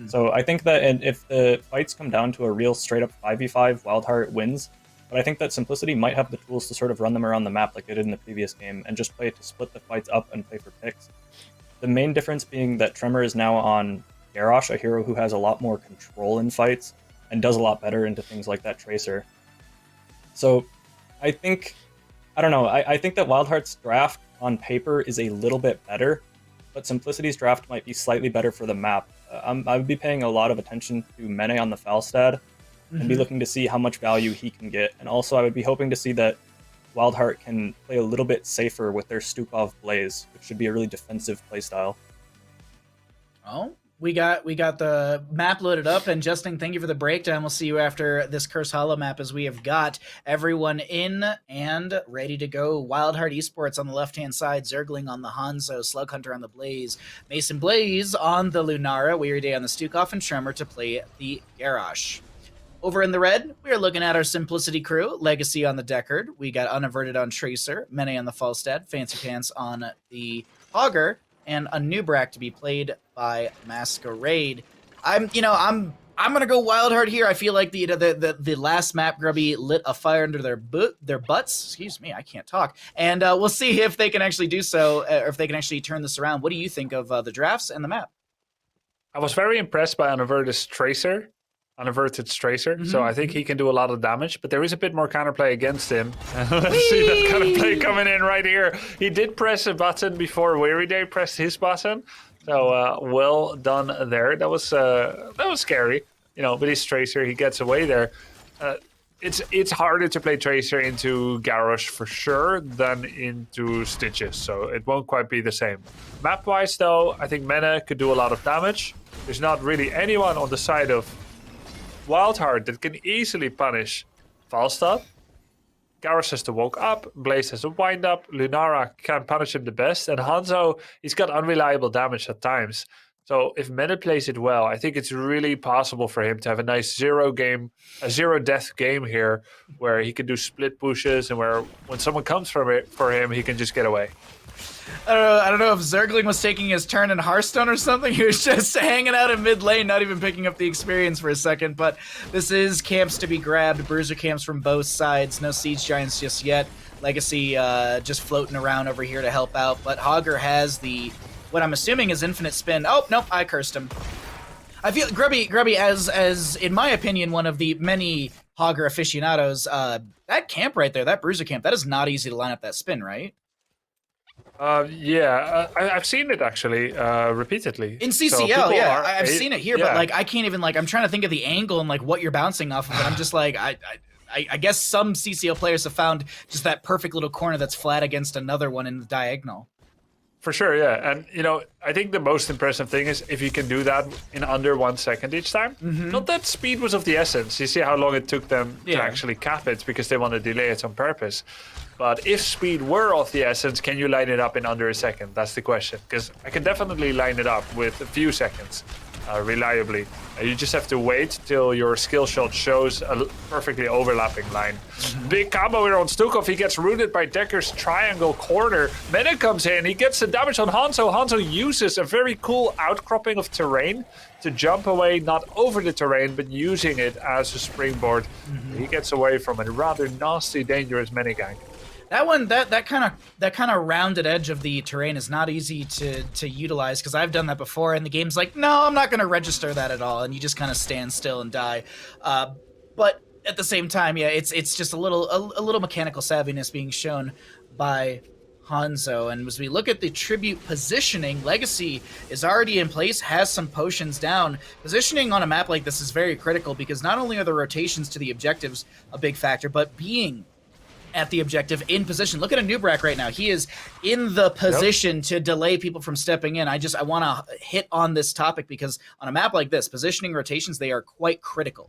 So I think that if the fights come down to a real straight-up 5v5, WildHeart wins. But I think that Simplicity might have the tools to sort of run them around the map like they did in the previous game and just play to split the fights up and play for picks. The main difference being that Tremor is now on Garrosh, a hero who has a lot more control in fights and does a lot better into things like that Tracer. So I think that WildHeart's draft on paper is a little bit better, but Simplicity's draft might be slightly better for the map. I would be paying a lot of attention to Mene on the Falstad and be looking to see how much value he can get. And also I would be hoping to see that WildHeart can play a little bit safer with their Stukov Blaze, which should be a really defensive playstyle. Oh, we got the map loaded up, and Justin, thank you for the breakdown. We'll see you after this Cursed Hollow map, as we have got everyone in and ready to go. WildHeart Esports on the left-hand side, Zergling on the Hanzo, Slug Hunter on the Blaze, Mason Blaze on the Lunara, Weary Day on the Stukov, and Tremor to play the Garrosh. Over in the red, we are looking at our Simplicity crew. Legacy on the Deckard. We got Unaverted on Tracer. Mene on the Falstad. Fancy Pants on the Hogger. And a new Brack to be played by Masquerade. I'm gonna go WildHeart here. I feel like the last map, Grubby lit a fire under their butts. Excuse me, I can't talk. And we'll see if they can actually do so, or if they can actually turn this around. What do you think of the drafts and the map? I was very impressed by Unaverted's Tracer. So I think he can do a lot of damage, but there is a bit more counterplay against him. Let's see that counterplay coming in right here. He did press a button before Weary Day pressed his button, so well done there. That was scary, but he's Tracer, he gets away there. It's harder to play Tracer into Garrosh for sure than into Stitches, so it won't quite be the same. Map-wise though, I think Mene could do a lot of damage. There's not really anyone on the side of WildHeart that can easily punish Falstad. Garrosh has to walk up, Blaze has to wind up, Lunara can punish him the best, and Hanzo, he's got unreliable damage at times. So if Mene plays it well, I think it's really possible for him to have a nice zero death game here, where he can do split pushes and where when someone comes for him, he can just get away. I don't know if Zergling was taking his turn in Hearthstone or something. He was just hanging out in mid lane, not even picking up the experience for a second. But this is camps to be grabbed. Bruiser camps from both sides. No Siege Giants just yet. Legacy just floating around over here to help out. But Hogger has what I'm assuming is infinite spin. Oh, nope, I cursed him. I feel Grubby as in my opinion, one of the many Hogger aficionados, that camp right there, that bruiser camp, that is not easy to line up that spin, right? I've seen it actually repeatedly In So CCL, people yeah, are- I've seen it here, yeah. but like I can't even like I'm trying to think of the angle and like what you're bouncing off of, and I'm just like I guess some CCL players have found just that perfect little corner that's flat against another one in the diagonal. For sure, yeah. And, I think the most impressive thing is if you can do that in under 1 second each time. Not that speed was of the essence. You see how long it took them to actually cap it because they want to delay it on purpose. But if speed were of the essence, can you line it up in under a second? That's the question. Because I can definitely line it up with a few seconds reliably. You just have to wait till your skill shot shows a perfectly overlapping line. Big combo here on Stukov. He gets rooted by Decker's triangle corner. Mena comes in. He gets the damage on Hanzo. Hanzo uses a very cool outcropping of terrain to jump away, not over the terrain, but using it as a springboard. He gets away from a rather nasty, dangerous Mena gank. That one, that kind of rounded edge of the terrain is not easy to utilize, because I've done that before, and the game's like, no, I'm not going to register that at all, and you just kind of stand still and die. But at the same time, yeah, it's just a little mechanical savviness being shown by Hanzo. And as we look at the tribute positioning, Legacy is already in place, has some potions down. Positioning on a map like this is very critical, because not only are the rotations to the objectives a big factor, but being at the objective in position. Look at Anubrak right now. He is in the position to delay people from stepping in. I want to hit on this topic because on a map like this, positioning rotations, they are quite critical.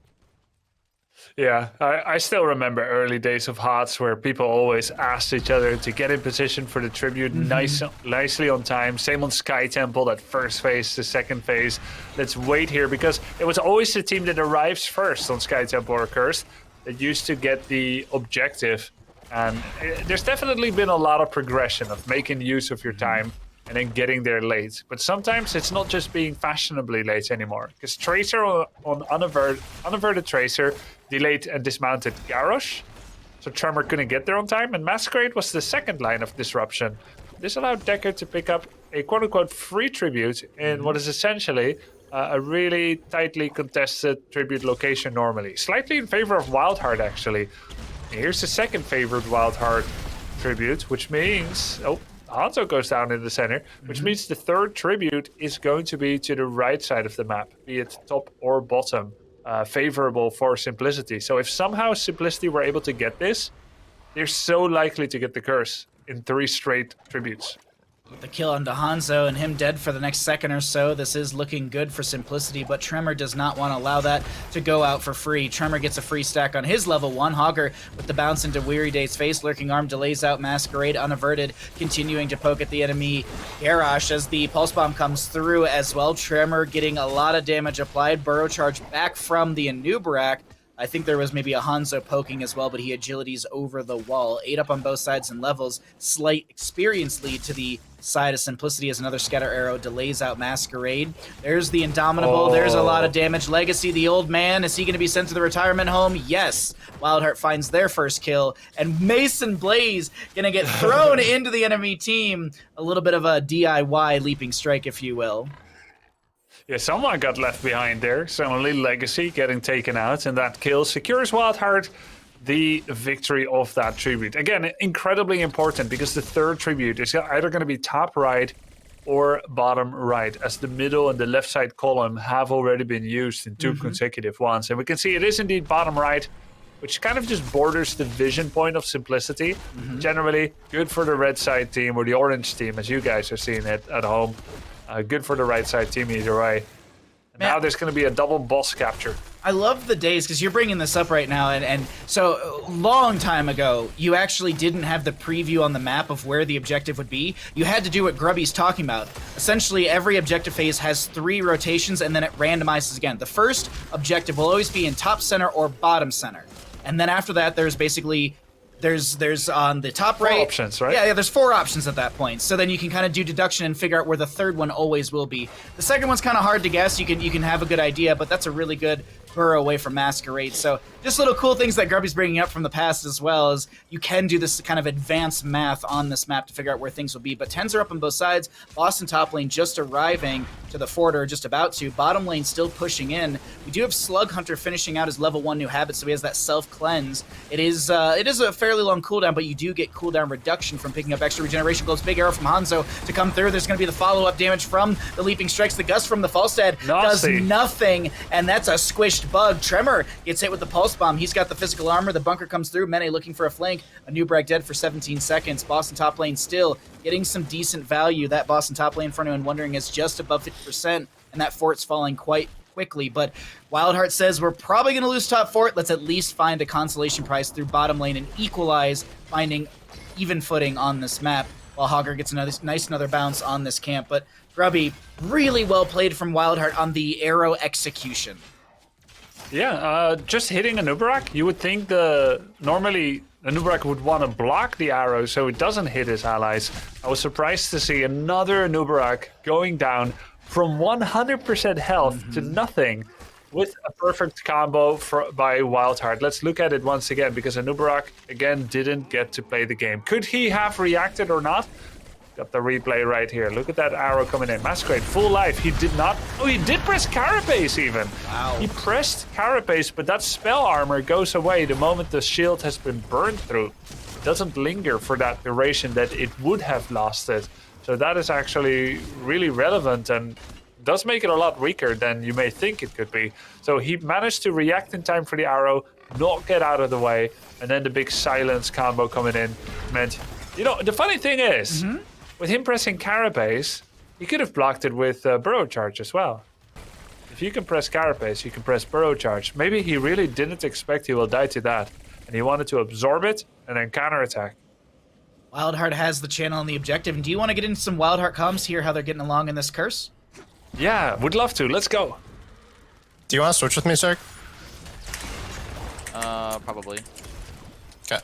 Yeah, I still remember early days of HoTS where people always asked each other to get in position for the tribute nicely on time. Same on Sky Temple, that first phase, the second phase. Let's wait here because it was always the team that arrives first on Sky Temple or Cursed that used to get the objective. And there's definitely been a lot of progression of making use of your time and then getting there late. But sometimes it's not just being fashionably late anymore. Because Tracer on unaverted Tracer delayed and dismounted Garrosh. So Tremor couldn't get there on time. And Masquerade was the second line of disruption. This allowed Decker to pick up a quote-unquote free tribute in what is essentially a really tightly contested tribute location normally. Slightly in favor of WildHeart, actually. Here's the second favorite WildHeart tribute, which means... Oh, Hanzo goes down in the center, which means the third tribute is going to be to the right side of the map, be it top or bottom, favorable for Simplicity. So if somehow Simplicity were able to get this, they're so likely to get the curse in 3 straight tributes. With the kill onto Hanzo and him dead for the next second or so, this is looking good for Simplicity, but Tremor does not want to allow that to go out for free. Tremor gets a free stack on his level 1. Hogger with the bounce into Weary Day's face. Lurking Arm delays out Masquerade unaverted, continuing to poke at the enemy Garrosh as the Pulse Bomb comes through as well. Tremor getting a lot of damage applied. Burrow charge back from the Anubrak. I think there was maybe a Hanzo poking as well, but he agilities over the wall. 8 up on both sides and levels. Slight experience lead to the side of Simplicity as another scatter arrow delays out Masquerade. There's the Indomitable. There's a lot of damage. Legacy, the old man. Is he going to be sent to the retirement home? Yes. WildHeart finds their first kill. And Mason Blaze going to get thrown into the enemy team. A little bit of a DIY leaping strike, if you will. Yeah, someone got left behind there. Suddenly Legacy getting taken out, and that kill secures WildHeart the victory of that tribute. Again, incredibly important because the third tribute is either going to be top right or bottom right, as the middle and the left side column have already been used in 2 consecutive ones. And we can see it is indeed bottom right, which kind of just borders the vision point of Simplicity. Generally, good for the red side team or the orange team, as you guys are seeing it at home. Good for the right side team either way. Now there's going to be a double boss capture. I love the days, because you're bringing this up right now, and so long time ago, you actually didn't have the preview on the map of where the objective would be. You had to do what Grubby's talking about. Essentially, every objective phase has 3 rotations, and then it randomizes again. The first objective will always be in top center or bottom center. And then after that, there's basically... There's on the top right... 4 options, right? Yeah, there's 4 options at that point. So then you can kind of do deduction and figure out where the third one always will be. The second one's kind of hard to guess. You can have a good idea, but that's a really good burrow away from Masquerade. So just little cool things that Grubby's bringing up from the past as well, as you can do this kind of advanced math on this map to figure out where things will be. But 10s are up on both sides. Boston top lane just arriving to the fort, or just about to. Bottom lane still pushing in. We do have Slug Hunter finishing out his level 1 new habit, so he has that self-cleanse. It is a fairly long cooldown, but you do get cooldown reduction from picking up extra regeneration gloves. Big arrow from Hanzo to come through. There's going to be the follow-up damage from the leaping strikes. The gust from the Falstad does nothing, and that's a squished bug. Tremor gets hit with the pulse bomb. He's got the physical armor. The bunker comes through. Mene looking for a flank. A new brag dead for 17 seconds. Boston top lane still getting some decent value. That Boston top lane, for anyone wondering, is just above 50%, and that fort's falling quite quickly. But WildHeart says we're probably going to lose top fort. Let's at least find a consolation prize through bottom lane and equalize, finding even footing on this map, while Hogger gets another bounce on this camp. But Grubby, really well played from WildHeart on the arrow execution. Yeah, just hitting a Nubarak, you would think normally the Nubarak would want to block the arrow so it doesn't hit his allies. I was surprised to see another Nubarak going down from 100% health to nothing with a perfect combo by WildHeart. Let's look at it once again, because Nubarak again didn't get to play the game. Could he have reacted or not? Got the replay right here. Look at that arrow coming in. Masquerade, full life. He did not... Oh, he did press Carapace even. Wow. He pressed Carapace, but that spell armor goes away the moment the shield has been burned through. It doesn't linger for that duration that it would have lost it. So that is actually really relevant and does make it a lot weaker than you may think it could be. So he managed to react in time for the arrow, not get out of the way, and then the big silence combo coming in meant... You know, the funny thing is... With him pressing Carapace, he could have blocked it with Burrow Charge as well. If you can press Carapace, you can press Burrow Charge. Maybe he really didn't expect he will die to that, and he wanted to absorb it and then counterattack. WildHeart has the channel and the objective. And do you want to get into some WildHeart comms, hear how they're getting along in this curse? Yeah, would love to. Let's go. Do you want to switch with me, sir? Probably. Okay.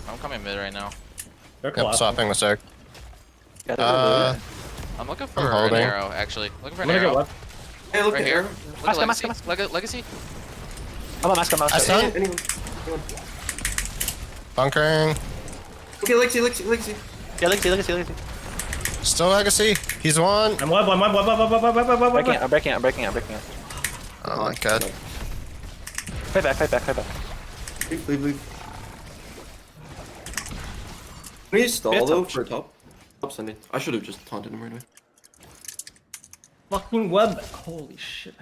I'm coming mid right now. Yep, swapping with Zerg. I'm looking for I'm an holding. arrow, actually. Looking for an arrow. Hey, look Right at here. arrow. Look at Legacy. Legacy. I'm a mask. I stun. Anyone. Bunkering. Okay, Lexi. Yeah, Legacy. Still Legacy. He's one. I'm breaking out. Oh my god. Fight back. Leave. Can you stall though for top? Top sending. I should have just taunted him right away. Fucking web. Holy shit.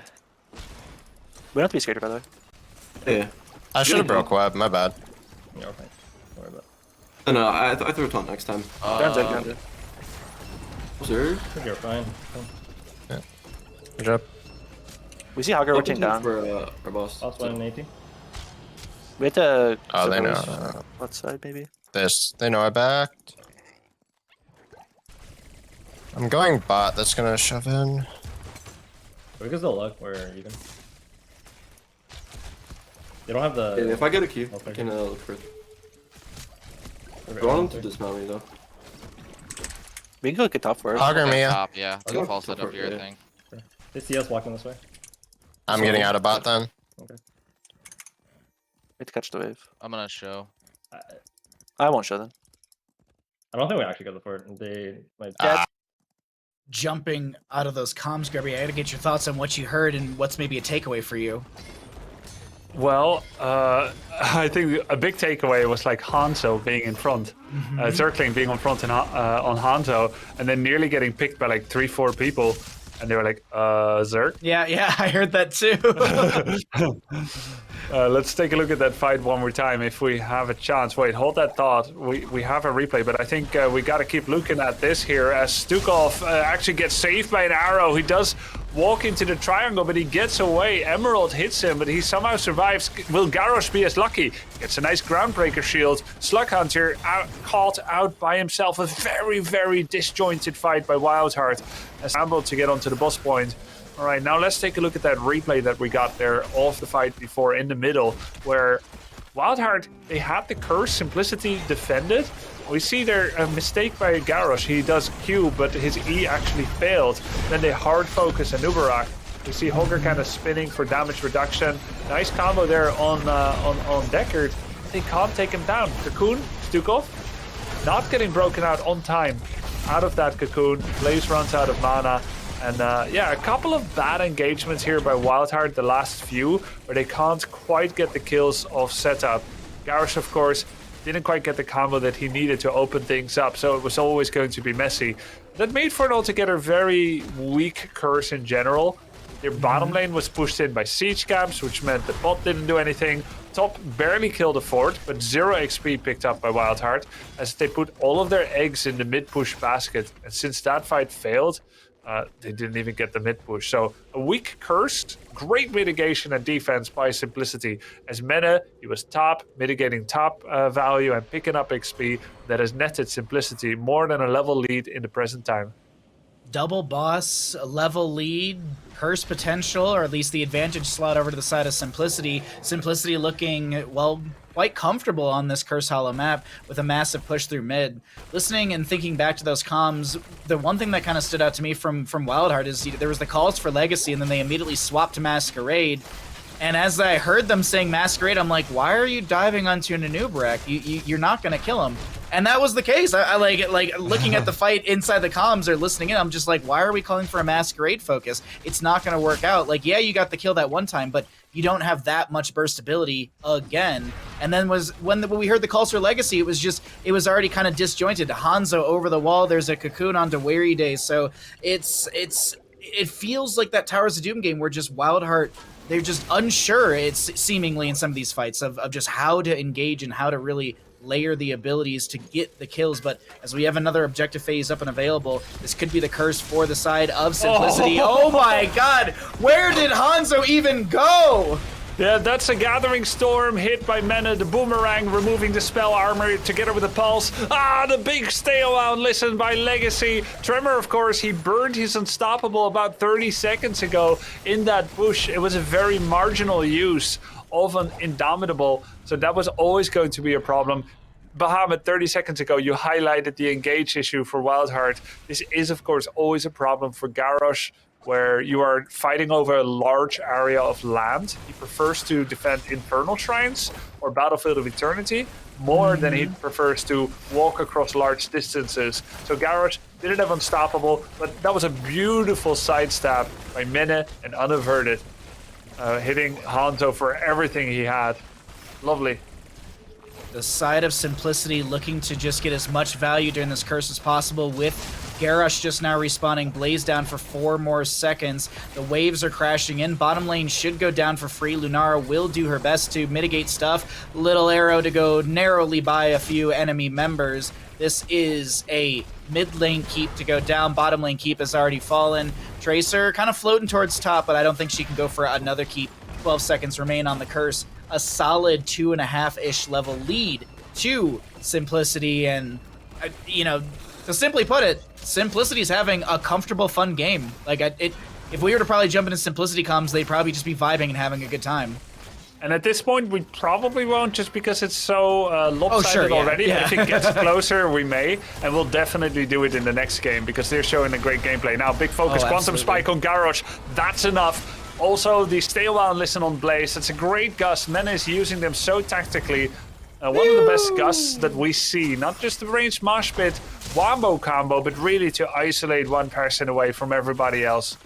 We don't have to be scared, by the way. Yeah. I should have broke web. My bad. Yeah, we're fine. Don't worry about No, no, I threw a taunt next time. it. Grounded. Sir? You're fine. Good job. We see Hogger rotating down. For our boss. Boss 180. We have to... Oh, they know. suppose left side, maybe? They know I backed. I'm going bot. That's gonna shove in. Because they'll look, we're even. They don't have the... Yeah, if I get a Q, Okay. I can look for it. I want him to dismount me though. We can go get top first. Hogger me. Top, yeah. I'll Two go false top set up for- here, yeah. I think. They see us walking this way. I'm getting out of bot then. Okay. We have to catch the wave. I'm gonna show. I won't show them. I don't think we actually got the fort. They might... Jumping out of those comms, Grubby, I gotta get your thoughts on what you heard and what's maybe a takeaway for you. Well, I think a big takeaway was like Hanzo being in front, Zerkling being on front on Hanzo, and then nearly getting picked by like 3-4 people, and they were like, Zerk? Yeah, I heard that too. Let's take a look at that fight one more time if we have a chance. Wait, hold that thought. We have a replay, but I think we got to keep looking at this here as Stukov actually gets saved by an arrow. He does walk into the triangle, but he gets away. Emerald hits him, but he somehow survives. Will Garrosh be as lucky? Gets a nice Groundbreaker shield. Slug Hunter caught out by himself. A very, very disjointed fight by WildHeart as able to get onto the boss point. All right, now let's take a look at that replay that we got there of the fight before in the middle, where WildHeart, they had the curse Simplicity defended. We see there a mistake by Garrosh. He does Q, but his E actually failed. Then they hard focus Anubarak. We see Hogger kind of spinning for damage reduction. Nice combo there on Deckard. They can't take him down. Cocoon, Stukov, not getting broken out on time. Out of that Cocoon, Blaze runs out of mana. And yeah, a couple of bad engagements here by WildHeart, the last few, where they can't quite get the kills off setup. Garrosh, of course, didn't quite get the combo that he needed to open things up, so it was always going to be messy. That made for an altogether very weak curse in general. Their bottom lane was pushed in by siege camps, which meant the bot didn't do anything. Top barely killed a fort, but 0 XP picked up by WildHeart, as they put all of their eggs in the mid-push basket. And since that fight failed, they didn't even get the mid-push. So a weak curse, great mitigation and defense by Simplicity. As Mena, he was top, mitigating top value and picking up XP that has netted Simplicity more than a level lead in the present time. Double boss, level lead, curse potential, or at least the advantage slot over to the side of Simplicity. Simplicity looking, well, quite comfortable on this Curse Hollow map with a massive push through mid. Listening and thinking back to those comms, the one thing that kind of stood out to me from WildHeart is there was the calls for Legacy, and then they immediately swapped to Masquerade. And as I heard them saying Masquerade, I'm like, why are you diving onto an Anubarak? You're not going to kill him. And that was the case. I like looking at the fight inside the comms or listening in, I'm just like, why are we calling for a Masquerade focus? It's not going to work out. Like, yeah, you got the kill that one time, but you don't have that much burst ability again. And then when we heard the calls for Legacy, it was already kind of disjointed. Hanzo over the wall, there's a Cocoon onto Weary Day. So it feels like that Towers of Doom game where just WildHeart, they're just unsure, it's seemingly in some of these fights, of just how to engage and how to really layer the abilities to get the kills. But as we have another objective phase up and available, this could be the curse for the side of Simplicity. Oh my god, where did Hanzo even go? Yeah, that's a Gathering Storm hit by Mena, the Boomerang removing the spell armor together with the Pulse. The big stay around listen by Legacy. Tremor, of course, he burned his Unstoppable about 30 seconds ago in that bush. It was a very marginal use of an Indomitable, so that was always going to be a problem. Bahamut, 30 seconds ago, you highlighted the engage issue for WildHeart. This is, of course, always a problem for Garrosh, where you are fighting over a large area of land. He prefers to defend Infernal Shrines or Battlefield of Eternity more than he prefers to walk across large distances. So Garrosh didn't have Unstoppable, but that was a beautiful sidestep by Mena and unaverted, hitting Hanzo for everything he had. Lovely. The side of Simplicity looking to just get as much value during this curse as possible, with Garrosh just now respawning Blaze down for 4 more seconds. The waves are crashing in. Bottom lane should go down for free. Lunara will do her best to mitigate stuff. Little arrow to go narrowly by a few enemy members. This is a mid lane keep to go down. Bottom lane keep has already fallen. Tracer kind of floating towards top, but I don't think she can go for another keep. 12 seconds remain on the curse. A solid 2.5-ish level lead to Simplicity, and to simply put it, Simplicity's having a comfortable, fun game. Like, if we were to probably jump into Simplicity comms, they'd probably just be vibing and having a good time. And at this point, we probably won't, just because it's so lopsided already. Yeah. If it gets closer, we may, and we'll definitely do it in the next game, because they're showing a great gameplay. Now, big focus, Quantum absolutely. Spike on Garrosh. That's enough. Also, the stay a while and listen on Blaze. It's a great gust. Mena is using them so tactically. One of the best gusts that we see. Not just the ranged mosh pit wombo combo, but really to isolate one person away from everybody else.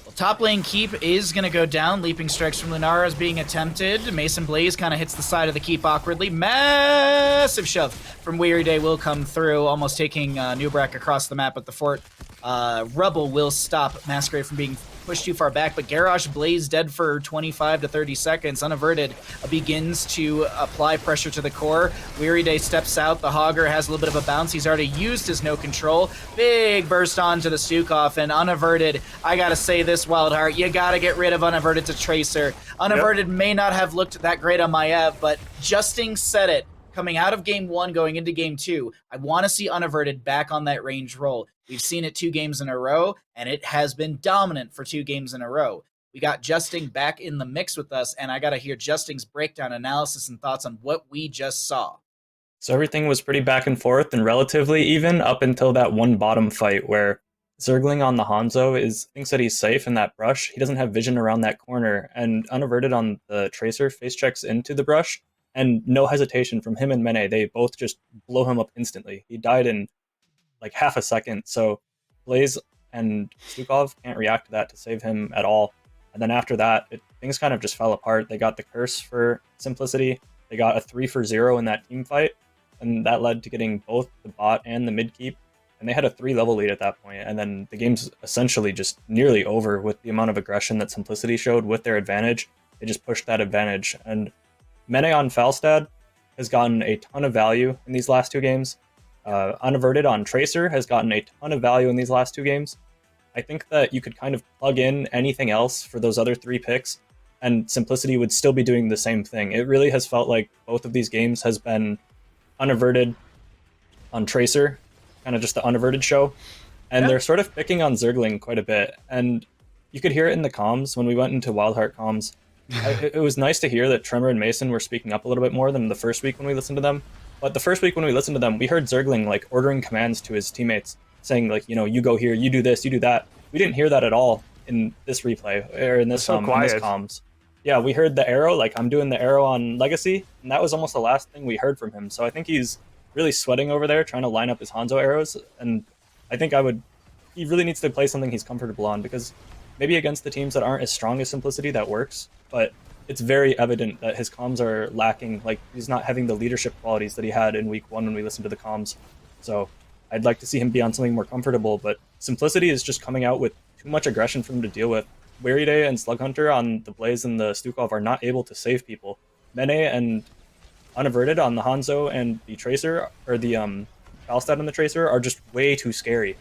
Well, top lane keep is going to go down. Leaping strikes from Lunara is being attempted. Mason Blaze kind of hits the side of the keep awkwardly. Massive shove from Weary Day will come through, almost taking Nubrak across the map at the fort. Rubble will stop Masquerade from being pushed too far back, but Garrosh Blaze dead for 25 to 30 seconds. Unaverted begins to apply pressure to the core. Weary Day steps out. The Hogger has a little bit of a bounce. He's already used his no control. Big burst onto the Stukov, and Unaverted, I gotta say this, WildHeart, you gotta get rid of Unaverted to Tracer. Unaverted may not have looked that great on Maiev, but Justing said it. Coming out of game 1, going into game 2, I want to see Unaverted back on that range role. We've seen it 2 games in a row, and it has been dominant for 2 games in a row. We got Justing back in the mix with us, and I got to hear Justing's breakdown, analysis, and thoughts on what we just saw. So everything was pretty back and forth and relatively even up until that one bottom fight where Zergling on the Hanzo thinks that he's safe in that brush. He doesn't have vision around that corner, and Unaverted on the Tracer face checks into the brush, and no hesitation from him and Mene. They both just blow him up instantly. He died in like half a second, so Blaze and Stukov can't react to that to save him at all. And then after that, things kind of just fell apart. They got the curse for Simplicity. They got a 3-for-0 in that team fight, and that led to getting both the bot and the mid keep. And they had a 3-level lead at that point, and then the game's essentially just nearly over with the amount of aggression that Simplicity showed with their advantage. They just pushed that advantage, and Mene on Falstad has gotten a ton of value in these last 2 games. Unaverted on Tracer has gotten a ton of value in these last 2 games. I think that you could kind of plug in anything else for those other 3 picks, and Simplicity would still be doing the same thing. It really has felt like both of these games has been Unaverted on Tracer, kind of just the Unaverted show, and they're sort of picking on Zergling quite a bit. And you could hear it in the comms when we went into WildHeart comms. It was nice to hear that Tremor and Mason were speaking up a little bit more than the first week when we listened to them. But the first week when we listened to them, we heard Zergling like ordering commands to his teammates, saying like, you know, you go here, you do this, you do that. We didn't hear that at all in this replay or in this comms. Yeah, we heard the arrow, like I'm doing the arrow on Legacy, and that was almost the last thing we heard from him. So I think he's really sweating over there, trying to line up his Hanzo arrows, and I think he really needs to play something he's comfortable on, because maybe against the teams that aren't as strong as Simplicity, that works, but it's very evident that his comms are lacking. Like, he's not having the leadership qualities that he had in week 1 when we listened to the comms. So I'd like to see him be on something more comfortable, but Simplicity is just coming out with too much aggression for him to deal with. Weary Day and Slug Hunter on the Blaze and the Stukov are not able to save people. Mene and Unaverted on the Hanzo and the Tracer, or the Falstad and the Tracer, are just way too scary.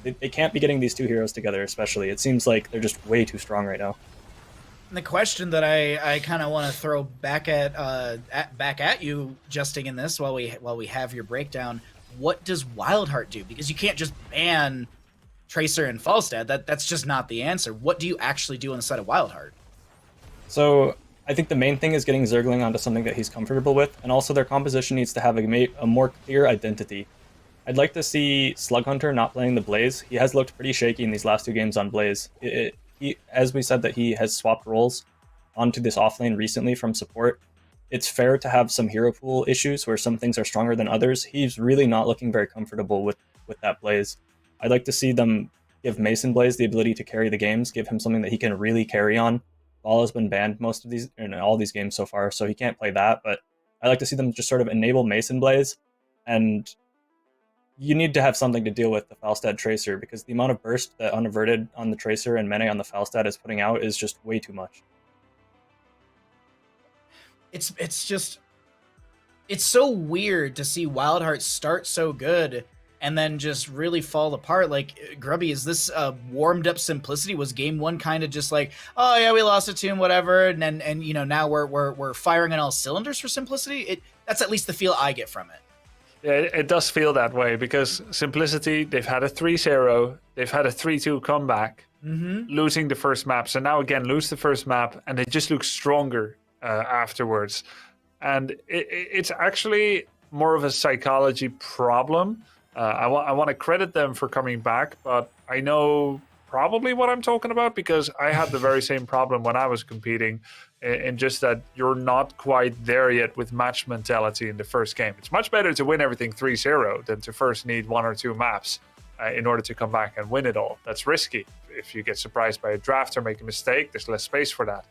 They can't be getting these 2 heroes together, especially. It seems like they're just way too strong right now. The question that I kind of want to throw back at you, Justing, in this while we have your breakdown, what does WildHeart do? Because you can't just ban Tracer and Falstad. That's just not the answer. What do you actually do on the side of WildHeart? So I think the main thing is getting Zergling onto something that he's comfortable with, and also their composition needs to have a more clear identity. I'd like to see Slug Hunter not playing the Blaze. He has looked pretty shaky in these last 2 games on Blaze. As we said, that he has swapped roles onto this offlane recently from support. It's fair to have some hero pool issues where some things are stronger than others. He's really not looking very comfortable with that Blaze. I'd like to see them give Mason Blaze the ability to carry the games, give him something that he can really carry on. Ball has been banned most of these, in all these games so far, so he can't play that, but I'd like to see them just sort of enable Mason Blaze, and you need to have something to deal with the Falstad Tracer, because the amount of burst that Unaverted on the Tracer and Mene on the Falstad is putting out is just way too much. It's so weird to see WildHeart start so good and then just really fall apart. Like, Grubby, is this warmed up Simplicity? Was game 1 kind of just like, oh yeah, we lost a tune, whatever, and you know, now we're firing on all cylinders for Simplicity? That's at least the feel I get from it. Yeah, it does feel that way, because Simplicity, they've had a 3-0, they've had a 3-2 comeback, losing the first map. So now again, lose the first map, and they just look stronger afterwards. And it's actually more of a psychology problem. I want to credit them for coming back, but I know probably what I'm talking about, because I had the very same problem when I was competing, and just that you're not quite there yet with match mentality in the first game. It's much better to win everything 3-0 than to first need 1 or 2 maps in order to come back and win it all. That's risky. If you get surprised by a draft or make a mistake, there's less space for that.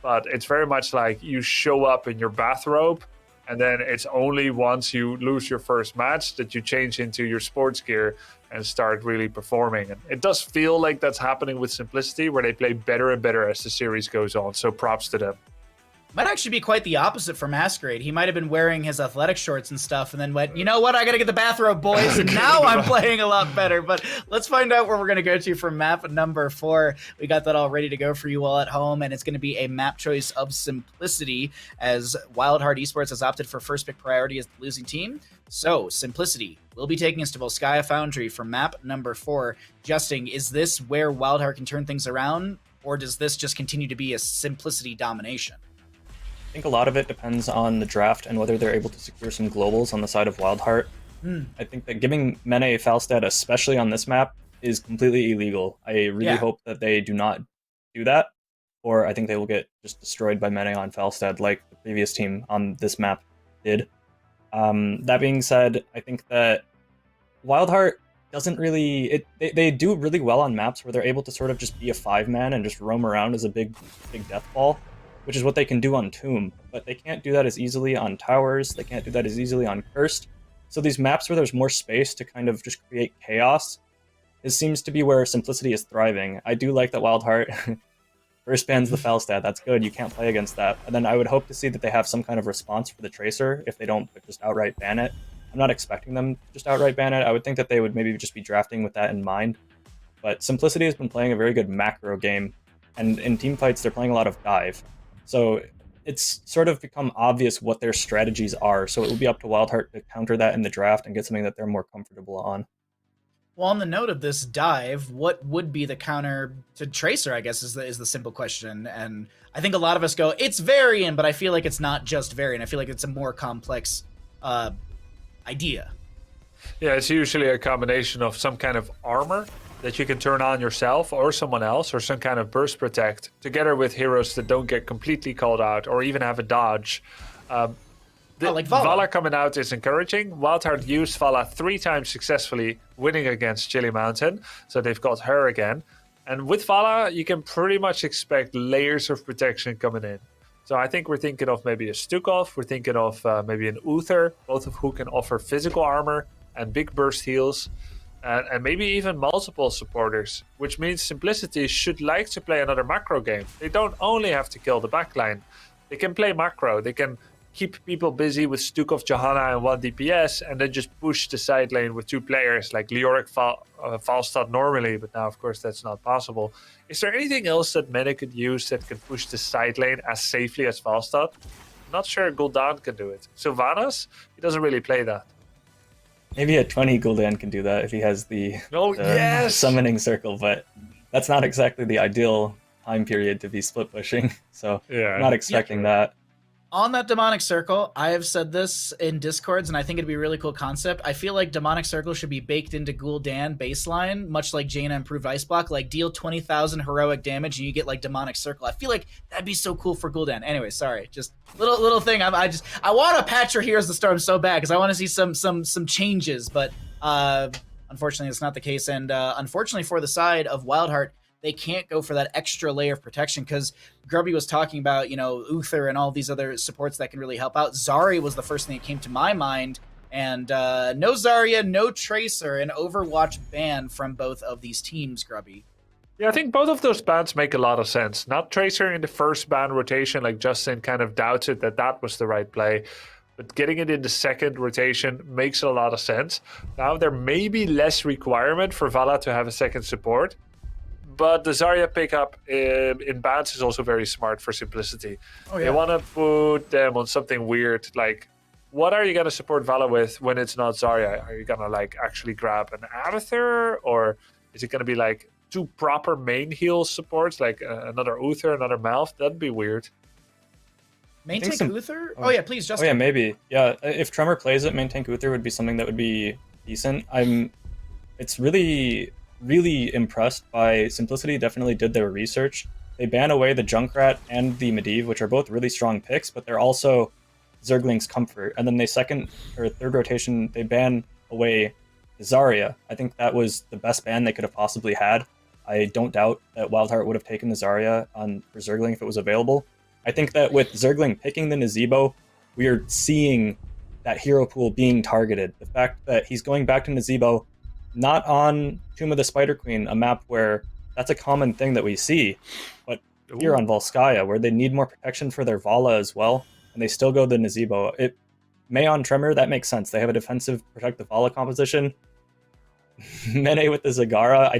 But it's very much like you show up in your bathrobe, and then it's only once you lose your first match that you change into your sports gear and start really performing. And it does feel like that's happening with Simplicity, where they play better and better as the series goes on. So props to them. Might actually be quite the opposite for Masquerade. He might have been wearing his athletic shorts and stuff and then went, you know what, I gotta get the bathrobe, boys, and now I'm playing a lot better. But let's find out where we're gonna go to for map number 4. We got that all ready to go for you all at home, and it's gonna be a map choice of Simplicity, as WildHeart Esports has opted for first pick priority as the losing team. So, Simplicity will be taking us to Volskaya Foundry for map number 4. Justin, is this where WildHeart can turn things around, or does this just continue to be a Simplicity domination? I think a lot of it depends on the draft and whether they're able to secure some globals on the side of WildHeart. I think that giving Mene Falstad, especially on this map, is completely illegal. I really hope that they do not do that, or I think they will get just destroyed by Meneon and Falstad like the previous team on this map did. That being said, I think that WildHeart doesn't really... They do really well on maps where they're able to sort of just be a 5-man and just roam around as a big death ball, which is what they can do on Tomb, but they can't do that as easily on Towers, they can't do that as easily on Cursed. So these maps where there's more space to kind of just create chaos, it seems to be where Simplicity is thriving. I do like that WildHeart first bans the Falstad, that's good, you can't play against that. And then I would hope to see that they have some kind of response for the Tracer if they don't just outright ban it. I'm not expecting them to just outright ban it, I would think that they would maybe just be drafting with that in mind. But Simplicity has been playing a very good macro game, and in teamfights they're playing a lot of dive. So it's sort of become obvious what their strategies are, so it will be up to WildHeart to counter that in the draft and get something that they're more comfortable on. Well, on the note of this dive, what would be the counter to Tracer, I guess, is the simple question. And I think a lot of us go, it's Varian, but I feel like it's not just Varian. I feel like it's a more complex idea. Yeah, it's usually a combination of some kind of armor that you can turn on yourself or someone else, or some kind of burst protect, together with heroes that don't get completely called out or even have a dodge. Like Vala. Vala coming out is encouraging. WildHeart used Vala 3 times successfully, winning against Chili Mountain, so they've got her again. And with Vala, you can pretty much expect layers of protection coming in. So I think we're thinking of maybe a Stukov, we're thinking of maybe an Uther, both of who can offer physical armor and big burst heals, and maybe even multiple supporters, which means Simplicity should like to play another macro game. They don't only have to kill the backline, they can play macro, they can keep people busy with Stukov, Johanna, and 1 DPS, and then just push the side lane with 2 players like Leoric, Falstad normally, but now of course that's not possible. Is there anything else that Meta could use that can push the side lane as safely as Falstad? I'm not sure Gul'dan can do it. Sylvanas, he doesn't really play that. Maybe at 20 Gul'dan can do that if he has the summoning circle, but that's not exactly the ideal time period to be split pushing, so I'm not expecting that. On that demonic circle, I have said this in Discords, and I think it'd be a really cool concept. I feel like demonic circle should be baked into Gul'dan baseline, much like Jaina improved Ice Block. Like, deal 20,000 heroic damage, and you get like demonic circle. I feel like that'd be so cool for Gul'dan. Anyway, sorry, just little thing. I want to patch your Heroes of the Storm so bad because I want to see some changes, but unfortunately, it's not the case. And unfortunately for the side of WildHeart, they can't go for that extra layer of protection because Grubby was talking about, Uther and all these other supports that can really help out. Zarya was the first thing that came to my mind, and no Zarya, no Tracer, an Overwatch ban from both of these teams, Grubby. Yeah, I think both of those bans make a lot of sense. Not Tracer in the first ban rotation, like Justin kind of doubted that was the right play. But getting it in the second rotation makes a lot of sense. Now, there may be less requirement for Vala to have a second support, but the Zarya pickup in bans is also very smart for Simplicity. Oh, yeah. They want to put them on something weird, like, what are you going to support Vala with when it's not Zarya? Are you going to actually grab an Abathur, or is it going to be 2 proper main heal supports, like another Uther, another Malf? That'd be weird. Main tank Uther? Oh yeah, please, Justin. Oh yeah, maybe. Yeah, if Tremor plays it, main tank Uther would be something that would be decent. It's really impressed by Simplicity. Definitely did their research. They ban away the Junkrat and the Medivh, which are both really strong picks, but they're also Zergling's Comfort. And then they second or third rotation, they ban away Zarya. I think that was the best ban they could have possibly had. I don't doubt that WildHeart would have taken the Zarya for Zergling if it was available. I think that with Zergling picking the Nazeebo, we are seeing that hero pool being targeted. The fact that he's going back to Nazeebo, not on Tomb of the Spider Queen, a map where that's a common thing that we see, but here on Volskaya, where they need more protection for their Vala as well, and they still go the Nazeebo. Mayon Tremor, that makes sense. They have a defensive protect the Vala composition. Mene with the Zagara.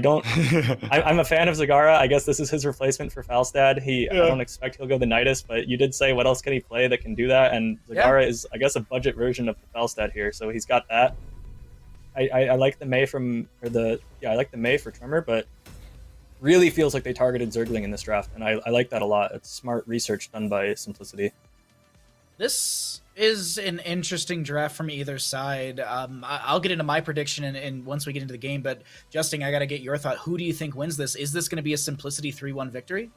I'm a fan of Zagara. I guess this is his replacement for Falstad. I don't expect he'll go the Nidus, but you did say what else can he play that can do that, and Zagara is, I guess, a budget version of the Falstad here, so he's got that. I like the Mei I like the Mei for Tremor, but really feels like they targeted Zergling in this draft, and I like that a lot. It's smart research done by Simplicity. This is an interesting draft from either side. I'll get into my prediction and once we get into the game, but Justin, I got to get your thought. Who do you think wins this? Is this going to be a Simplicity 3-1 victory?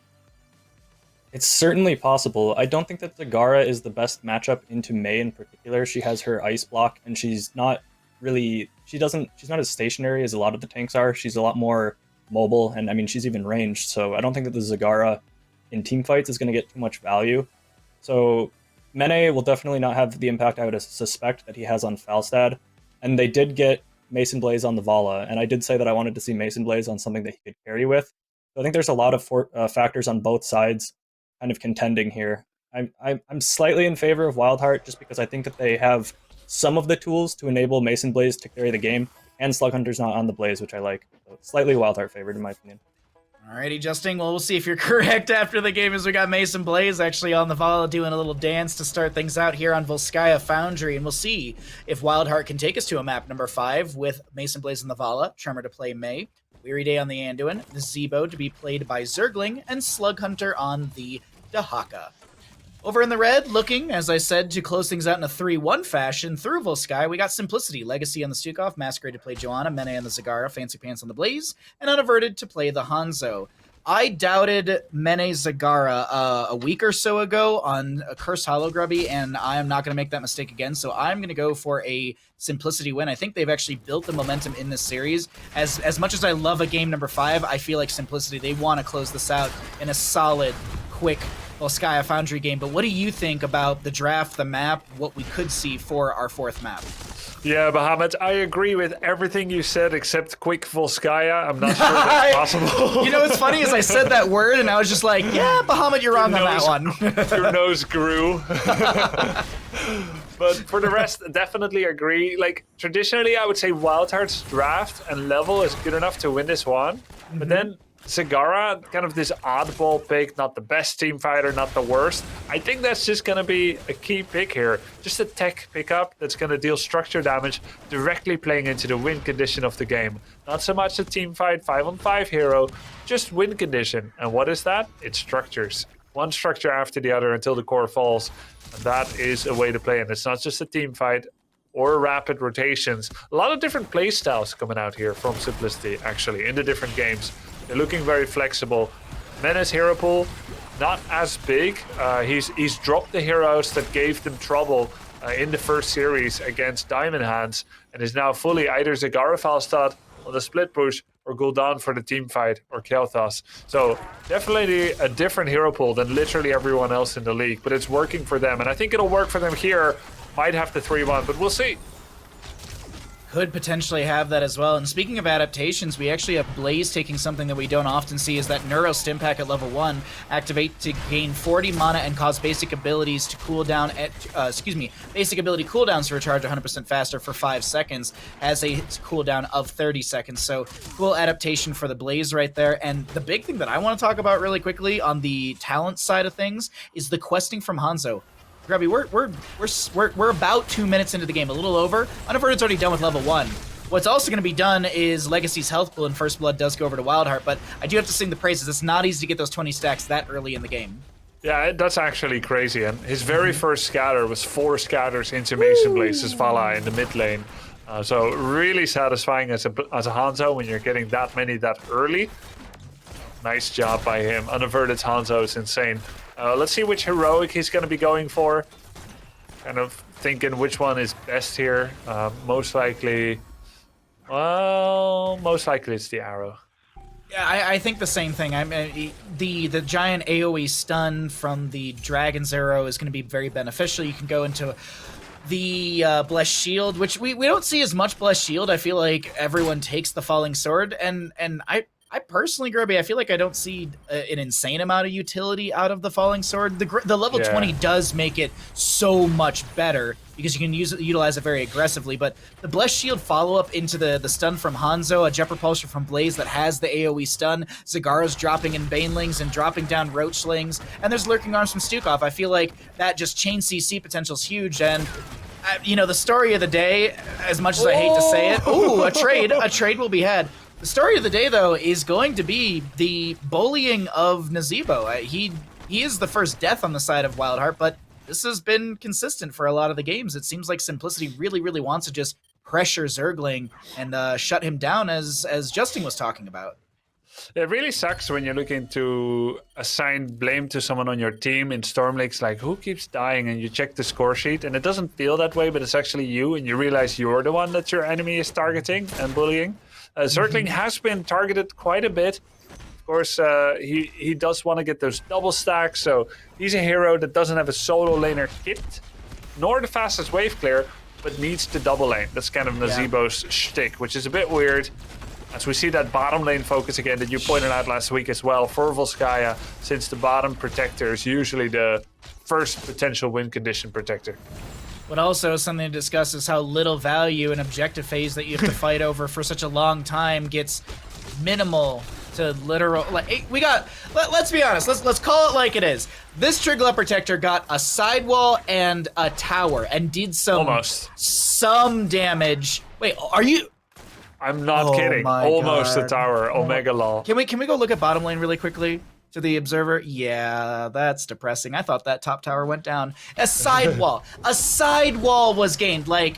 It's certainly possible. I don't think that Zagara is the best matchup into Mei in particular. She has her ice block, and she's not as stationary as a lot of the tanks are. She's a lot more mobile, and I mean, she's even ranged, so I don't think that the Zagara in team fights is going to get too much value. So Mene will definitely not have the impact I would suspect that he has on Falstad, and they did get Mason Blaze on the Vala, and I did say that I wanted to see Mason Blaze on something that he could carry with. So I think there's a lot of factors on both sides kind of contending here. I'm slightly in favor of WildHeart just because I think that they have some of the tools to enable Mason Blaze to carry the game, and Slug Hunter's not on the Blaze, which I like. So slightly WildHeart favored in my opinion. Alrighty, Justin. Well, we'll see if you're correct after the game, as we got Mason Blaze actually on the Vala doing a little dance to start things out here on Volskaya Foundry, and we'll see if WildHeart can take us to a map number 5 with Mason Blaze on the Vala, Tremor to play Mei, Weary Day on the Anduin, the Zebo to be played by Zergling, and Slug Hunter on the Dahaka. Over in the red, looking, as I said, to close things out in a 3-1 fashion through Volskaya, we got Simplicity, Legacy on the Stukov, Masquerade to play Joanna, Mene on the Zagara, Fancy Pants on the Blaze, and Unaverted to play the Hanzo. I doubted Mene Zagara a week or so ago on a Cursed Hollow Grubby, and I am not going to make that mistake again, so I'm going to go for a Simplicity win. I think they've actually built the momentum in this series. As much as I love a game number 5, I feel like Simplicity, they want to close this out in a solid, quick Volskaya Foundry game. But what do you think about the draft, the map, what we could see for our 4th map? Yeah, Bahamut, I agree with everything you said except quick Volskaya. I'm not sure that's possible. You know what's funny is I said that word and I was just like, yeah, Bahamut, you're wrong on that one. Your nose grew. But for the rest, definitely agree. Like, traditionally, I would say WildHeart's draft and level is good enough to win this one. But then Zagara, kind of this oddball pick, not the best team fighter, not the worst. I think that's just going to be a key pick here. Just a tech pickup that's going to deal structure damage, directly playing into the win condition of the game. Not so much a team fight, 5-on-5 hero, just win condition. And what is that? It's structures. One structure after the other until the core falls. And that is a way to play. And it's not just a team fight or rapid rotations. A lot of different play styles coming out here from Simplicity, actually, in the different games. They're looking very flexible. Menace hero pool, not as big. He's dropped the heroes that gave them trouble in the first series against Diamond Hands, and is now fully either Zagara Falstad on the split push or Gul'dan for the team fight or Kel'Thas. So definitely a different hero pool than literally everyone else in the league, but it's working for them, and I think it'll work for them here. Might have the 3-1, but we'll see. Could potentially have that as well. And speaking of adaptations, we actually have Blaze taking something that we don't often see, is that Neuro Stim Pack at level 1. Activate to gain 40 mana and cause basic abilities to cool down at, basic ability cooldowns to recharge 100% faster for 5 seconds, has a cooldown of 30 seconds. So cool adaptation for the Blaze right there. And the big thing that I want to talk about really quickly on the talent side of things is the questing from Hanzo. Grubby, we're about 2 minutes into the game, a little over. Unaverted's already done with level 1. What's also going to be done is Legacy's health pool, and First Blood does go over to WildHeart, but I do have to sing the praises. It's not easy to get those 20 stacks that early in the game. Yeah, that's actually crazy. And his very first scatter was 4 scatters into Mason Blaze's Vala in the mid lane. So really satisfying as a Hanzo when you're getting that many that early. Nice job by him. Unaverted Hanzo is insane. Let's see which heroic he's going to be going for. Kind of thinking which one is best here. Most likely it's the arrow. Yeah, I think the same thing. I mean, the giant AoE stun from the Dragon's Arrow is going to be very beneficial. You can go into the Blessed Shield, which we don't see as much Blessed Shield. I feel like everyone takes the Falling Sword, and I personally, Grubby, I feel like I don't see an insane amount of utility out of the Falling Sword. The level 20 does make it so much better because you can utilize it very aggressively, but the Blessed Shield follow-up into the stun from Hanzo, a Jet Propulsion from Blaze that has the AoE stun, Zagara's dropping in Banelings and dropping down Roachlings, and there's Lurking Arms from Stukov. I feel like that just chain CC potential is huge, and you know, the story of the day, as much as I hate to say it, a trade will be had. The story of the day, though, is going to be the bullying of Nazebo. He is the first death on the side of WildHeart, but this has been consistent for a lot of the games. It seems like Simplicity really, really wants to just pressure Zergling and shut him down, as Justin was talking about. It really sucks when you're looking to assign blame to someone on your team in Storm Leagues, like who keeps dying, and you check the score sheet and it doesn't feel that way, but it's actually you, and you realize you're the one that your enemy is targeting and bullying. Zergling has been targeted quite a bit. Of course, he does want to get those double stacks, so he's a hero that doesn't have a solo laner kit, nor the fastest wave clear, but needs the double lane. That's kind of Nazeebo's shtick, which is a bit weird. As we see that bottom lane focus again that you pointed out last week as well for Volskaya, since the bottom protector is usually the first potential win condition protector. What also is something to discuss is how little value an objective phase that you have to fight over for such a long time gets minimal to literal. Like let's be honest. Let's call it like it is. This Trigla Protector got a sidewall and a tower and did some damage. Wait, are you? I'm not kidding. Almost God. a tower. Omega lol. Can we go look at bottom lane really quickly to the observer? Yeah, that's depressing. I thought that top tower went down. A sidewall. A sidewall was gained. Like,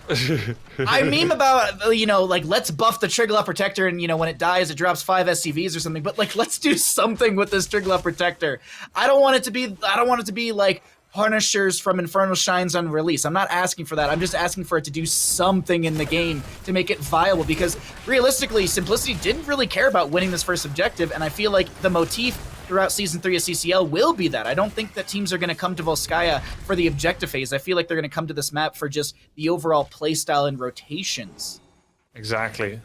I meme about, like, let's buff the Trigla Protector and, when it dies, it drops 5 SCVs or something. But, like, let's do something with this Trigla Protector. I don't want it to be like Punishers from Infernal Shines on release. I'm not asking for that. I'm just asking for it to do something in the game to make it viable, because realistically, Simplicity didn't really care about winning this first objective, and I feel like the motif throughout Season 3 of CCL will be that. I don't think that teams are going to come to Volskaya for the objective phase. I feel like they're going to come to this map for just the overall playstyle and rotations. Exactly.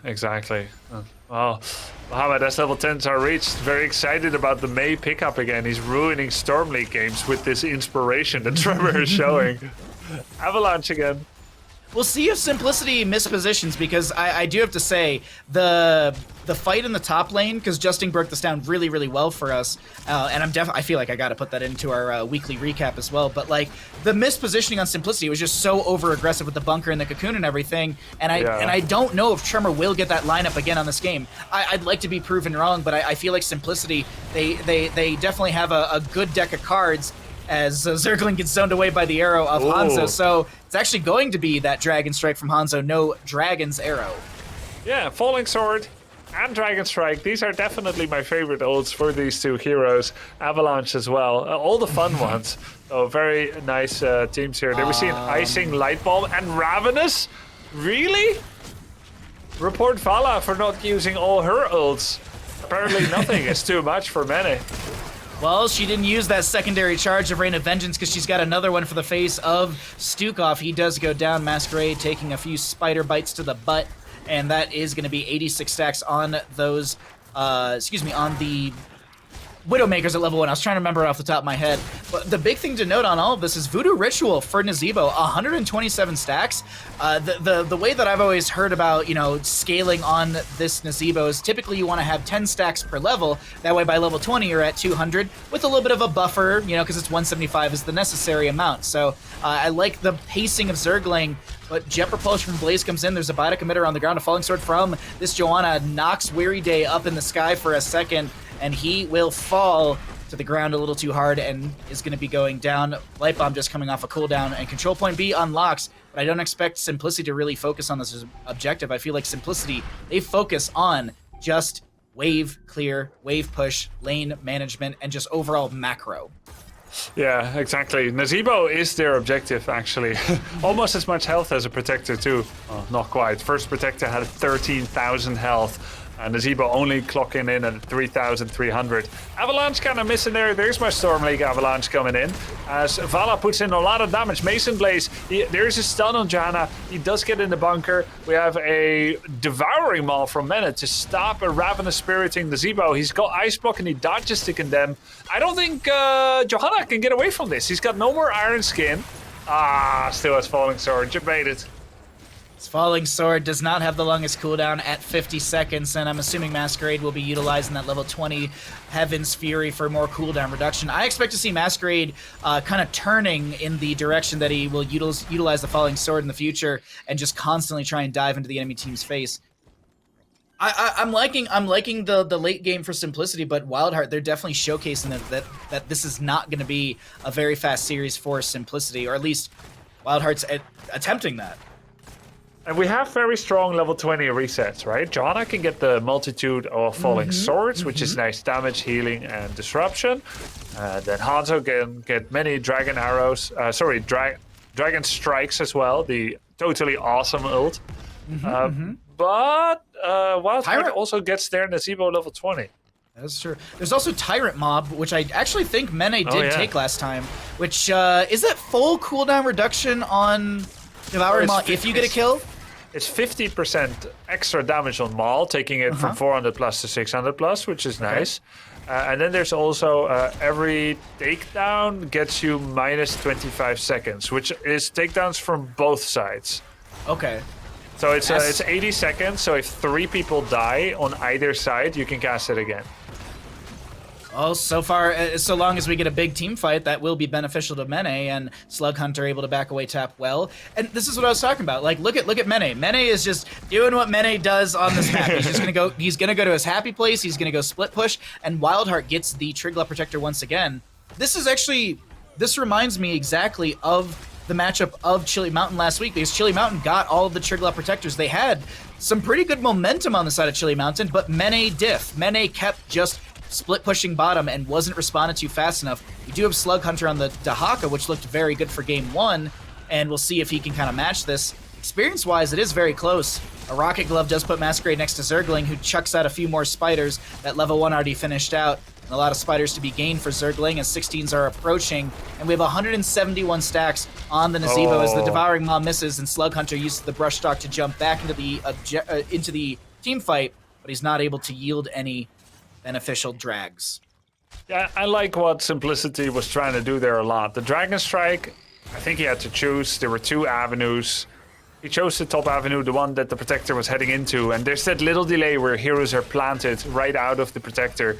Well, Bahamut, as level 10s are reached, very excited about the May pickup again. He's ruining Storm League games with this inspiration that Trevor is showing. Avalanche again. We'll see if Simplicity mispositions, because I do have to say, the fight in the top lane, because Justin broke this down really, really well for us, and I feel like I got to put that into our weekly recap as well, but like, the mispositioning on Simplicity was just so over-aggressive with the bunker and the cocoon and everything, and I don't know if Tremor will get that lineup again on this game. I'd like to be proven wrong, but I feel like Simplicity, they definitely have a good deck of cards, as Zergling gets zoned away by the arrow of Hanzo. So it's actually going to be that Dragon Strike from Hanzo, no Dragon's Arrow. Yeah, Falling Sword and Dragon Strike. These are definitely my favorite ults for these two heroes. Avalanche as well. All the fun ones. So very nice teams here. Did we see an Icing Light Bulb and Ravenous? Really? Report Vala for not using all her ults. Apparently nothing is too much for many. Well, she didn't use that secondary charge of Rain of Vengeance because she's got another one for the face of Stukov. He does go down, Masquerade taking a few spider bites to the butt, and that is going to be 86 stacks on those, on the Widowmakers at level 1. I was trying to remember it off the top of my head. But the big thing to note on all of this is Voodoo Ritual for Nazeebo, 127 stacks. The way that I've always heard about, scaling on this Nazeebo is typically you want to have 10 stacks per level. That way by level 20 you're at 200 with a little bit of a buffer, because it's 175 is the necessary amount. So I like the pacing of Zergling. But Jet Propulsion from Blaze comes in. There's a Biotic Emitter on the ground. A Falling Sword from this Joanna knocks Weary Day up in the sky for a second, and he will fall to the ground a little too hard and is going to be going down. Light Bomb just coming off a cooldown, and Control Point B unlocks, but I don't expect Simplicity to really focus on this objective. I feel like Simplicity, they focus on just wave clear, wave push, lane management, and just overall macro. Yeah, exactly. Nazeebo is their objective, actually. Almost as much health as a Protector, too. Oh, not quite. First Protector had 13,000 health. And Nazeebo only clocking in at 3,300. Avalanche kind of missing there. There's my Storm League Avalanche coming in. As Vala puts in a lot of damage. Mason Blaze, there's a stun on Janna. He does get in the bunker. We have a Devouring Maul from Menet to stop a Ravenous Spiriting Nazeebo. He's got Ice Block and he dodges to condemn. I don't think Johanna can get away from this. He's got no more Iron Skin. Still has Falling Sword. Debated. Falling Sword does not have the longest cooldown at 50 seconds, and I'm assuming Masquerade will be utilizing that level 20 Heaven's Fury for more cooldown reduction. I expect to see Masquerade kind of turning in the direction that he will utilize the Falling Sword in the future and just constantly try and dive into the enemy team's face. I'm liking the late game for Simplicity, but WildHeart, they're definitely showcasing that this is not going to be a very fast series for Simplicity, or at least WildHeart's attempting that. And we have very strong level 20 resets, right? Johanna can get the multitude of falling swords, which is nice damage, healing, and disruption. Then Hanzo can get many dragon arrows, dragon strikes as well, the totally awesome ult. But WildHeart also gets their Nazebo level 20. That's true. There's also Tyrant Mob, which I actually think Mene did take last time, which is that full cooldown reduction on Devouring Maul if you get a kill? It's 50% extra damage on Maul, taking it from 400 plus to 600 plus, which is nice. And then there's also every takedown gets you minus 25 seconds, which is takedowns from both sides. Okay. So it's 80 seconds, so if 3 people die on either side, you can cast it again. Oh, so far, so long as we get a big team fight, that will be beneficial to Mene, and Slug Hunter able to back away tap well. And this is what I was talking about. Like, look at Mene. Mene is just doing what Mene does on this map. He's just gonna go. He's gonna go to his happy place. He's gonna go split push, and WildHeart gets the Trigla Protector once again. This reminds me exactly of the matchup of Chili Mountain last week, because Chili Mountain got all of the Trigla Protectors. They had some pretty good momentum on the side of Chili Mountain, but Mene kept just split pushing bottom and wasn't responded to fast enough. We do have Slug Hunter on the Dahaka, which looked very good for game 1, and we'll see if he can kind of match this. Experience-wise, it is very close. A Rocket Glove does put Masquerade next to Zergling, who chucks out a few more spiders. That level 1 already finished out. And a lot of spiders to be gained for Zergling as 16s are approaching. And we have 171 stacks on the Nazebo as the Devouring Maw misses, and Slug Hunter uses the Brush Stalk to jump back into the team fight, but he's not able to yield any beneficial drags. Yeah, I like what Simplicity was trying to do there a lot. The Dragon Strike, I think he had to choose. There were 2 avenues. He chose the top avenue, the one that the Protector was heading into, and there's that little delay where heroes are planted right out of the Protector.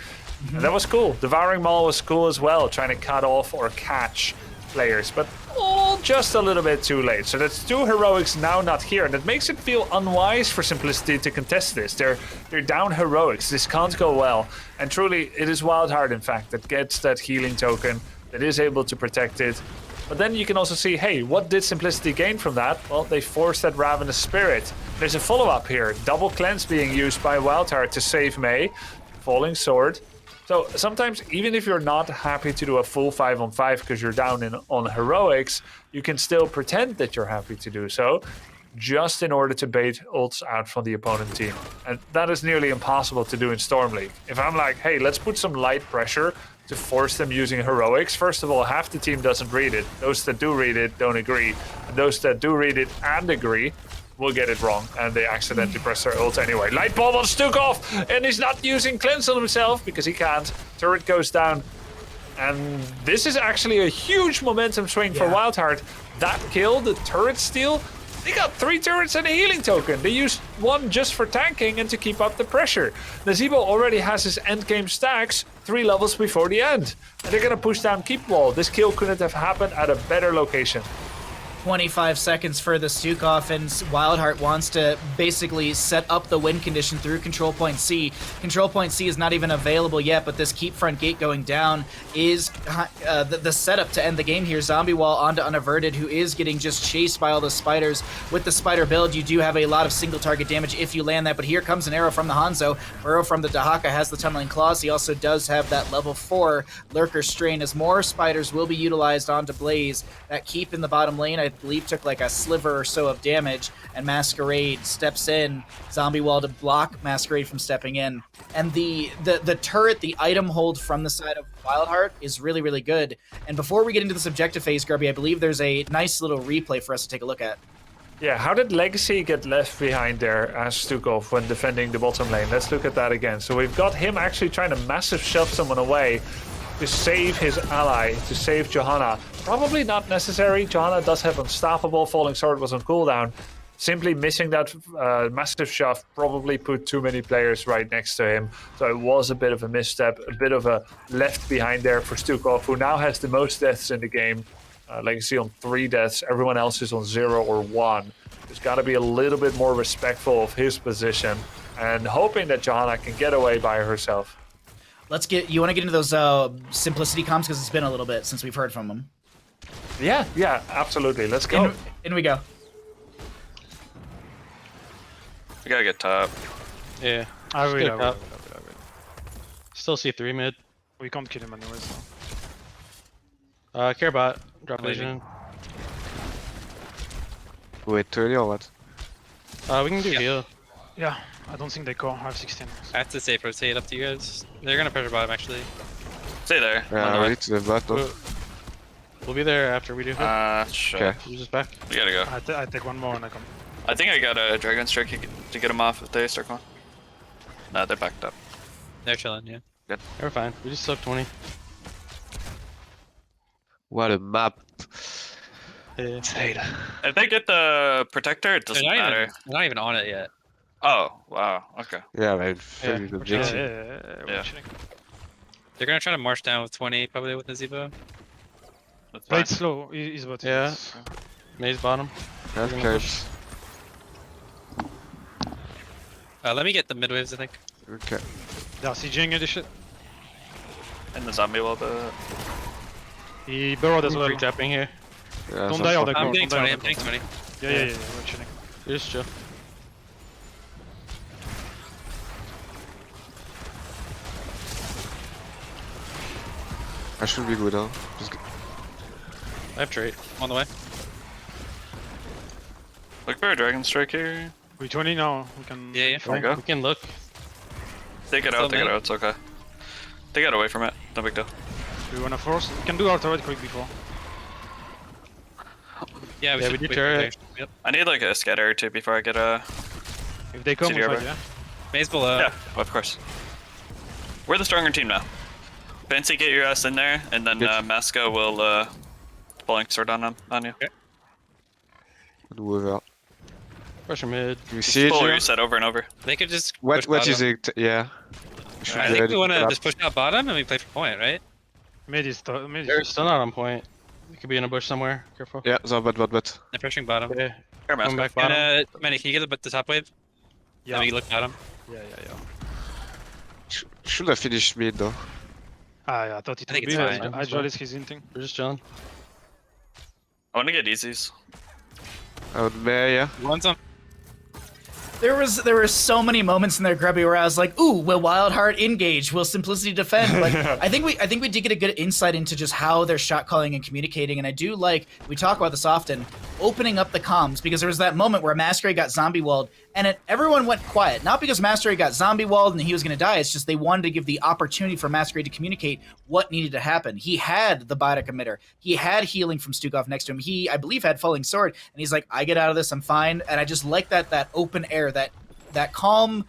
And that was cool. Devouring Maul was cool as well, trying to cut off or catch players, but all just a little bit too late. So that's 2 heroics now not here, and it makes it feel unwise for Simplicity to contest this. They're down heroics. This can't go well. And truly, it is WildHeart, in fact, that gets that healing token, that is able to protect it. But then you can also see, hey, what did Simplicity gain from that? Well, they forced that Ravenous Spirit. There's a follow-up here. Double Cleanse being used by WildHeart to save Mei. Falling Sword. So sometimes, even if you're not happy to do a full 5-on-5 because you're down on heroics, you can still pretend that you're happy to do so, just in order to bait ults out from the opponent team. And that is nearly impossible to do in Storm League. If I'm like, hey, let's put some light pressure to force them using heroics, first of all, half the team doesn't read it. Those that do read it don't agree. And those that do read it and agree will get it wrong, and they accidentally press their ult anyway. Light Bulb on Stukov, and he's not using Cleanse on himself because he can't. Turret goes down, and this is actually a huge momentum swing for WildHeart. That kill, the turret steal, they got 3 turrets and a healing token. They used 1 just for tanking and to keep up the pressure. Nazebo already has his endgame stacks 3 levels before the end, and they're gonna push down Keep Wall. This kill couldn't have happened at a better location. 25 seconds for the Stukov, and WildHeart wants to basically set up the win condition through Control Point C. Control Point C is not even available yet, but this Keep Front Gate going down is the setup to end the game here. Zombie Wall onto Unaverted, who is getting just chased by all the spiders. With the spider build, you do have a lot of single target damage if you land that, but here comes an arrow from the Hanzo. Burrow from the Dahaka has the Tunneling Claws. He also does have that level 4 Lurker Strain, as more spiders will be utilized onto Blaze. That Keep in the bottom lane, I believe, took like a sliver or so of damage, and Masquerade steps in, Zombie Wall to block Masquerade from stepping in. And the turret, the item hold from the side of WildHeart is really, really good. And before we get into this objective phase, Grubby, I believe there's a nice little replay for us to take a look at. Yeah, how did Legacy get left behind there as Stukov when defending the bottom lane? Let's look at that again. So we've got him actually trying to massive shove someone away to save his ally, to save Johanna. Probably not necessary. Johanna does have Unstoppable. Falling Sword was on cooldown. Simply missing that massive shove probably put too many players right next to him. So it was a bit of a misstep, a bit of a left behind there for Stukov, who now has the most deaths in the game. Legacy on 3 deaths. Everyone else is on 0 or 1. There's got to be a little bit more respectful of his position. and hoping that Johanna can get away by herself. Let's get. You want to get into those Simplicity comms because it's been a little bit since we've heard from them. Yeah, absolutely. Let's go. In we go. We gotta get top. Yeah. I will. Still see 3 mid. We can't kill him anyways. Care bot. Drop I'm vision. Wait, 30 or what? We can do heal. Yeah, I don't think they core. I have 16. I have to safe rotate up to you guys. They're gonna pressure bottom actually. Stay there. Yeah, ready to the bot though. We'll be there after we do heal. Sure. Okay. You just back. We gotta go. I take one more and I come. I think I got a Dragon Strike to get them off if they start going. Nah, they're backed up. They're chilling, yeah. We're fine. We just took 20. What a map. Yeah. If they get the Protector, it doesn't matter. They're not even on it yet. Oh, wow. Okay. Yeah, man. Yeah, The we're objective. We're Yeah. chilling. They're gonna try to march down with 20, probably with the Zibo. That's Play fine. it slow. He's about. Yeah. Maze bottom. Have gonna cards. Let me get the mid waves, I think. Okay. Yeah, CGing this shit. And the zombie will be. He burrowed as well. Free tapping here. Yeah, Don't some die on the fuck- I'm core. getting Don't die 20, on I'm the getting core. 20. Yeah, we're chilling. Just chill. I should be good, huh? Just I have trait. On the way. Look for a Dragon Strike here. We 20 now. We can. Yeah, yeah. There we go. We can look. Take it Still out, take it mid. out, it's okay. They got away from it, no big deal. Do we wanna force? We can do our turret quick before. Yeah, we Yeah, should we did wait turret. for the- Yep. I need like a scatter or two before I get a. If they come, we CDR fight. bar. Yeah. Maze below. Yeah, of course. We're the stronger team now. Fancy, get your ass in there, and then Yes. Masco will pulling sword on you. do without. Pressure mid. You see it Pull here? reset over and over. They could just What push what is bottom. it? Yeah. We should I be think ready we want to to get just push out bottom and we play for point, right? Mid is. Mid They're is. still not on point. They could be in a bush somewhere. Careful. up. Yeah, so but. They're pushing bottom. Yeah. Here, Come Masco. back bottom. And Manny, can you get the top wave? Yeah. Then we look bottom. Yeah. Should have finished mid though. Ah, yeah. I thought it I would think be. it's But fine. I just his hinting. We're just chilling. I want to get easies. I would may, yeah. One's on. There were so many moments in there, Grubby, where I was like, "Ooh, will WildHeart engage? Will Simplicity defend?" But I think we did get a good insight into just how they're shot calling and communicating. And I do like, we talk about this often, opening up the comms, because there was that moment where Masquerade got zombie walled, and everyone went quiet. Not because Masquerade got zombie walled and he was going to die. It's just they wanted to give the opportunity for Masquerade to communicate what needed to happen. He had the biotic emitter. He had healing from Stukov next to him. He, I believe, had falling sword, and he's like, "I get out of this. I'm fine." And I just like that open air, that calm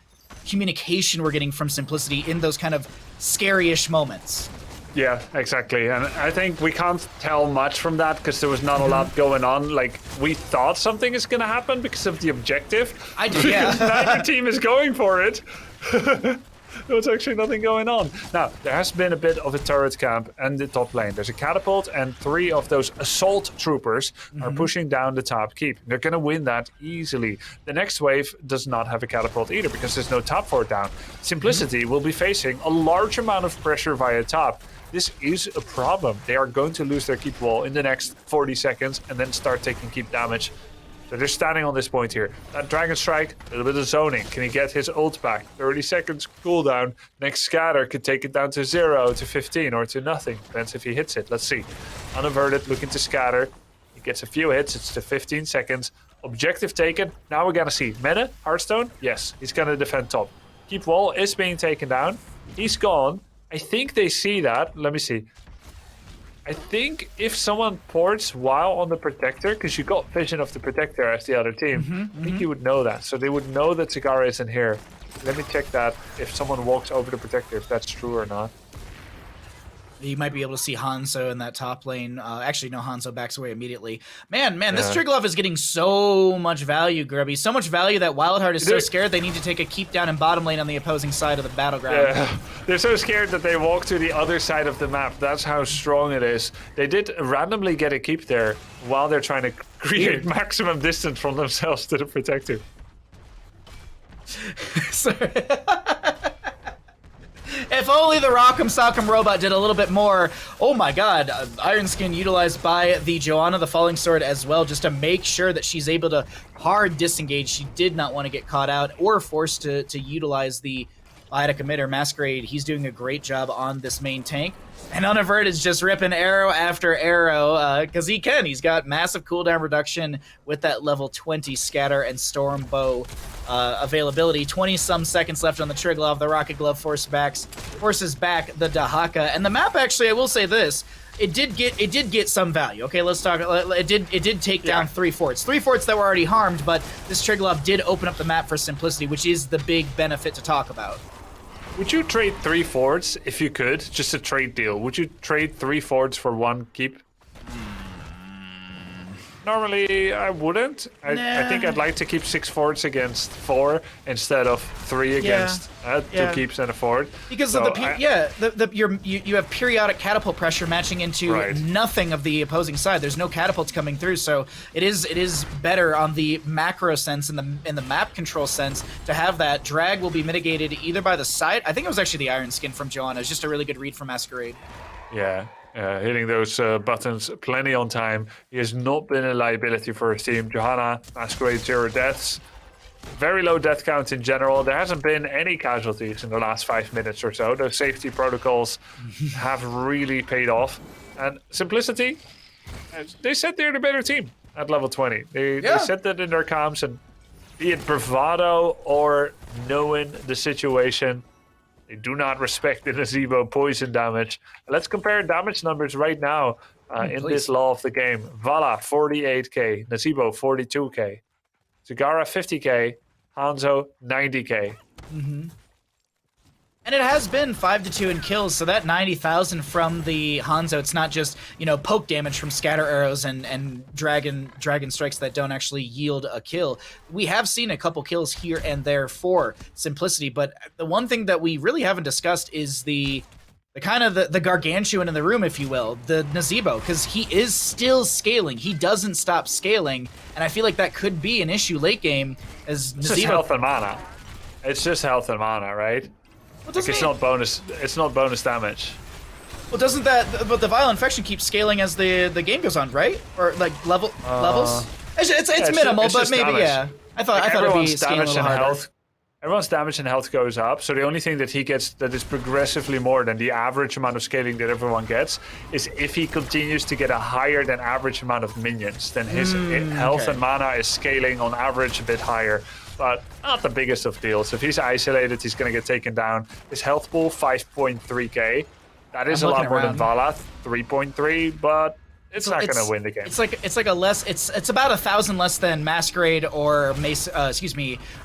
communication we're getting from Simplicity in those kind of scary-ish moments. Yeah, exactly. And I think we can't tell much from that because there was not a lot going on. Like, we thought something is going to happen because of the objective. I do, yeah. Neither team is going for it. There was actually nothing going on. Now, there has been a bit of a turret camp in the top lane. There's a catapult and 3 of those assault troopers are pushing down the top keep. They're going to win that easily. The next wave does not have a catapult either because there's no top fort down. Simplicity will be facing a large amount of pressure via top. This is a problem. They are going to lose their keep wall in the next 40 seconds and then start taking keep damage. So they're standing on this point here. That Dragon Strike, a little bit of zoning. Can he get his ult back? 30 seconds cooldown. Next scatter could take it down to 0 to 15 or to nothing. Depends if he hits it. Let's see. Unaverted, looking to scatter. He gets a few hits. It's to 15 seconds. Objective taken. Now we're going to see. Meta, Hearthstone? Yes, he's going to defend top. Keep wall is being taken down. He's gone. I think they see that. Let me see. I think if someone ports while on the Protector, because you got vision of the Protector as the other team, I think you would know that. So they would know that Cigar isn't here. Let me check that if someone walks over the Protector, if that's true or not. You might be able to see Hanzo in that top lane. Actually, no, Hanzo backs away immediately. Man, this Triglav is getting so much value, Grubby. So much value that WildHeart is so scared they need to take a keep down in bottom lane on the opposing side of the battleground. Yeah, they're so scared that they walk to the other side of the map. That's how strong it is. They did randomly get a keep there while they're trying to create maximum distance from themselves to the Protector. So- If only the Rock'em Sock'em Robot did a little bit more. Oh my god, Iron Skin utilized by the Joanna, the Falling Sword as well, just to make sure that she's able to hard disengage. She did not want to get caught out or forced to utilize the Biotic Emitter. Masquerade, he's doing a great job on this main tank. And Unavert is just ripping arrow after arrow, because he can. He's got massive cooldown reduction with that level 20 Scatter and Storm Bow availability. 20-some seconds left on the Triglav. The Rocket Glove forces back the Dahaka. And the map, actually, I will say this, it did get some value. Okay, let's talk. It did take down 3 forts. 3 forts that were already harmed, but this Triglav did open up the map for simplicity, which is the big benefit to talk about. Would you trade 3 forts if you could? Just a trade deal. Would you trade 3 forts for 1 keep? Normally, I wouldn't. I think I'd like to keep 6 forts against 4 instead of 3 against 2 keeps and a fort. Because so of you have periodic catapult pressure matching into nothing of the opposing side. There's no catapults coming through, so it is better on the macro sense and the map control sense to have that. Drag will be mitigated either by the side. I think it was actually the Iron Skin from Joanna. It's just a really good read from Masquerade. Yeah. Hitting those buttons plenty on time. He has not been a liability for his team. Johanna, Masquerade, 0 deaths. Very low death count in general. There hasn't been any casualties in the last 5 minutes or so. Those safety protocols have really paid off. And Simplicity, they said they're the better team at level 20. They said that in their comms, and be it bravado or knowing the situation, they do not respect the Nazebo poison damage. Let's compare damage numbers right now in this law of the game. Vala, 48k. Nazebo, 42k. Zagara, 50k. Hanzo, 90k. And it has been 5-2 in kills, so that 90,000 from the Hanzo, it's not just, poke damage from scatter arrows and dragon strikes that don't actually yield a kill. We have seen a couple kills here and there for Simplicity, but the one thing that we really haven't discussed is the kind of the gargantuan in the room, if you will, the Nazebo, because he is still scaling. He doesn't stop scaling, and I feel like that could be an issue late game as Nazebo. It's just health and mana. It's just health and mana, right? Well, like it's not bonus damage. Well, doesn't but the Vile Infection keeps scaling as the game goes on, right? Or like levels? It's minimal, but maybe damage. I thought it'd be scaling a little harder. Everyone's damage and health goes up, so the only thing that he gets that is progressively more than the average amount of scaling that everyone gets is if he continues to get a higher than average amount of minions, then his health and mana is scaling on average a bit higher. But not the biggest of deals. If he's isolated, he's going to get taken down. His health pool, 5.3k. That is a lot more than Vala, 3.3, but it's not going to win the game. It's like a less. It's about 1,000 less than Masquerade or Mace.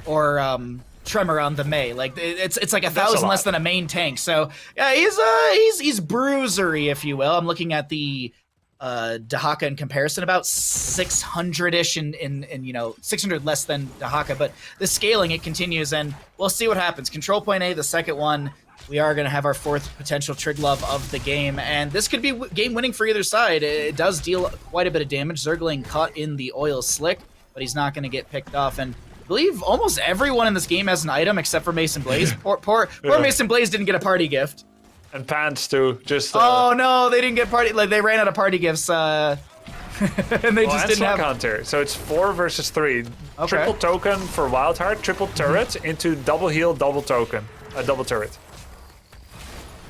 Or Tremor on the Mei. Like it's like 1,000 less than a main tank. So yeah, he's bruisery, if you will. I'm looking at the Dahaka in comparison, about 600-ish in 600 less than Dahaka, but the scaling, it continues, and we'll see what happens. Control point A, the second one, we are going to have our 4th potential Triglove of the game, and this could be game winning for either side. It does deal quite a bit of damage. Zergling caught in the oil slick, but he's not going to get picked off, and I believe almost everyone in this game has an item except for Mason Blaze. Poor Mason Blaze didn't get a party gift. And pants too. Just oh no, they didn't get party. Like they ran out of party gifts, and they just didn't have. Hunter. So it's 4 versus 3. Okay. Triple token for WildHeart, triple turret into double heal, double token, double turret.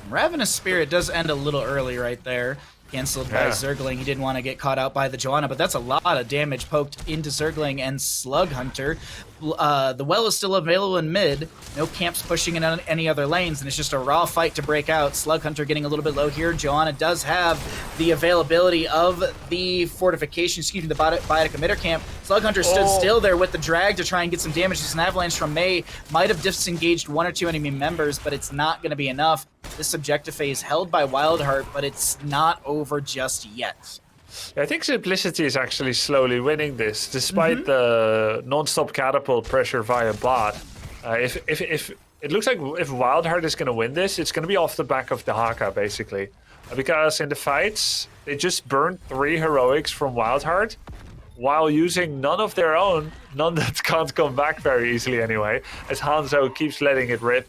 Ravenous Spirit does end a little early right there. Canceled by Zergling. He didn't want to get caught out by the Joanna, but that's a lot of damage poked into Zergling and Slug Hunter. The well is still available in mid. No camps pushing in any other lanes, and it's just a raw fight to break out. Slug Hunter getting a little bit low here. Joanna does have the availability of the fortification, the Biotic Emitter camp. Slug Hunter stood still there with the drag to try and get some damage. Just an avalanche from Mei might have disengaged 1 or 2 enemy members, but it's not going to be enough. This objective phase held by WildHeart, but it's not over just yet. I think Simplicity is actually slowly winning this, despite the non-stop catapult pressure via bot. If it looks like if WildHeart is going to win this, it's going to be off the back of the Haka, basically. Because in the fights, they just burned 3 heroics from WildHeart. while using none of their own, none that can't come back very easily anyway, as Hanzo keeps letting it rip.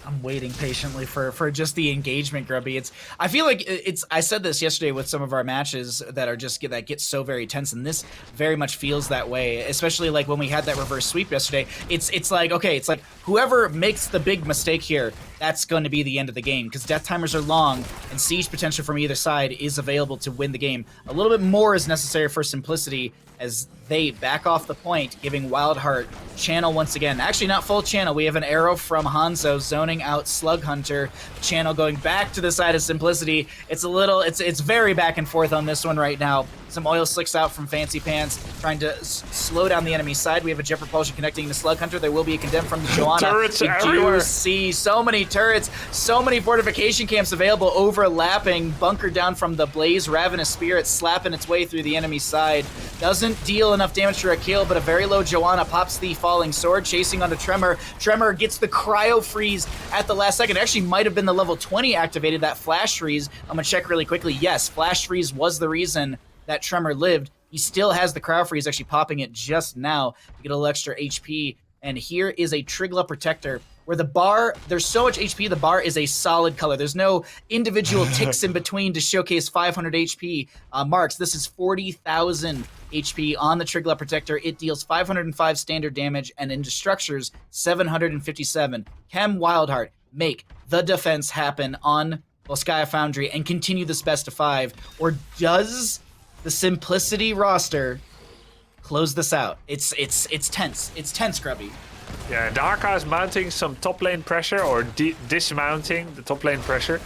I'm waiting patiently for just the engagement, Grubby. I feel like I said this yesterday with some of our matches that are that get so very tense, and this very much feels that way, especially like when we had that reverse sweep yesterday. It's like, okay, it's like whoever makes the big mistake here, that's going to be the end of the game, because death timers are long and siege potential from either side is available to win the game. A little bit more is necessary for Simplicity as they back off the point, giving WildHeart channel once again. Actually, not full channel. We have an arrow from Hanzo zoning out Slug Hunter. Channel going back to the side of Simplicity. It's very back and forth on this one right now. Some oil slicks out from Fancy Pants, trying to slow down the enemy side. We have a Jet Propulsion connecting to Slug Hunter. There will be a condemn from the Joanna. Turrets we everywhere. do see so many turrets, so many fortification camps available, overlapping. Bunker down from the Blaze Ravenous Spirit, slapping its way through the enemy side. Doesn't deal enough damage for a kill, but a very low Joanna pops the Falling Sword, chasing onto Tremor. Tremor gets the Cryo Freeze at the last second. It actually might have been the level 20 activated, that Flash Freeze. I'm going to check really quickly. Yes, Flash Freeze was the reason that Tremor lived. He still has the Cryo Freeze, actually popping it just now to get a little extra HP. And here is a Trigla Protector, where the bar, there's so much HP, the bar is a solid color. There's no individual ticks in between to showcase 500 HP marks. This is 40,000 HP on the Trigla Protector. It deals 505 standard damage, and into structures, 757. Can WildHeart make the defense happen on Volskaya Foundry and continue this best of 5? Or does the Simplicity roster close this out? It's tense. It's tense, Grubby. Yeah, Darka is mounting some top lane pressure, or dismounting the top lane pressure.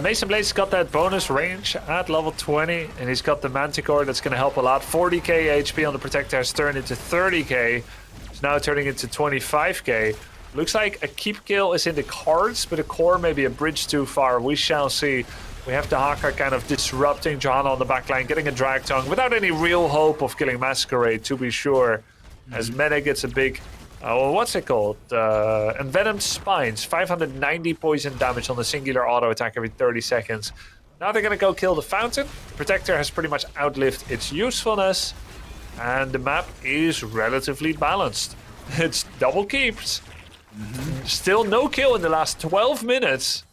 Mason Blaze got that bonus range at level 20, and he's got the Manticore that's going to help a lot. 40k HP on the Protector has turned into 30k. It's now turning into 25k. Looks like a keep kill is in the cards, but a core may be a bridge too far. We shall see. We have the Haka kind of disrupting Johanna on the backline, getting a drag tongue without any real hope of killing Masquerade, to be sure. As Meta gets a big, what's it called? Envenomed Spines, 590 poison damage on the singular auto attack every 30 seconds. Now they're going to go kill the Fountain. The Protector has pretty much outlived its usefulness, and the map is relatively balanced. It's double keeps. Still no kill in the last 12 minutes.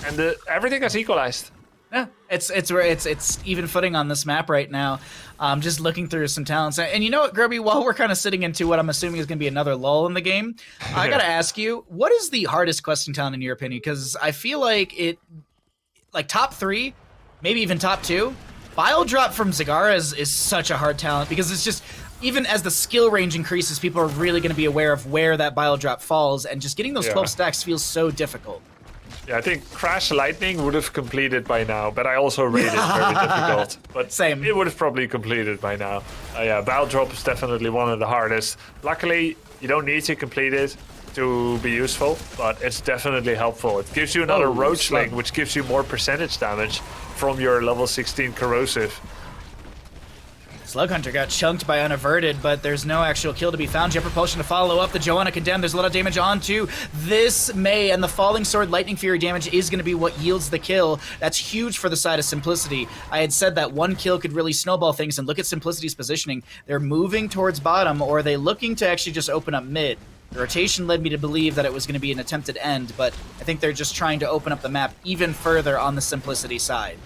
And everything has equalized. Yeah, it's even footing on this map right now. Just looking through some talents, and you know what, Grubby? While we're kind of sitting into what I'm assuming is going to be another lull in the game, I gotta ask you, what is the hardest questing talent in your opinion? Because I feel like top 3, maybe even top 2. Bile Drop from Zagara is such a hard talent, because it's just, even as the skill range increases, people are really going to be aware of where that Bile Drop falls, and just getting those 12 stacks feels so difficult. Yeah, I think Crash Lightning would have completed by now, but I also rate it very difficult. But same. It would have probably completed by now. Yeah, Bile Drop is definitely one of the hardest. Luckily, you don't need to complete it to be useful, but it's definitely helpful. It gives you another Roachling, which gives you more percentage damage from your level 16 Corrosive. Slug Hunter got chunked by Unaverted, but there's no actual kill to be found. Jet Propulsion to follow up. The Joanna condemned. There's a lot of damage onto this May, and the Falling Sword Lightning Fury damage is going to be what yields the kill. That's huge for the side of Simplicity. I had said that one kill could really snowball things, and look at Simplicity's positioning. They're moving towards bottom, or are they looking to actually just open up mid? The rotation led me to believe that it was going to be an attempted end, but I think they're just trying to open up the map even further on the Simplicity side.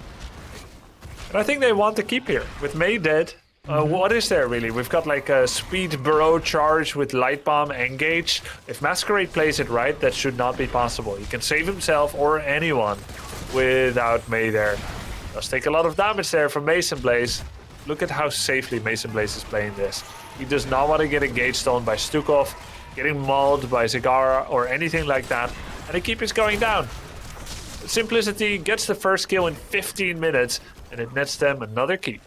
And I think they want to keep here. With May dead, what is there really? We've got like a speed burrow charge with Light Bomb Engage. If Masquerade plays it right, that should not be possible. He can save himself or anyone without May there. Does take a lot of damage there from Mason Blaze. Look at how safely Mason Blaze is playing this. He does not want to get engaged on by Stukov, getting mauled by Zagara or anything like that. And the keep is going down. Simplicity gets the first kill in 15 minutes, and it nets them another keep.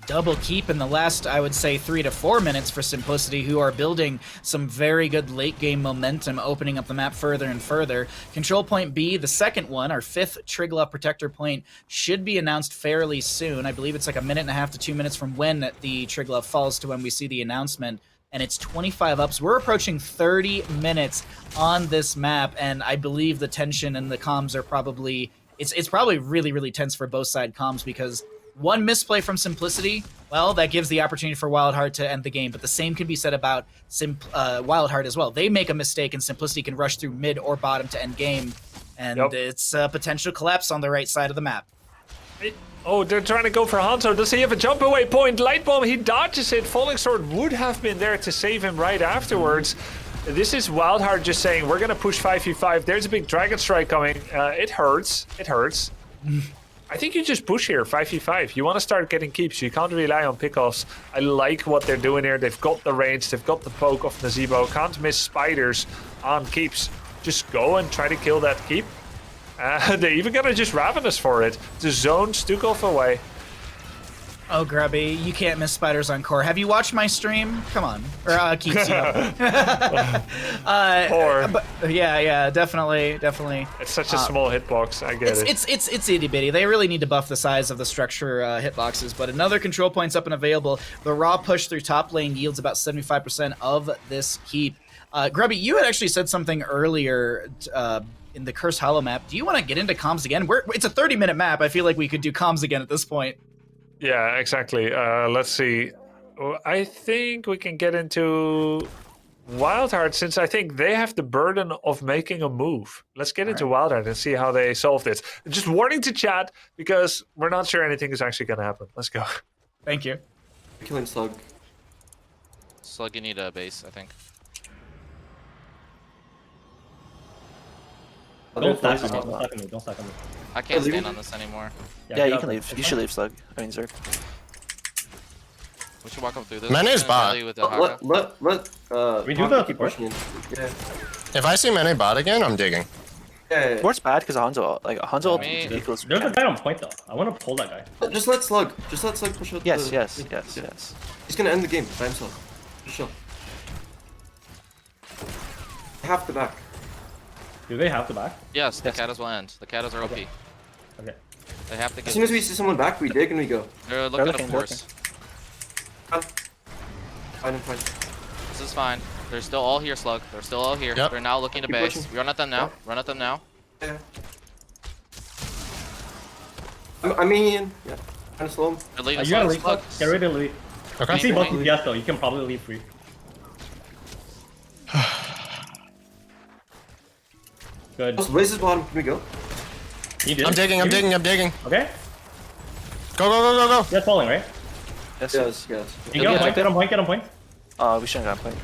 Double keep in the last, I would say, 3 to 4 minutes for Simplicity, who are building some very good late game momentum, opening up the map further and further. Control point B, the second one, our 5th Trigla Protector point, should be announced fairly soon. I believe it's like 1.5 to 2 minutes from when the Trigla falls to when we see the announcement. And it's 25 ups. We're approaching 30 minutes on this map, and I believe the tension and the comms are probably... It's probably really, really tense for both side comms, because One misplay from Simplicity, well, that gives the opportunity for WildHeart to end the game, but the same can be said about WildHeart as well. They make a mistake and Simplicity can rush through mid or bottom to end game, and it's a potential collapse on the right side of the map. Oh, they're trying to go for Hanzo. Does he have a jump away point? Light Bomb, he dodges it. Falling Sword would have been there to save him right afterwards. This is WildHeart just saying, we're going to push 5v5. There's a big Dragon Strike coming. It hurts. It hurts. I think you just push here, 5v5. You want to start getting keeps. You can't rely on pickoffs. I like what they're doing here. They've got the range. They've got the poke of Nazeebo. Can't miss spiders on keeps. Just go and try to kill that keep. They're even gonna just Ravenous for it. The zone Stukov away. Oh, Grubby, you can't miss spiders on core. Have you watched my stream? Come on. Or keeps, you know. But, yeah, definitely. It's such a small hitbox. I get it. It's itty bitty. They really need to buff the size of the structure hitboxes. But another control point's up and available. The raw push through top lane yields about 75% of this keep. Grubby, you had actually said something earlier in the Cursed Hollow map. Do you want to get into comms again? It's a 30-minute map. I feel like we could do comms again at this point. Yeah, exactly. Let's see. I think we can get into WildHeart since I think they have the burden of making a move. Let's get into WildHeart and see how they solve this. Just warning to chat because we're not sure anything is actually going to happen. Let's go. Thank you. Killing Slug. Slug, you need a base, I think. Don't stack on me. Don't stack on me. I can't stand on this anymore. Yeah, you can leave. You should leave, Slug. I mean, Zerg. We should walk up through this. Mene's bot. With the Haka. We do that. Keep pushing in. Yeah. If I see Mene bot again, I'm digging. Yeah. Sport's bad because Hanzo, Hanzo equals. There's a guy on point though. I want to pull that guy. Just let Slug push out. Yes. He's gonna end the game by himself. Just chill. Half the back. Do they have the back? Yes, the Katas will end. The Katas are OP. Okay. They have to get. As soon as we see someone back, we dig and we go. They're looking to force. Fine. This is fine. They're still all here, Slug. They're still all here. Yep. They're now looking to Keep base. pushing. Run at them now. Yeah. Run at them now. Yeah. I'm minion. Yeah. Trying to slow him. They're leading You gotta Slug. leave. Slug. Get ready to leave. Okay. You see both DPS though. You can probably leave free. Good. Blaze is bottom. Can we go? You did. I'm digging. Okay. Go. That's falling, right? Yes. You get on point. Get on point. We shouldn't got point.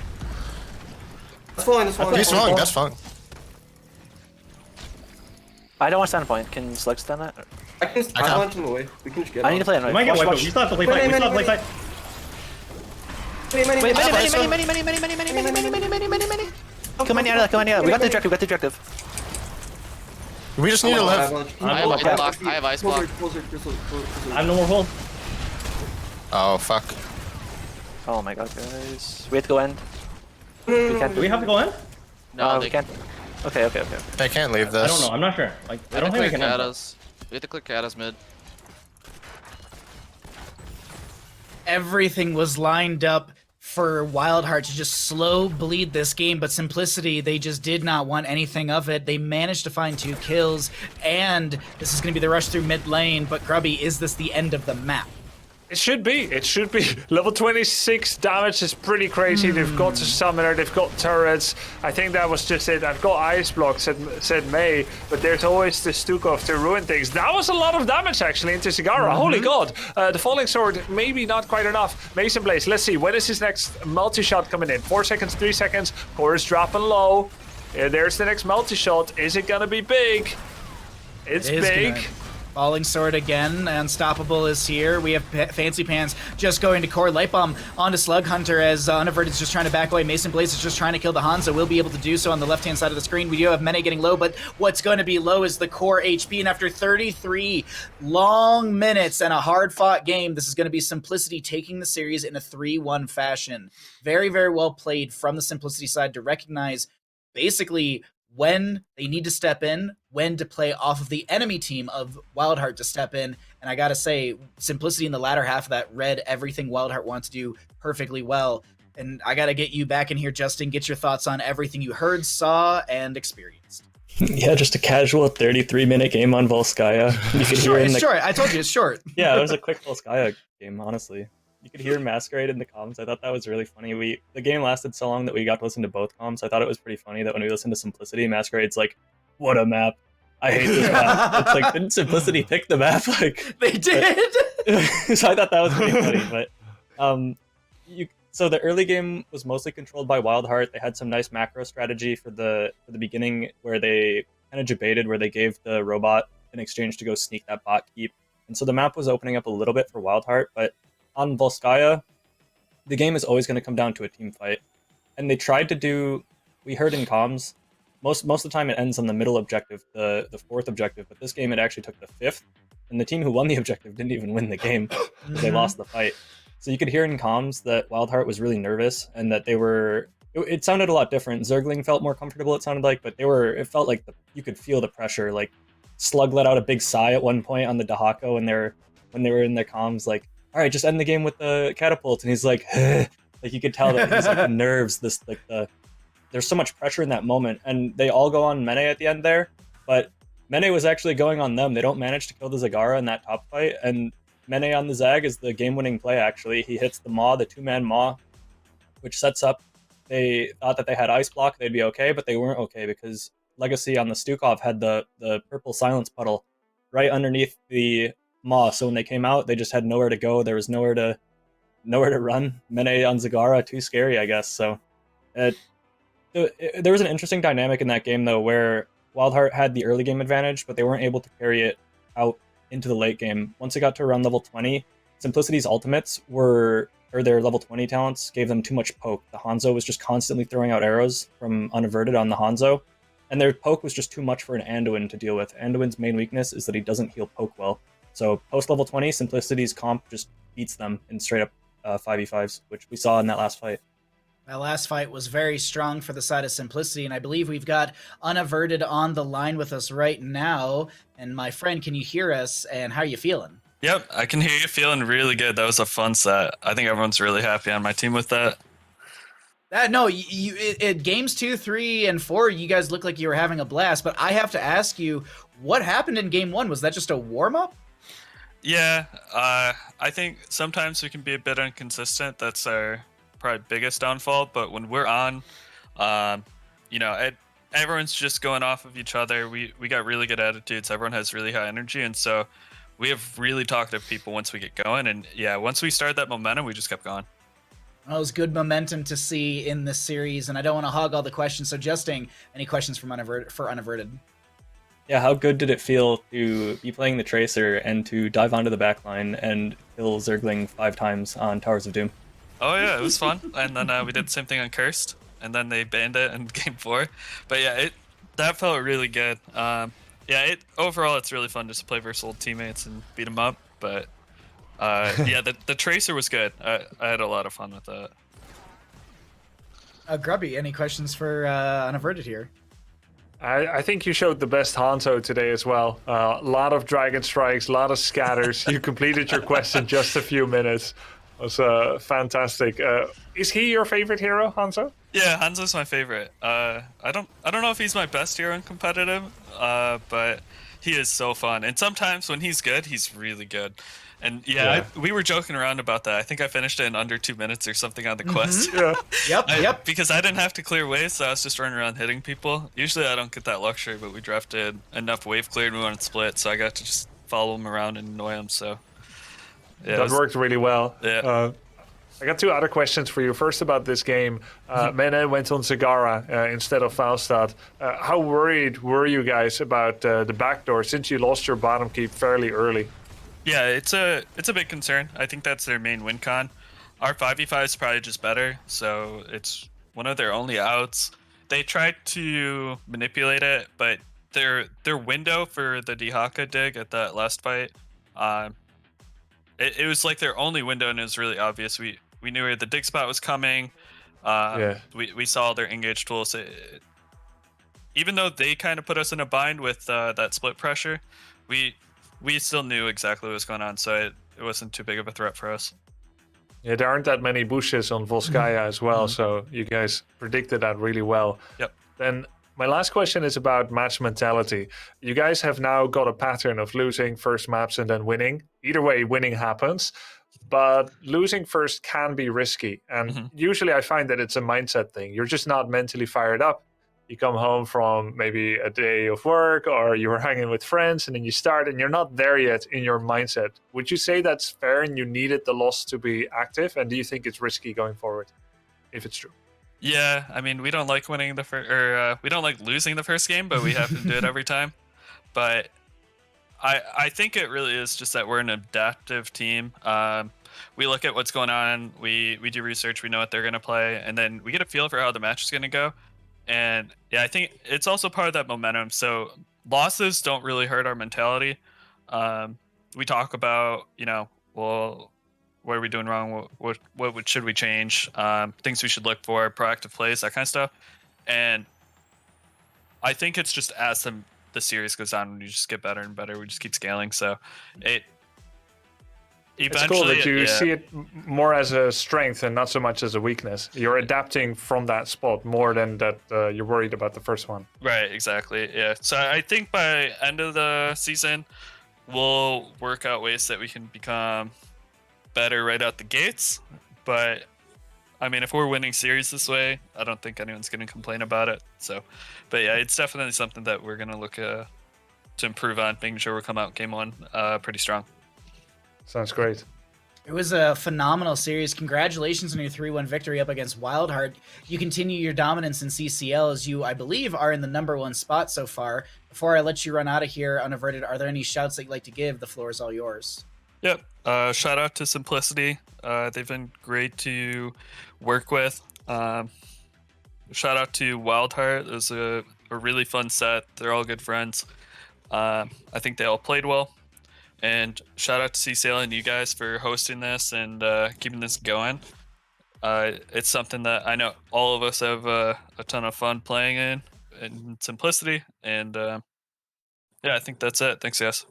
That's falling. He's falling. That's fine. I don't want to stand on point. Can Slug stand that? I can launch him away. We can just get I need to play on You might get wiped. You still have to play fight. Many. Come on, yeah. We got the objective. We just need to live. I have ice block. I have ice block. Closer. I have no more hold. Oh, fuck. Oh my god, guys. We have to go end. We can't. Do we have to go in? No, we can't. Okay. They can't leave this. I don't know. I'm not sure. Like, I don't think we can end. We have to clear Katas mid. Everything was lined up for WildHeart to just slow bleed this game, but Simplicity, they just did not want anything of it. They managed to find 2 kills, and this is going to be the rush through mid lane, but Grubby, is this the end of the map? It should be. Level 26 damage is pretty crazy. They've got a summoner, they've got turrets. I think that was just it. I've got ice block, said May, but there's always the Stukov to ruin things. That was a lot of damage actually into Cigara. Holy god. The falling sword, maybe not quite enough. Mason Blaze, let's see. When is his next multi-shot coming in? 4 seconds, 3 seconds. Core is dropping low. There's the next multi-shot. Is it gonna be big? It's big. Falling Sword again, Unstoppable is here. We have Fancy Pants just going to core. Light Bomb onto Slug Hunter as Unaverted is just trying to back away. Mason Blaze is just trying to kill the Hanzo. Will be able to do so on the left-hand side of the screen. We do have Mene getting low, but what's going to be low is the core HP. And after 33 long minutes and a hard-fought game, this is going to be Simplicity taking the series in a 3-1 fashion. Very, very well played from the Simplicity side to recognize basically when they need to step in, when to play off of the enemy team of WildHeart to step in. And I gotta say, Simplicity in the latter half of that read everything WildHeart wants to do perfectly well. And I gotta get you back in here, Justin, get your thoughts on everything you heard, saw, and experienced. Yeah, just a casual 33-minute game on Volskaya. You could hear It's short. I told you it's short. Yeah, it was a quick Volskaya game, honestly. You could hear Masquerade in the comms. I thought that was really funny. The game lasted so long that we got to listen to both comms. I thought it was pretty funny that when we listened to Simplicity, Masquerade's like, "What a map! I hate this map." It's like, didn't Simplicity pick the map? Like they did. So I thought that was pretty funny. But so the early game was mostly controlled by WildHeart. They had some nice macro strategy for the beginning where they kind of debated where they gave the robot in exchange to go sneak that bot keep. And so the map was opening up a little bit for WildHeart, but on Volskaya, the game is always going to come down to a team fight. And they tried to do, we heard in comms, most of the time it ends on the middle objective, the fourth objective, but this game it actually took the fifth, and the team who won the objective didn't even win the game because they lost the fight. So you could hear in comms that WildHeart was really nervous and that they were, it sounded a lot different. Zergling felt more comfortable, it sounded like, but it felt like you could feel the pressure. Like Slug let out a big sigh at one point on the Dahako when they were in their comms, like, all right, just end the game with the catapult. And he's like, like you could tell that he's like nerves. There's so much pressure in that moment, and they all go on Mene at the end there, but Mene was actually going on them. They don't manage to kill the Zagara in that top fight, and Mene on the Zag is the game-winning play, actually. He hits the Maw, the two-man Maw, which sets up, they thought that they had Ice Block, they'd be okay, but they weren't okay because Legacy on the Stukov had the purple silence puddle right underneath the Maw, so when they came out, they just had nowhere to go. There was nowhere to run. Mene on Zagara, too scary, I guess. So there was an interesting dynamic in that game, though, where WildHeart had the early game advantage, but they weren't able to carry it out into the late game. Once it got to around level 20, Simplicity's ultimates their level 20 talents gave them too much poke. The Hanzo was just constantly throwing out arrows from unaverted on the Hanzo, and their poke was just too much for an Anduin to deal with. Anduin's main weakness is that he doesn't heal poke well. So post level 20, Simplicity's comp just beats them in straight up 5v5s, which we saw in that last fight. That last fight was very strong for the side of Simplicity, and I believe we've got Unaverted on the line with us right now. And my friend, can you hear us, and how are you feeling? Yep, I can hear you. Feeling really good. That was a fun set. I think everyone's really happy on my team with that. No, games 2, 3, and 4, you guys look like you were having a blast, but I have to ask you, what happened in game 1? Was that just a warm-up? Yeah, I think sometimes we can be a bit inconsistent. That's our probably biggest downfall, but when we're on, everyone's just going off of each other. We got really good attitudes. Everyone has really high energy, and so we have really talkative people once we get going. And yeah, once we started that momentum, we just kept going. Well, it was good momentum to see in this series, and I don't want to hog all the questions. So, Justing, any questions for Unaverted? Yeah, how good did it feel to be playing the Tracer and to dive onto the backline and kill Zergling 5 times on Towers of Doom? Oh yeah, it was fun. And then we did the same thing on Cursed, and then they banned it in game 4. But yeah, that felt really good. Overall it's really fun just to play versus old teammates and beat them up. But the Tracer was good. I had a lot of fun with that. Grubby, any questions for Unaverted here? I think you showed the best Hanzo today as well. A lot of Dragon Strikes, a lot of scatters. You completed your quest in just a few minutes. It was fantastic. Is he your favorite hero, Hanzo? Yeah, Hanzo's my favorite. I don't know if he's my best hero in competitive, but he is so fun. And sometimes when he's good, he's really good. And we were joking around about that. I think I finished it in under 2 minutes or something on the quest. Yep. Because I didn't have to clear waves, so I was just running around hitting people. Usually I don't get that luxury, but we drafted enough wave cleared and we wanted to split, so I got to just follow him around and annoy him. So yeah, that worked really well. Yeah. I got 2 other questions for you. First about this game. Mene went on Zagara instead of Falstad. How worried were you guys about the backdoor since you lost your bottom keep fairly early? Yeah, it's a big concern. I think that's their main win con. Our 5v5 is probably just better, so it's one of their only outs. They tried to manipulate it, but their window for the Dihaka dig at that last fight, it was like their only window, and it was really obvious. We knew where the dig spot was coming. We saw their engage tools. Even though they kind of put us in a bind with that split pressure, we still knew exactly what was going on, so it wasn't too big of a threat for us. Yeah, there aren't that many bushes on Volskaya as well, so you guys predicted that really well. Yep. Then My last question is about match mentality. You guys have now got a pattern of losing first maps and then winning. Either way, winning happens. But losing first can be risky. And usually I find that it's a mindset thing. You're just not mentally fired up. You come home from maybe a day of work or you were hanging with friends and then you start and you're not there yet in your mindset. Would you say that's fair and you needed the loss to be active? And do you think it's risky going forward, if it's true? Yeah, I mean, we don't like winning the first, or we don't like losing the first game, but we have to do it every time. But I think it really is just that we're an adaptive team. We look at what's going on, we do research, we know what they're going to play, and then we get a feel for how the match is going to go. And yeah, I think it's also part of that momentum. So losses don't really hurt our mentality. We talk about, well, what are we doing wrong? What should we change? Things we should look for, proactive plays, that kind of stuff. And I think it's just as the series goes on, you just get better and better. We just keep scaling. So it's cool that you see it more as a strength and not so much as a weakness. You're adapting from that spot more than that you're worried about the first one. Right, exactly. Yeah. So I think by end of the season, we'll work out ways that we can become better right out the gates. But I mean, if we're winning series this way, I don't think anyone's going to complain about it. So, but yeah, it's definitely something that we're going to look to improve on, making sure we come out game one pretty strong. Sounds great. It was a phenomenal series. Congratulations on your 3-1 victory up against WildHeart. You continue your dominance in CCL as you, I believe, are in the #1 spot so far. Before I let you run out of here unaverted, are there any shouts that you'd like to give? The floor is all yours. Yep. Shout out to Simplicity. They've been great to work with. Shout out to WildHeart. It was a really fun set. They're all good friends. I think they all played well. And shout out to CCL and you guys for hosting this and keeping this going. It's something that I know all of us have a ton of fun playing in Simplicity. And yeah, I think that's it. Thanks, guys.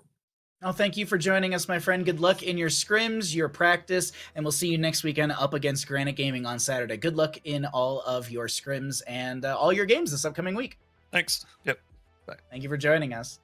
Oh, thank you for joining us, my friend. Good luck in your scrims, your practice, and we'll see you next weekend up against Granite Gaming on Saturday. Good luck in all of your scrims and all your games this upcoming week. Thanks. Yep. Bye. Thank you for joining us.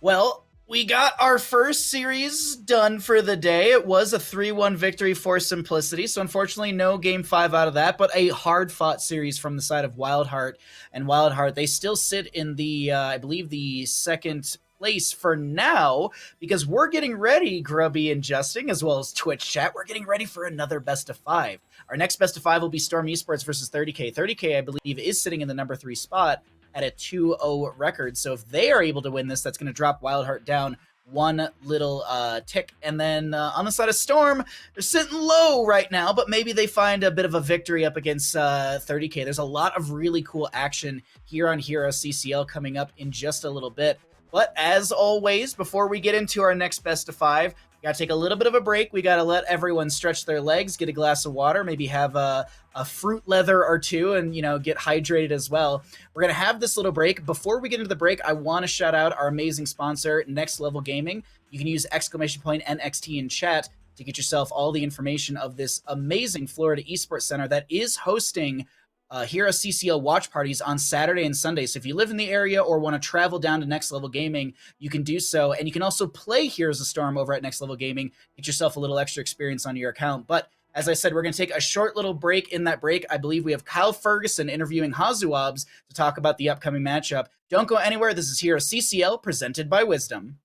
Well, we got our first series done for the day. It was a 3-1 victory for Simplicity, so unfortunately no Game 5 out of that, but a hard-fought series from the side of WildHeart. And WildHeart, they still sit in the, I believe, the second place for now, because we're getting ready, Grubby and Justin, as well as Twitch chat, we're getting ready for another best of 5. Our next best of 5 will be Storm Esports versus 30K. 30K, I believe, is sitting in the #3 spot at a 2-0 record. So if they are able to win this, that's going to drop WildHeart down one little tick. And then on the side of Storm, they're sitting low right now, but maybe they find a bit of a victory up against 30K. There's a lot of really cool action here on HeroesCCL coming up in just a little bit. But as always, before we get into our next best of 5, we got to take a little bit of a break. We got to let everyone stretch their legs, get a glass of water, maybe have a fruit leather or two, and, get hydrated as well. We're going to have this little break. Before we get into the break, I want to shout out our amazing sponsor, Next Level Gaming. You can use !NXT in chat to get yourself all the information of this amazing Florida Esports Center that is hosting HeroesCCL watch parties on Saturday and Sunday. So if you live in the area or want to travel down to Next Level Gaming, you can do so. And you can also play Heroes of Storm over at Next Level Gaming. Get yourself a little extra experience on your account. But as I said, we're going to take a short little break. In that break, I believe we have Kyle Ferguson interviewing Hazuabs to talk about the upcoming matchup. Don't go anywhere. This is HeroesCCL presented by Wisdom.